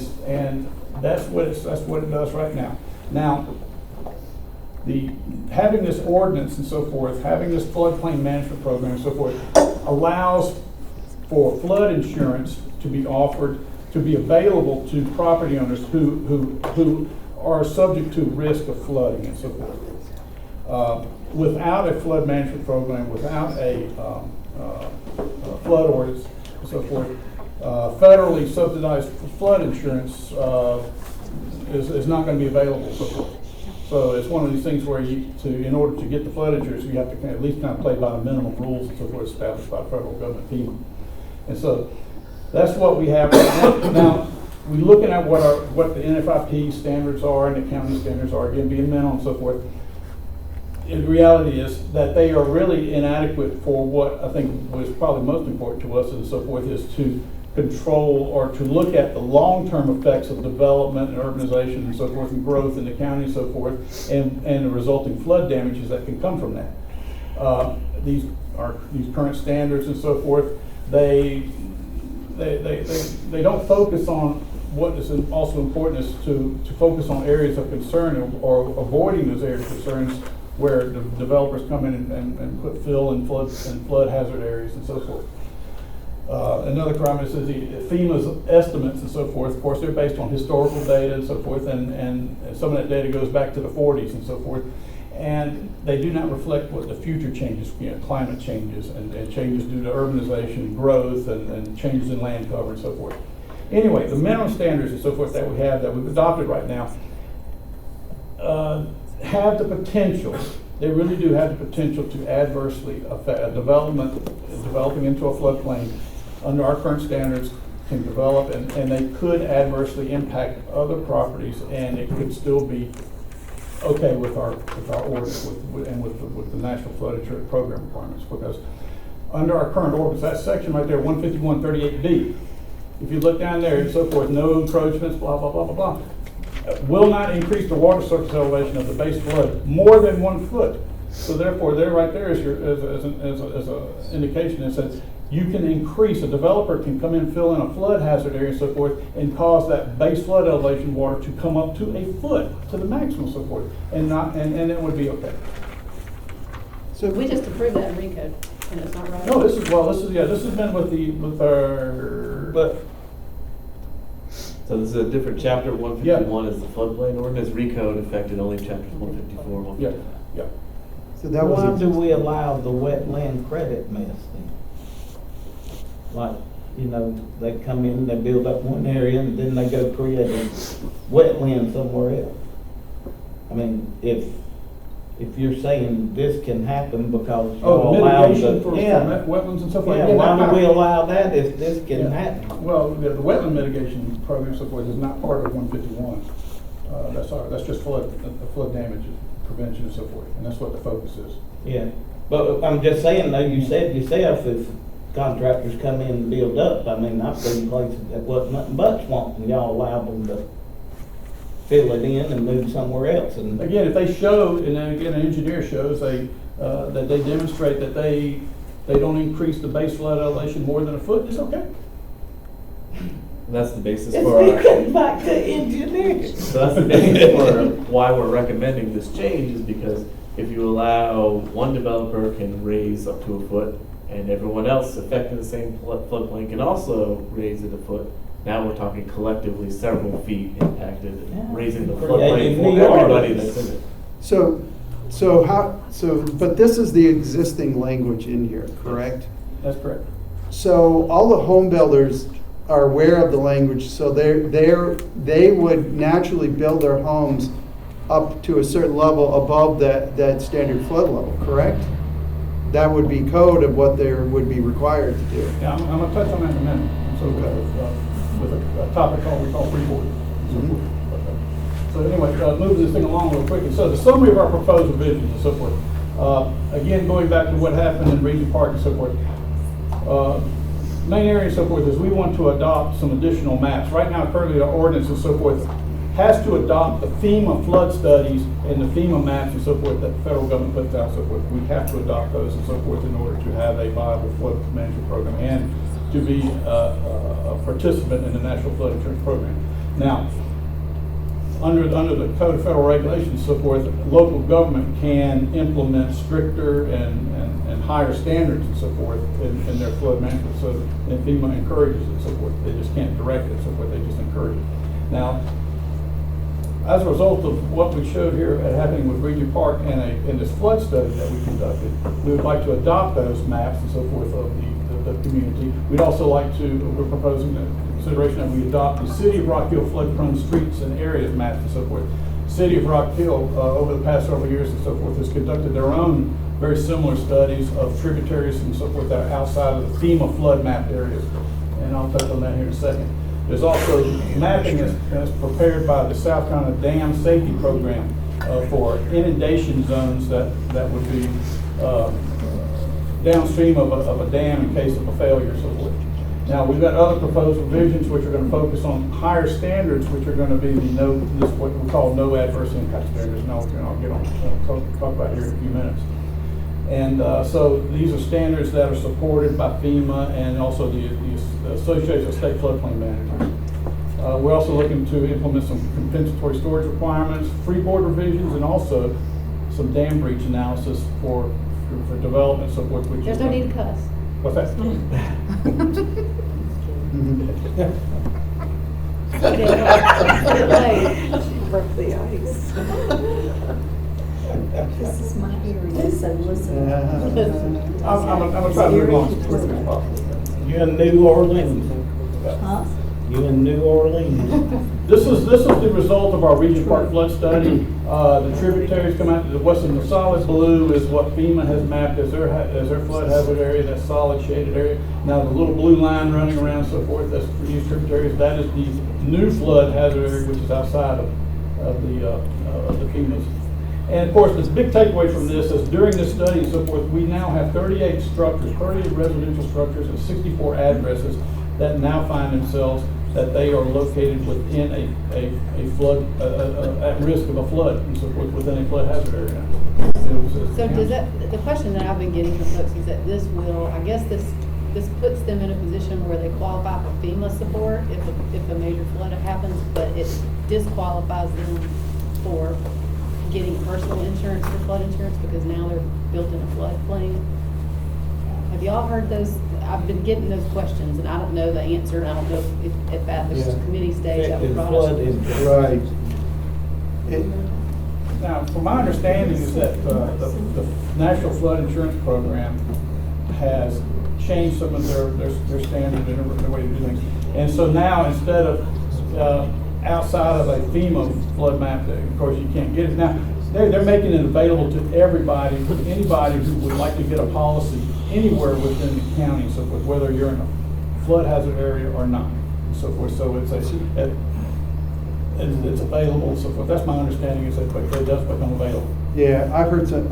that's what it does right now. Now, having this ordinance and so forth, having this floodplain management program and so forth, allows for flood insurance to be offered, to be available to property owners who are subject to risk of flooding and so forth. Without a flood management program, without a flood ordinance and so forth, federally subsidized flood insurance is not going to be available and so forth. So it's one of these things where in order to get the flood insurance, you have to at least kind of play by the minimum rules and so forth established by the federal government FEMA. And so that's what we have right now. Now, we're looking at what the NFIP standards are and the county standards are, again, being minimum and so forth. The reality is that they are really inadequate for what I think was probably most important to us and so forth, is to control or to look at the long-term effects of development and urbanization and so forth and growth in the county and so forth, and the resulting flood damages that can come from that. These current standards and so forth, they don't focus on what is also important is to focus on areas of concern or avoiding those areas of concerns where the developers come in and put fill and flood hazard areas and so forth. Another requirement is the FEMA's estimates and so forth. Of course, they're based on historical data and so forth, and some of that data goes back to the 40s and so forth. And they do not reflect what the future changes, climate changes and changes due to urbanization, growth, and changes in land cover and so forth. Anyway, the minimum standards and so forth that we have, that we've adopted right now, have the potential, they really do have the potential to adversely affect developing into a floodplain under our current standards can develop, and they could adversely impact other properties, and it could still be okay with our ordinance with the National Flood Insurance Program requirements, because under our current ordinance, that section right there, 15138B, if you look down there and so forth, no encroachments, blah, blah, blah, blah, blah, will not increase the water surface elevation of the base flood more than 1 foot. So therefore, there right there is your as an indication that says you can increase, a developer can come in, fill in a flood hazard area and so forth, and cause that base flood elevation water to come up to 1 foot to the maximum and so forth, and it would be okay. So We just approved that in RECO, and it's not right. No, this has been with our. But So this is a different chapter. 151 is the floodplain ordinance. Recode affected only chapters 154, Yeah, 155. yeah. So that was. why do we allow the wetland credit mess then? Like, you know, they come in, they build up one area, and then they go create a wetland somewhere else. I mean, if you're saying this can happen because Oh, y'all the allow mitigation for yeah, wetlands and stuff like yeah, that. why do we allow that if this can Yeah. happen? Well, the wetland mitigation program and so forth is not part of 151. That's just flood damage prevention and so forth, and that's what the focus is. Yeah, but I'm just saying though, you said yourself, if contractors come in and build up, I mean, I've seen places that wasn't nothing but swamp, and y'all allowed them to fill it in and move somewhere else, and. Again, if they show, and then again, an engineer shows that they demonstrate that they don't increase the base flood elevation more than 1 foot, it's okay. And that's the basis It's for our. going back to engineering. So that's the basis for why we're recommending this change, is because if you allow one developer can raise up to 1 foot, and everyone else affecting the same floodplain can also raise it 1 foot, now we're talking collectively several feet impacted, Yeah. raising the Creating floodplain New for everybody Orleans. that's in it. But this is the existing language in here, correct? That's correct. So all the home builders are aware of the language, so they would naturally build their homes up to a certain level above that standard flood level, correct? That would be code of what they would be required to do. Yeah, I'm gonna touch on that in a minute. So with a topic we call freeboard. So anyway, move this thing along real quick. So the summary of our proposed revisions and so forth. Again, going back to what happened in Regent Park and so forth. Main area and so forth is we want to adopt some additional maps. Right now, currently our ordinance and so forth has to adopt the FEMA flood studies and the FEMA maps and so forth that the federal government puts out and so forth. We have to adopt those and so forth in order to have a viable flood management program and to be a participant in the National Flood Insurance Program. Now, under the Code of Federal Regulations and so forth, local government can implement stricter and higher standards and so forth in their flood management. So, and FEMA encourages it and so forth. They just can't direct it and so forth, they just encourage it. Now, as a result of what we showed here happening with Regent Park and this flood study that we conducted, we would like to adopt those maps and so forth of the community. We'd also like to, we're proposing the consideration that we adopt the City of Rock Hill flood-prone streets and areas maps and so forth. City of Rock Hill, over the past several years and so forth, has conducted their own very similar studies of tributaries and so forth that are outside of the FEMA flood mapped areas. And I'll touch on that here in a second. There's also mapping that's prepared by the South Carolina Dam Safety Program for inundation zones that would be downstream of a dam in case of a failure and so forth. Now, we've got other proposed revisions which are going to focus on higher standards, which are going to be what we call no adverse impact standards, and I'll get on talk about here in a few minutes. And so these are standards that are supported by FEMA and also the Association of State Floodplain Managers. We're also looking to implement some compensatory storage requirements, freeboard revisions, and also some dam breach analysis for development, so forth, which. There's no need to cuss. What's that? Broke the ice. This is my area, so listen. I'm gonna try to move on as quickly as possible. You in New Orleans? Huh? You in New Orleans? This is the result of our Region Park flood study. The tributaries come out, the solid blue is what FEMA has mapped as their flood hazard area, that solid shaded area. Now, the little blue line running around so forth, that's for these tributaries, that is the new flood hazard area, which is outside of the FEMA's. And of course, the big takeaway from this is during this study and so forth, we now have 38 structures, 38 residential structures and 64 addresses that now find themselves that they are located within a flood, at risk of a flood and so forth, within a flood hazard area. So does that, the question that I've been getting from folks is that this will, I guess this puts them in a position where they qualify for FEMA support if a major flood happens, but it disqualifies them for getting personal insurance for flood insurance because now they're built in a floodplain. Have y'all heard those? I've been getting those questions and I don't know the answer. I don't know if at this Yeah. committee stage that was Effective brought flood up. insurance. Right. Now, from my understanding is that the National Flood Insurance Program has changed some of their standard and their way to do things. And so now, instead of outside of a FEMA flood map, that of course you can't get it. Now, they're making it available to everybody, anybody who would like to get a policy anywhere within the county and so forth, whether you're in a flood hazard area or not, and so forth. So it's available and so forth. That's my understanding is that it does become available. Yeah, I've heard some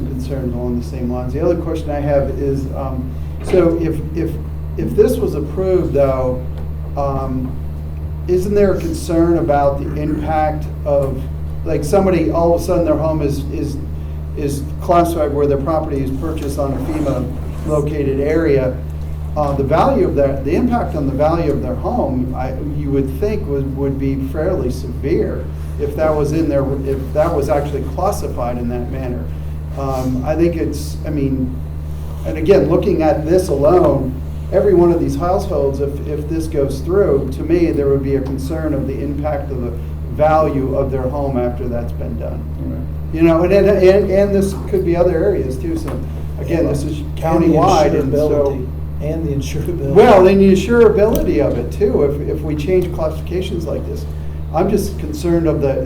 concerns along the same lines. The other question I have is, so if this was approved though, isn't there a concern about the impact of, like somebody, all of a sudden their home is classified where their property is purchased on a FEMA located area? The value of that, the impact on the value of their home, you would think would be fairly severe if that was in there, if that was actually classified in that manner. I think I mean, and again, looking at this alone, every one of these households, if this goes through, to me, there would be a concern of the impact of the value of their home after that's been done. Right. You know, and this could be other areas too, so again, this is countywide, and so. And the insurability. Well, and the insurability of it too, if we change classifications like this. I'm just concerned of the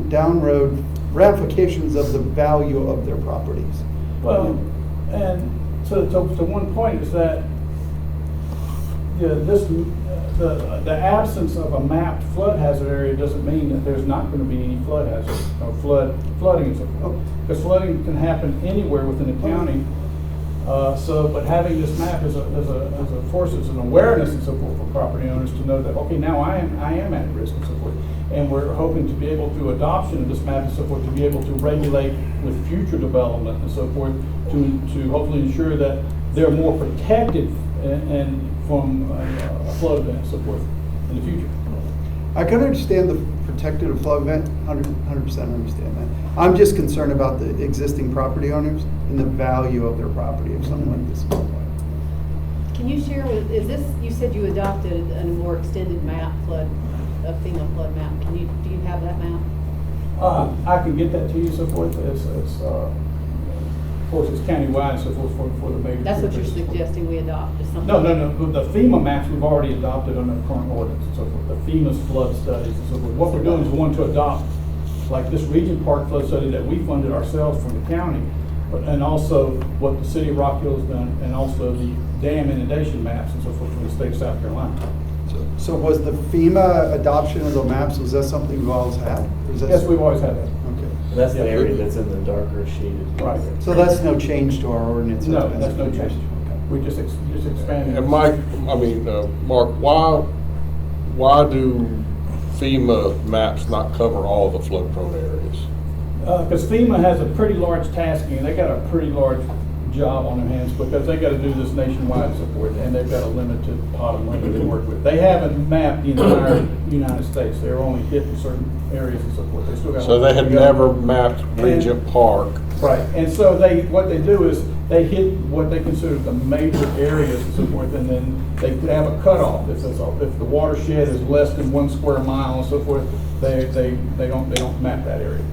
down road ramifications of the value of their properties. Well, and so to one point is that the absence of a mapped flood hazard area doesn't mean that there's not going to be any flood hazard or flooding and so forth. Because flooding can happen anywhere within the county. But having this map as a force, as an awareness and so forth for property owners to know that, okay, now I am at risk and so forth. And we're hoping to be able, through adoption of this map and so forth, to be able to regulate with future development and so forth, to hopefully ensure that they're more protected and from a flood event and so forth in the future. I can understand the protected a flood event, 100% understand that. I'm just concerned about the existing property owners and the value of their property if something like this goes away. Can you share is this, you said you adopted a more extended map a FEMA flood map. Do you have that map? I can get that to you, so forth. Of course, it's countywide, so forth for the major. That's what you're tributaries. suggesting we adopt, is something? No. The FEMA maps we've already adopted under the current ordinance and so forth. The FEMA's flood studies and so forth. What we're doing is we want to adopt, like this Region Park flood study that we funded ourselves from the county, and also what the city of Rock Hill has done, and also the dam inundation maps and so forth from the state of South Carolina. So was the FEMA adoption of the maps, was that something we've always had? Or is that- Yes, we've always had that. Okay. That's the Yeah. area that's in the darker shaded. Right. So that's no change to our ordinance? No, that's no change. We just expanded. And Mike, Mark, why do FEMA maps not cover all the flood prone areas? Because FEMA has a pretty large tasking, and they got a pretty large job on their hands because they gotta do this nationwide support and they've got a limited pot of money to work with. They haven't mapped the entire United States. They're only hitting certain areas and so forth. They still got. So they had never mapped Regent Park. Right, and so what they do is they hit what they consider the major areas and so forth, and then they have a cutoff. If the watershed is less than 1 square mile and so forth, they don't map that area.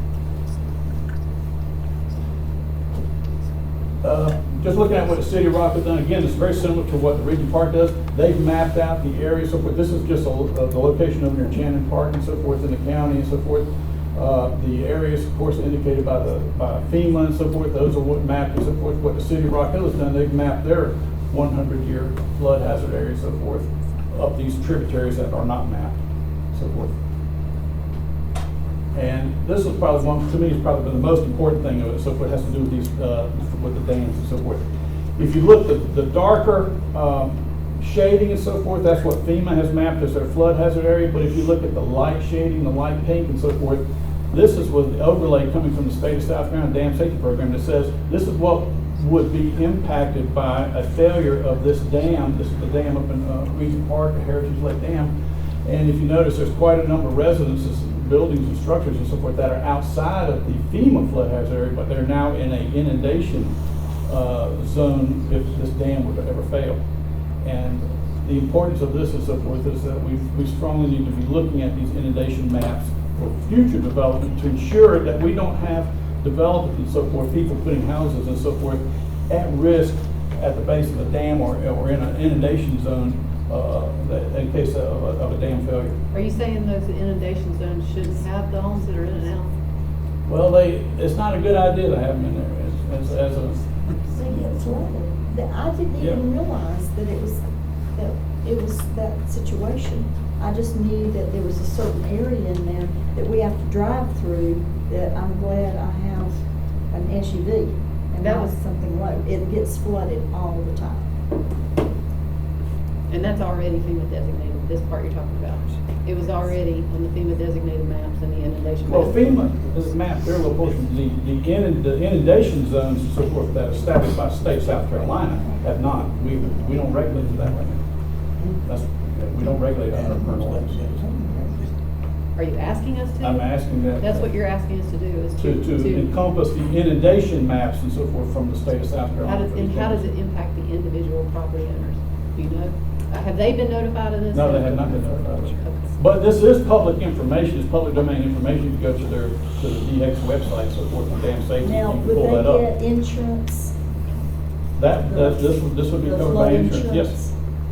Just looking at what the City of Rock has done, again, it's very similar to what the Regent Park does. They've mapped out the area, so forth. This is just the location over near Shannon Park and so forth in the county and so forth. The areas, of course, indicated by FEMA and so forth, those are what mapped and so forth. What the City of Rock Hill has done, they've mapped their 100-year flood hazard areas and so forth up these tributaries that are not mapped, so forth. And this is probably to me, is probably the most important thing of it, so forth, has to do with these, with the dams and so forth. If you look at the darker shading and so forth, that's what FEMA has mapped as their flood hazard area, but if you look at the light shading, the light pink and so forth, this is with the overlay coming from the state of South Carolina Dam Safety Program that says this is what would be impacted by a failure of this dam. This is the dam up in Regent Park, the Heritage Lake Dam. And if you notice, there's quite a number of residences, buildings and structures and so forth that are outside of the FEMA flood hazard area, but they're now in an inundation zone if this dam were to ever fail. And the importance of this and so forth is that we strongly need to be looking at these inundation maps for future development to ensure that we don't have development and so forth, people putting houses and so forth at risk at the base of the dam or in an inundation zone in case of a dam failure. Are you saying those inundation zones shouldn't have the homes that are in and out? Well, it's not a good idea to have them in there as a. They get flooded. I didn't even realize that it was that situation. I just knew that there was a certain area in there that we have to drive through, that I'm glad I have an SUV and That not was- something low. It gets flooded all the time. And that's already FEMA designated, this part you're talking about. It was already on the FEMA designated maps and the inundation maps. Well, FEMA has mapped their little portion, the inundation zones and so forth that are established by state of South Carolina have not. We don't regulate that right now. We don't regulate under current laws. Are you asking us to? I'm asking that. That's what you're asking us to do, is To encompass the inundation maps and so forth from the state of South Carolina. how does it impact the individual property owners? Do you know? Have they been notified of this? No, they have not been notified of it. Okay. But this is public information, it's public domain information. You go to the DX website, so forth, on dam safety, you Now, can would pull that they up. get insurance? This would be The covered flood by insurance, yes. insurance?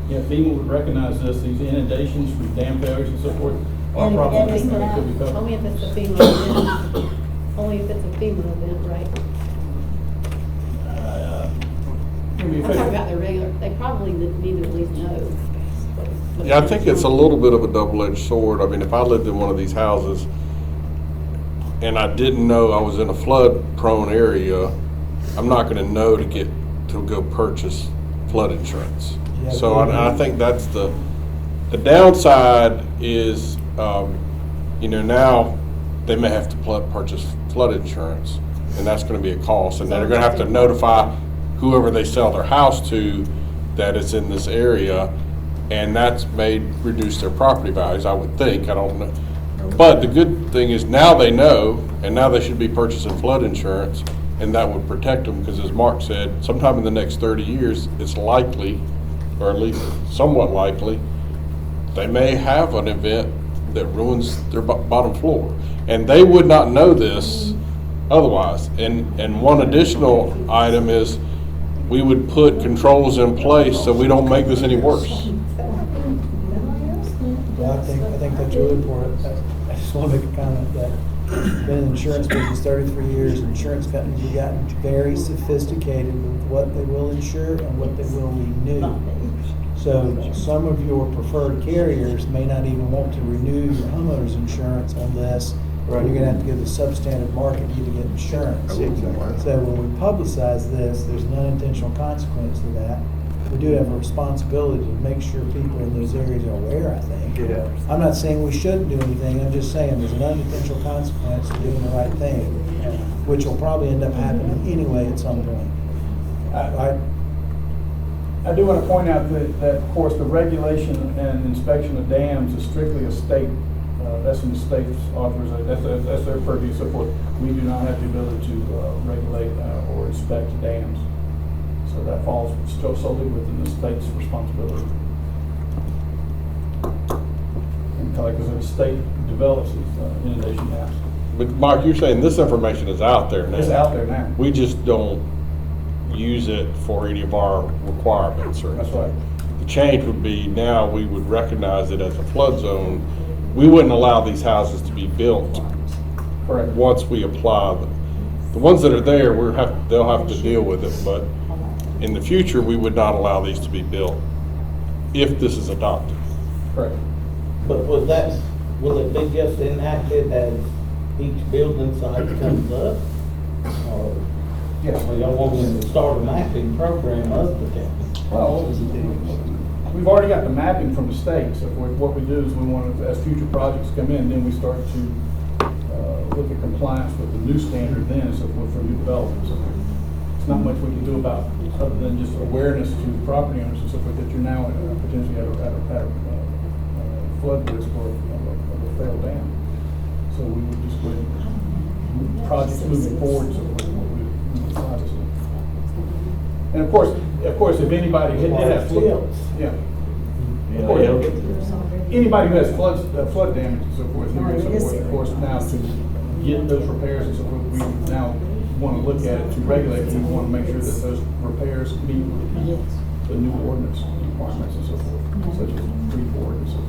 Yeah, FEMA would recognize this, these inundations from dam failures and so forth are And problems it's that not- could be covered. Only if it's a FEMA event. Only if it's a FEMA event, right? I'm talking about their regular, they probably need to at least know. what Yeah, I think it's a little bit of a double-edged sword. I mean, if I lived in one of these houses and I didn't know I was in a flood-prone area, I'm not gonna know to go purchase flood insurance. Yeah, So I think that's the downside is, now they may have to purchase flood insurance, and that's gonna be a cost. And then they're gonna have to notify whoever they sell their house to that it's in this area, and that's may reduce their property values, I would think, I don't know. But the good thing is now they know, and now they should be purchasing flood insurance, and that would protect them, because as Mark said, sometime in the next 30 years, it's likely, or at least somewhat likely, they may have an event that ruins their bottom floor. And they would not know this otherwise. And one additional item is, we would put controls in place so we don't make this any worse. Well, I think that's really important. I just want to make a comment that been in the insurance business 33 years. Insurance companies have gotten very sophisticated with what they will insure and what they will renew. So some of your preferred carriers may not even want to renew your homeowner's insurance unless you're going to have to go to the substandard market to get insurance. So when we publicize this, there's an unintentional consequence to that. We do have a responsibility to make sure people in those areas are aware, I think. Yeah. I'm not saying we shouldn't do anything, I'm just saying there's an unintentional consequence to doing the right thing, which will probably end up happening anyway at some point. I do want to point out that, of course, the regulation and inspection of dams is strictly a state, that's in the state's authorization, that's their purview, so forth. We do not have the ability to regulate or inspect dams. So that falls still solely within the state's responsibility. Because the state develops these inundation maps. But Mark, you're saying this information is out there now? It's out there now. We just don't use it for any of our requirements or That's anything. right. The change would be now we would recognize it as a flood zone. We wouldn't allow these houses to be built Correct. once we apply them. The ones that are there, they'll have to deal with it, but in the future, we would not allow these to be built if this is adopted. Correct. But will it be just enacted as each building site comes up? Or, Yes. well, y'all want me to start a mapping program of the county? Well, we've already got the mapping from the state, so what we do is we want to, as future projects come in, then we start to look at compliance with the new standard then, so for new developments. So it's not much we can do about, other than just awareness to the property owners and so forth, that you're now potentially at a flood risk or of a failed dam. So we would just go ahead and projects moving forward, so what we would decide to do. And of course, if anybody did have flood, yeah. Of course, anybody who has flood damage and so forth, of course, now to get those repairs and so forth, we now want to look at it to regulate it. We want to make sure that those repairs meet the new ordinance requirements and so forth, such as pre-board and so forth.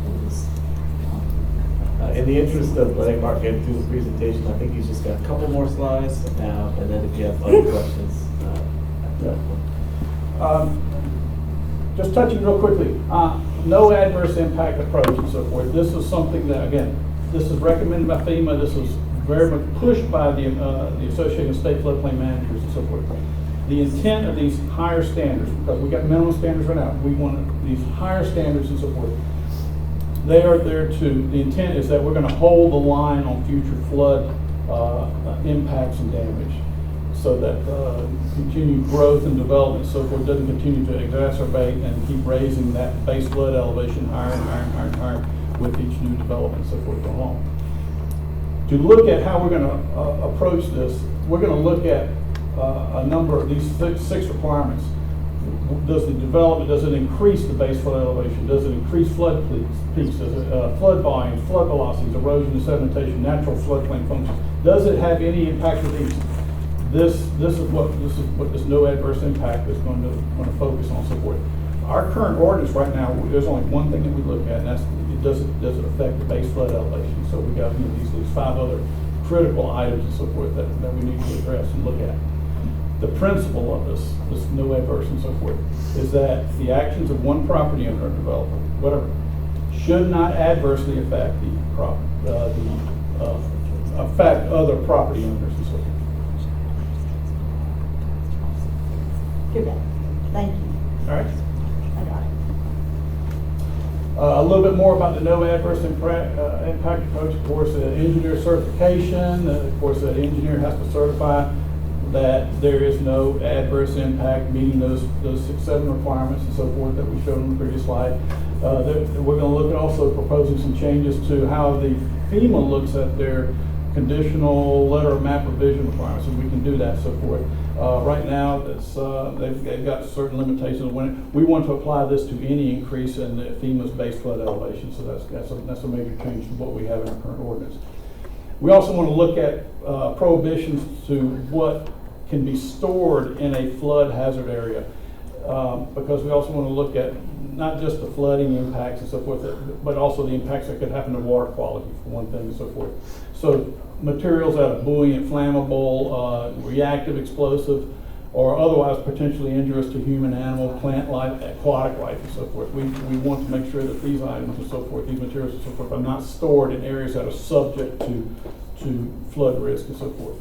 In the interest of letting Mark get through the presentation, I think he's just got a couple more slides now, and then if you have other questions. Just touching real quickly, no adverse impact approach and so forth. This is something that, again, this is recommended by FEMA. This was very much pushed by the Association of State Floodplain Managers and so forth. The intent of these higher standards, because we got minimum standards right now, we want these higher standards and so forth. They are there the intent is that we're going to hold the line on future flood impacts and damage, so that continued growth and development and so forth doesn't continue to exacerbate and keep raising that base flood elevation higher and higher and higher and higher with each new development and so forth going on. To look at how we're going to approach this, we're going to look at a number of these six requirements. Does the development, does it increase the base flood elevation? Does it increase flood peaks? Does it flood volumes, flood velocities, erosion and sedimentation, natural floodplain functions? Does it have any impact of these? This is what this no adverse impact is going to focus on. So forth. Our current ordinance right now, there's only one thing that we look at, and that's does it affect the base flood elevation? So we got these 5 other critical items and so forth that we need to address and look at. The principle of this no adverse and so forth, is that the actions of one property owner or developer, whatever, should not adversely affect affect other property owners and so forth. Good. Thank you. All right. I got it. A little bit more about the no adverse impact approach. Of course, engineer certification. Of course, the engineer has to certify that there is no adverse impact, meeting those 6-7 requirements and so forth that we showed on the previous slide. We're going to look at also proposing some changes to how the FEMA looks at their conditional letter of map revision requirements, and we can do that, so forth. Right now, they've got certain limitations. When we want to apply this to any increase in the FEMA's base flood elevation, so that's a major change to what we have in our current ordinance. We also want to look at prohibitions to what can be stored in a flood hazard area, because we also want to look at not just the flooding impacts and so forth, but also the impacts that could happen to water quality, for one thing, and so forth. So materials that are buoyant, flammable, reactive, explosive, or otherwise potentially injurious to human, animal, plant life, aquatic life, and so forth. We want to make sure that these items and so forth, these materials and so forth, are not stored in areas that are subject to flood risk and so forth.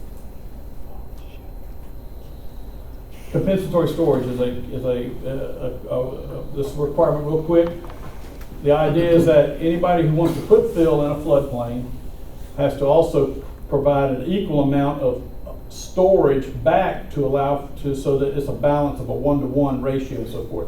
Compensatory storage is this requirement real quick. The idea is that anybody who wants to put fill in a floodplain has to also provide an equal amount of storage back to allow to, so that it's a balance of a 1-to-1 ratio and so forth.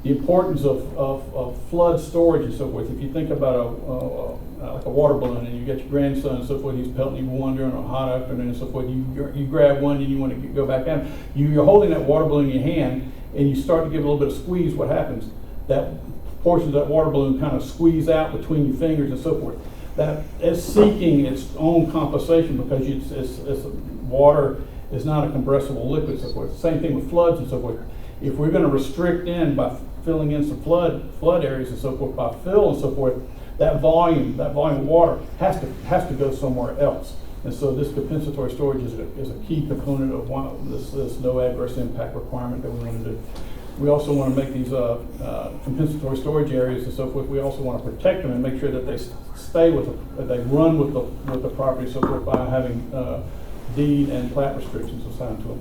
The importance of flood storage and so forth. If you think about like a water balloon and you get your grandson and so forth, he's pelting you one during a hot afternoon and so forth, you grab one and you want to go back down. You're holding that water balloon in your hand and you start to give it a little bit of squeeze. What happens? That portions of that water balloon kind of squeeze out between your fingers and so forth. That is seeking its own compensation because it's water is not a compressible liquid and so forth. Same thing with floods and so forth. If we're going to restrict in by filling in some flood areas and so forth, by fill and so forth, that volume of water has to go somewhere else. And so this compensatory storage is a key component of this no adverse impact requirement that we want to do. We also want to make these compensatory storage areas and so forth. We also want to protect them and make sure that they stay they run with the property so forth by having deed and plat restrictions assigned to them.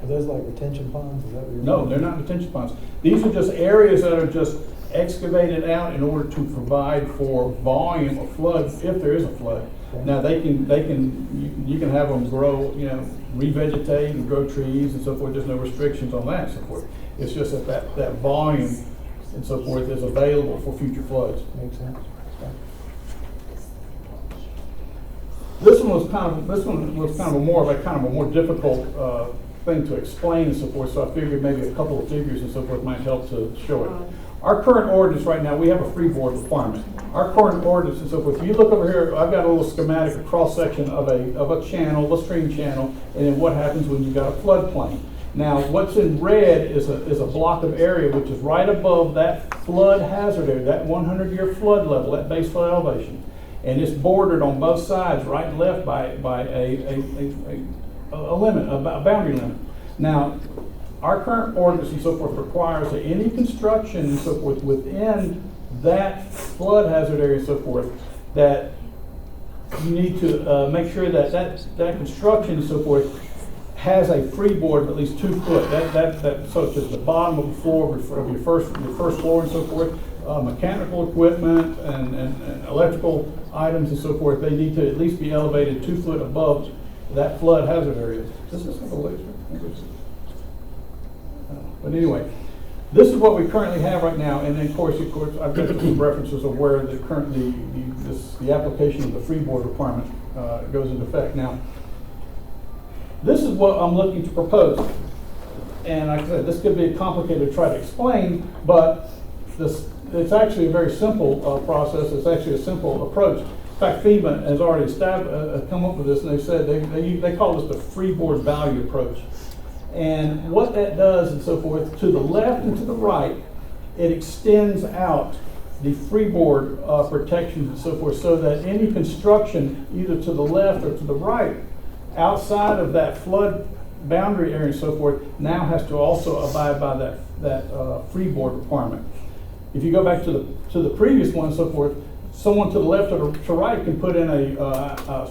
Are those like retention ponds? Is that what you're No, they're not detention ponds. These are just areas that are just excavated out in order to provide for volume of flood if there is a flood. Okay. Now you can have them grow, revegetate and grow trees and so forth. There's no restrictions on that and so forth. It's just that volume and so forth is available for future floods. Makes sense. This one was kind of a more difficult thing to explain and so forth. So I figured maybe a couple of figures and so forth might help to show it. Our current ordinance right now, we have a freeboard requirement. Our current ordinance and so forth. If you look over here, I've got a little schematic, a cross section of a channel, a stream channel, and then what happens when you got a floodplain. Now, what's in red is a block of area which is right above that flood hazard area, that 100-year flood level, that base flood elevation. And it's bordered on both sides, right and left, by a limit, a boundary limit. Now, our current ordinance and so forth requires that any construction and so forth within that flood hazard area and so forth, that you need to make sure that construction and so forth has a freeboard of at least 2 foot. So it's just the bottom of the floor of your first floor and so forth. Mechanical equipment and electrical items and so forth, they need to at least be elevated 2 foot above that flood hazard area. Does this have a laser? But anyway, this is what we currently have right now, and then of course I've got some references of where the application of the freeboard requirement goes into effect. Now, this is what I'm looking to propose, and like I said, this could be complicated to try to explain, but it's actually a very simple process. It's actually a simple approach. In fact, FEMA has already come up with this, and they said they call this the freeboard value approach. And what that does and so forth, to the left and to the right, it extends out the freeboard protections and so forth, so that any construction either to the left or to the right outside of that flood boundary area and so forth now has to also abide by that freeboard requirement. If you go back to the previous one and so forth, someone to the left or to right can put in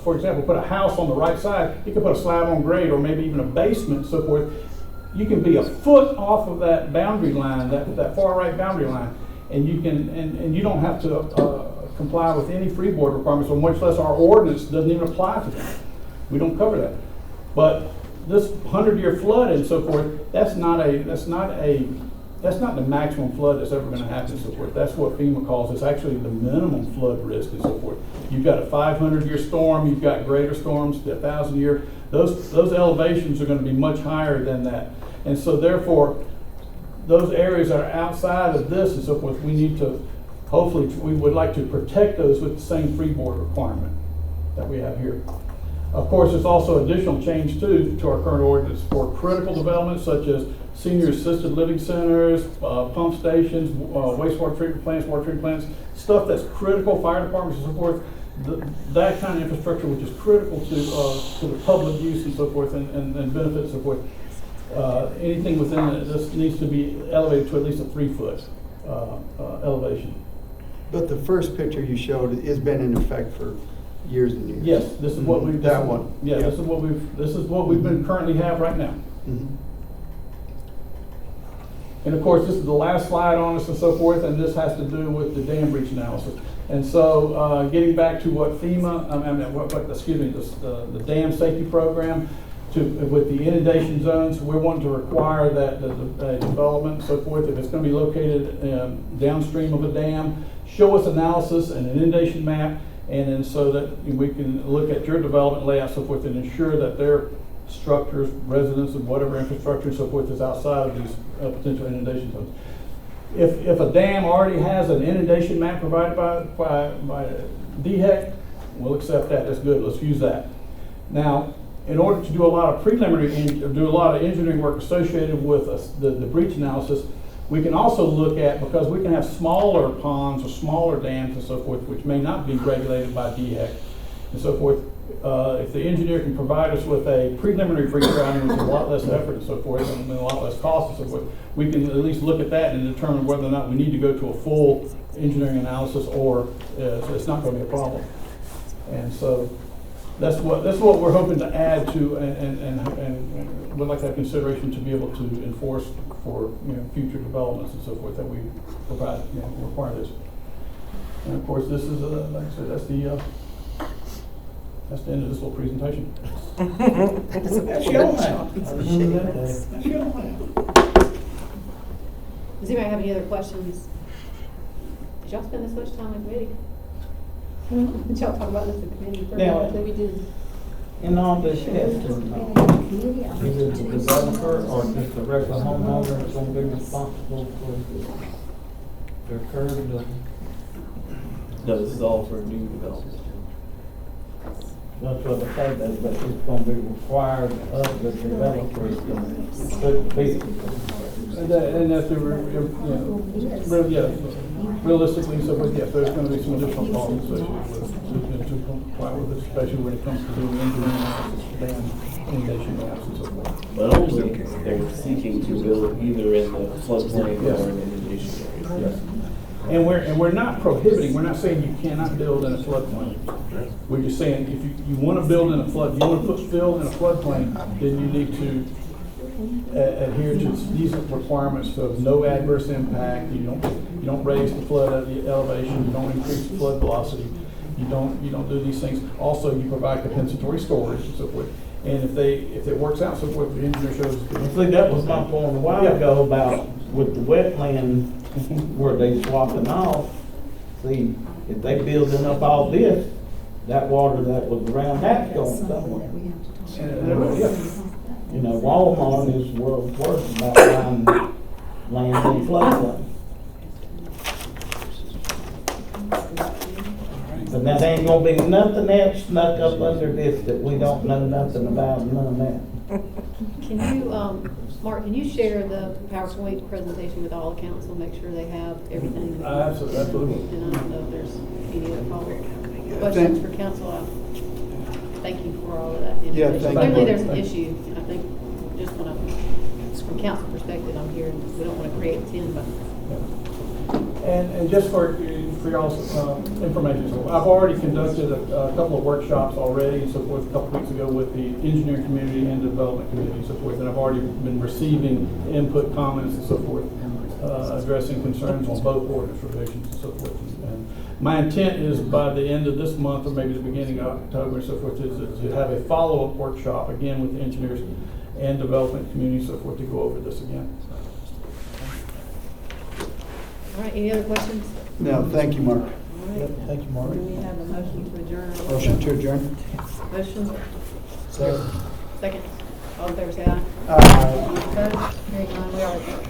for example, put a house on the right side. You can put a slab on grade or maybe even a basement and so forth. You can be a foot off of that boundary line, that far right boundary line, and you can and you don't have to comply with any freeboard requirements, or much less our ordinance doesn't even apply to that. We don't cover that. But this 100-year flood and so forth, that's not the maximum flood that's ever going to happen and so forth. That's what FEMA calls, it's actually the minimum flood risk and so forth. You've got a 500-year storm, you've got greater storms, the 1,000-year. Those elevations are going to be much higher than that. And so therefore, those areas that are outside of this and so forth, we need to, hopefully, we would like to protect those with the same freeboard requirement that we have here. Of course, there's also additional change too to our current ordinance for critical developments such as senior assisted living centers, pump stations, wastewater treatment plants, water treatment plants, stuff that's critical, fire departments and so forth. That kind of infrastructure which is critical to the public use and so forth and benefits and so forth. Anything within it, this needs to be elevated to at least a 3-foot elevation. But the first picture you showed has been in effect for years and years. Yes, this is what we've that one. Yeah, Yep. this is what we've been currently have right now. Mhm. And of course, this is the last slide on this and so forth, and this has to do with the dam breach analysis. And so, getting back to what FEMA, the dam safety program. with the inundation zones, we're wanting to require that the development and so forth, if it's gonna be located downstream of a dam, show us analysis and an inundation map, and then so that we can look at your development layout and so forth and ensure that their structures, residents, and whatever infrastructure and so forth is outside of these potential inundation zones. If a dam already has an inundation map provided by DHEC, we'll accept that, that's good, let's use that. Now, in order to do a lot of do a lot of engineering work associated with the breach analysis, we can also look at, because we can have smaller ponds or smaller dams and so forth, which may not be regulated by DHEC and so forth. If the engineer can provide us with a preliminary breach rounding with a lot less effort and so forth, and a lot less cost and so forth, we can at least look at that and determine whether or not we need to go to a full engineering analysis or it's not going to be a problem. And so that's what we're hoping to add to, and would like that consideration to be able to enforce for future developments and so forth that we provide, require this. And of course, this is like I said, that's the end of this little presentation. That's your land. That's your land. Does anybody have any other questions? Did y'all spend this much time in committee? Did y'all talk about this in committee? Now, We did. in all this shift, is it the developer or just the regular homeowner that's gonna be responsible for their curb? No, this is all for new development. That's what I say, but it's gonna be required of the developers to put feasible. And that's realistically, so but yes, there's going to be some additional costs associated to comply with it, especially when it comes to doing engineering analysis, dam, inundation maps and so forth. But only they're seeking to build either in the floodplain or in inundation areas. Yes. And we're not prohibiting, we're not saying you cannot build in a floodplain. We're just saying if you want to build in a flood, you want to put fill in a floodplain, then you need to adhere to these requirements of no adverse impact. You don't raise the flood elevation. You don't increase the flood velocity. You don't do these things. Also, you provide compensatory storage and so forth. And if it works out, so forth, the engineer shows. See, that was my point a while ago about with the wetland where they swapping off. See, if they building up all this, that water that was around that's going somewhere. You know, Walmart is world's worst about buying land in floodplain. But now there ain't gonna be nothing else snuck up under this that we don't know nothing about, none of that. Can you, Mark, can you share the PowerPoint presentation with all the council, make sure they have everything? Absolutely. And I don't know if there's any other follow-up questions for council. Thank you for all of that Yeah, information. thank you. Clearly, there's an issue. I think just from council perspective, I'm here, we don't want to create 10, but. And just for y'all's information, so I've already conducted a couple of workshops already and so forth, a couple weeks ago with the engineering community and development community and so forth, and I've already been receiving input, comments and so forth, addressing concerns on both ordinance revisions and so forth. And my intent is by the end of this month or maybe the beginning of October and so forth is to have a follow-up workshop again with the engineers and development community and so forth to go over this again. All right, any other questions? No, thank you, Mark. All right. Thank you, Mark. Do we have a motion to adjourn? Motion to adjourn. Motion? Second. Second. All in favor, say aye. Aye. Opposed? Hearing none, we are adjourned.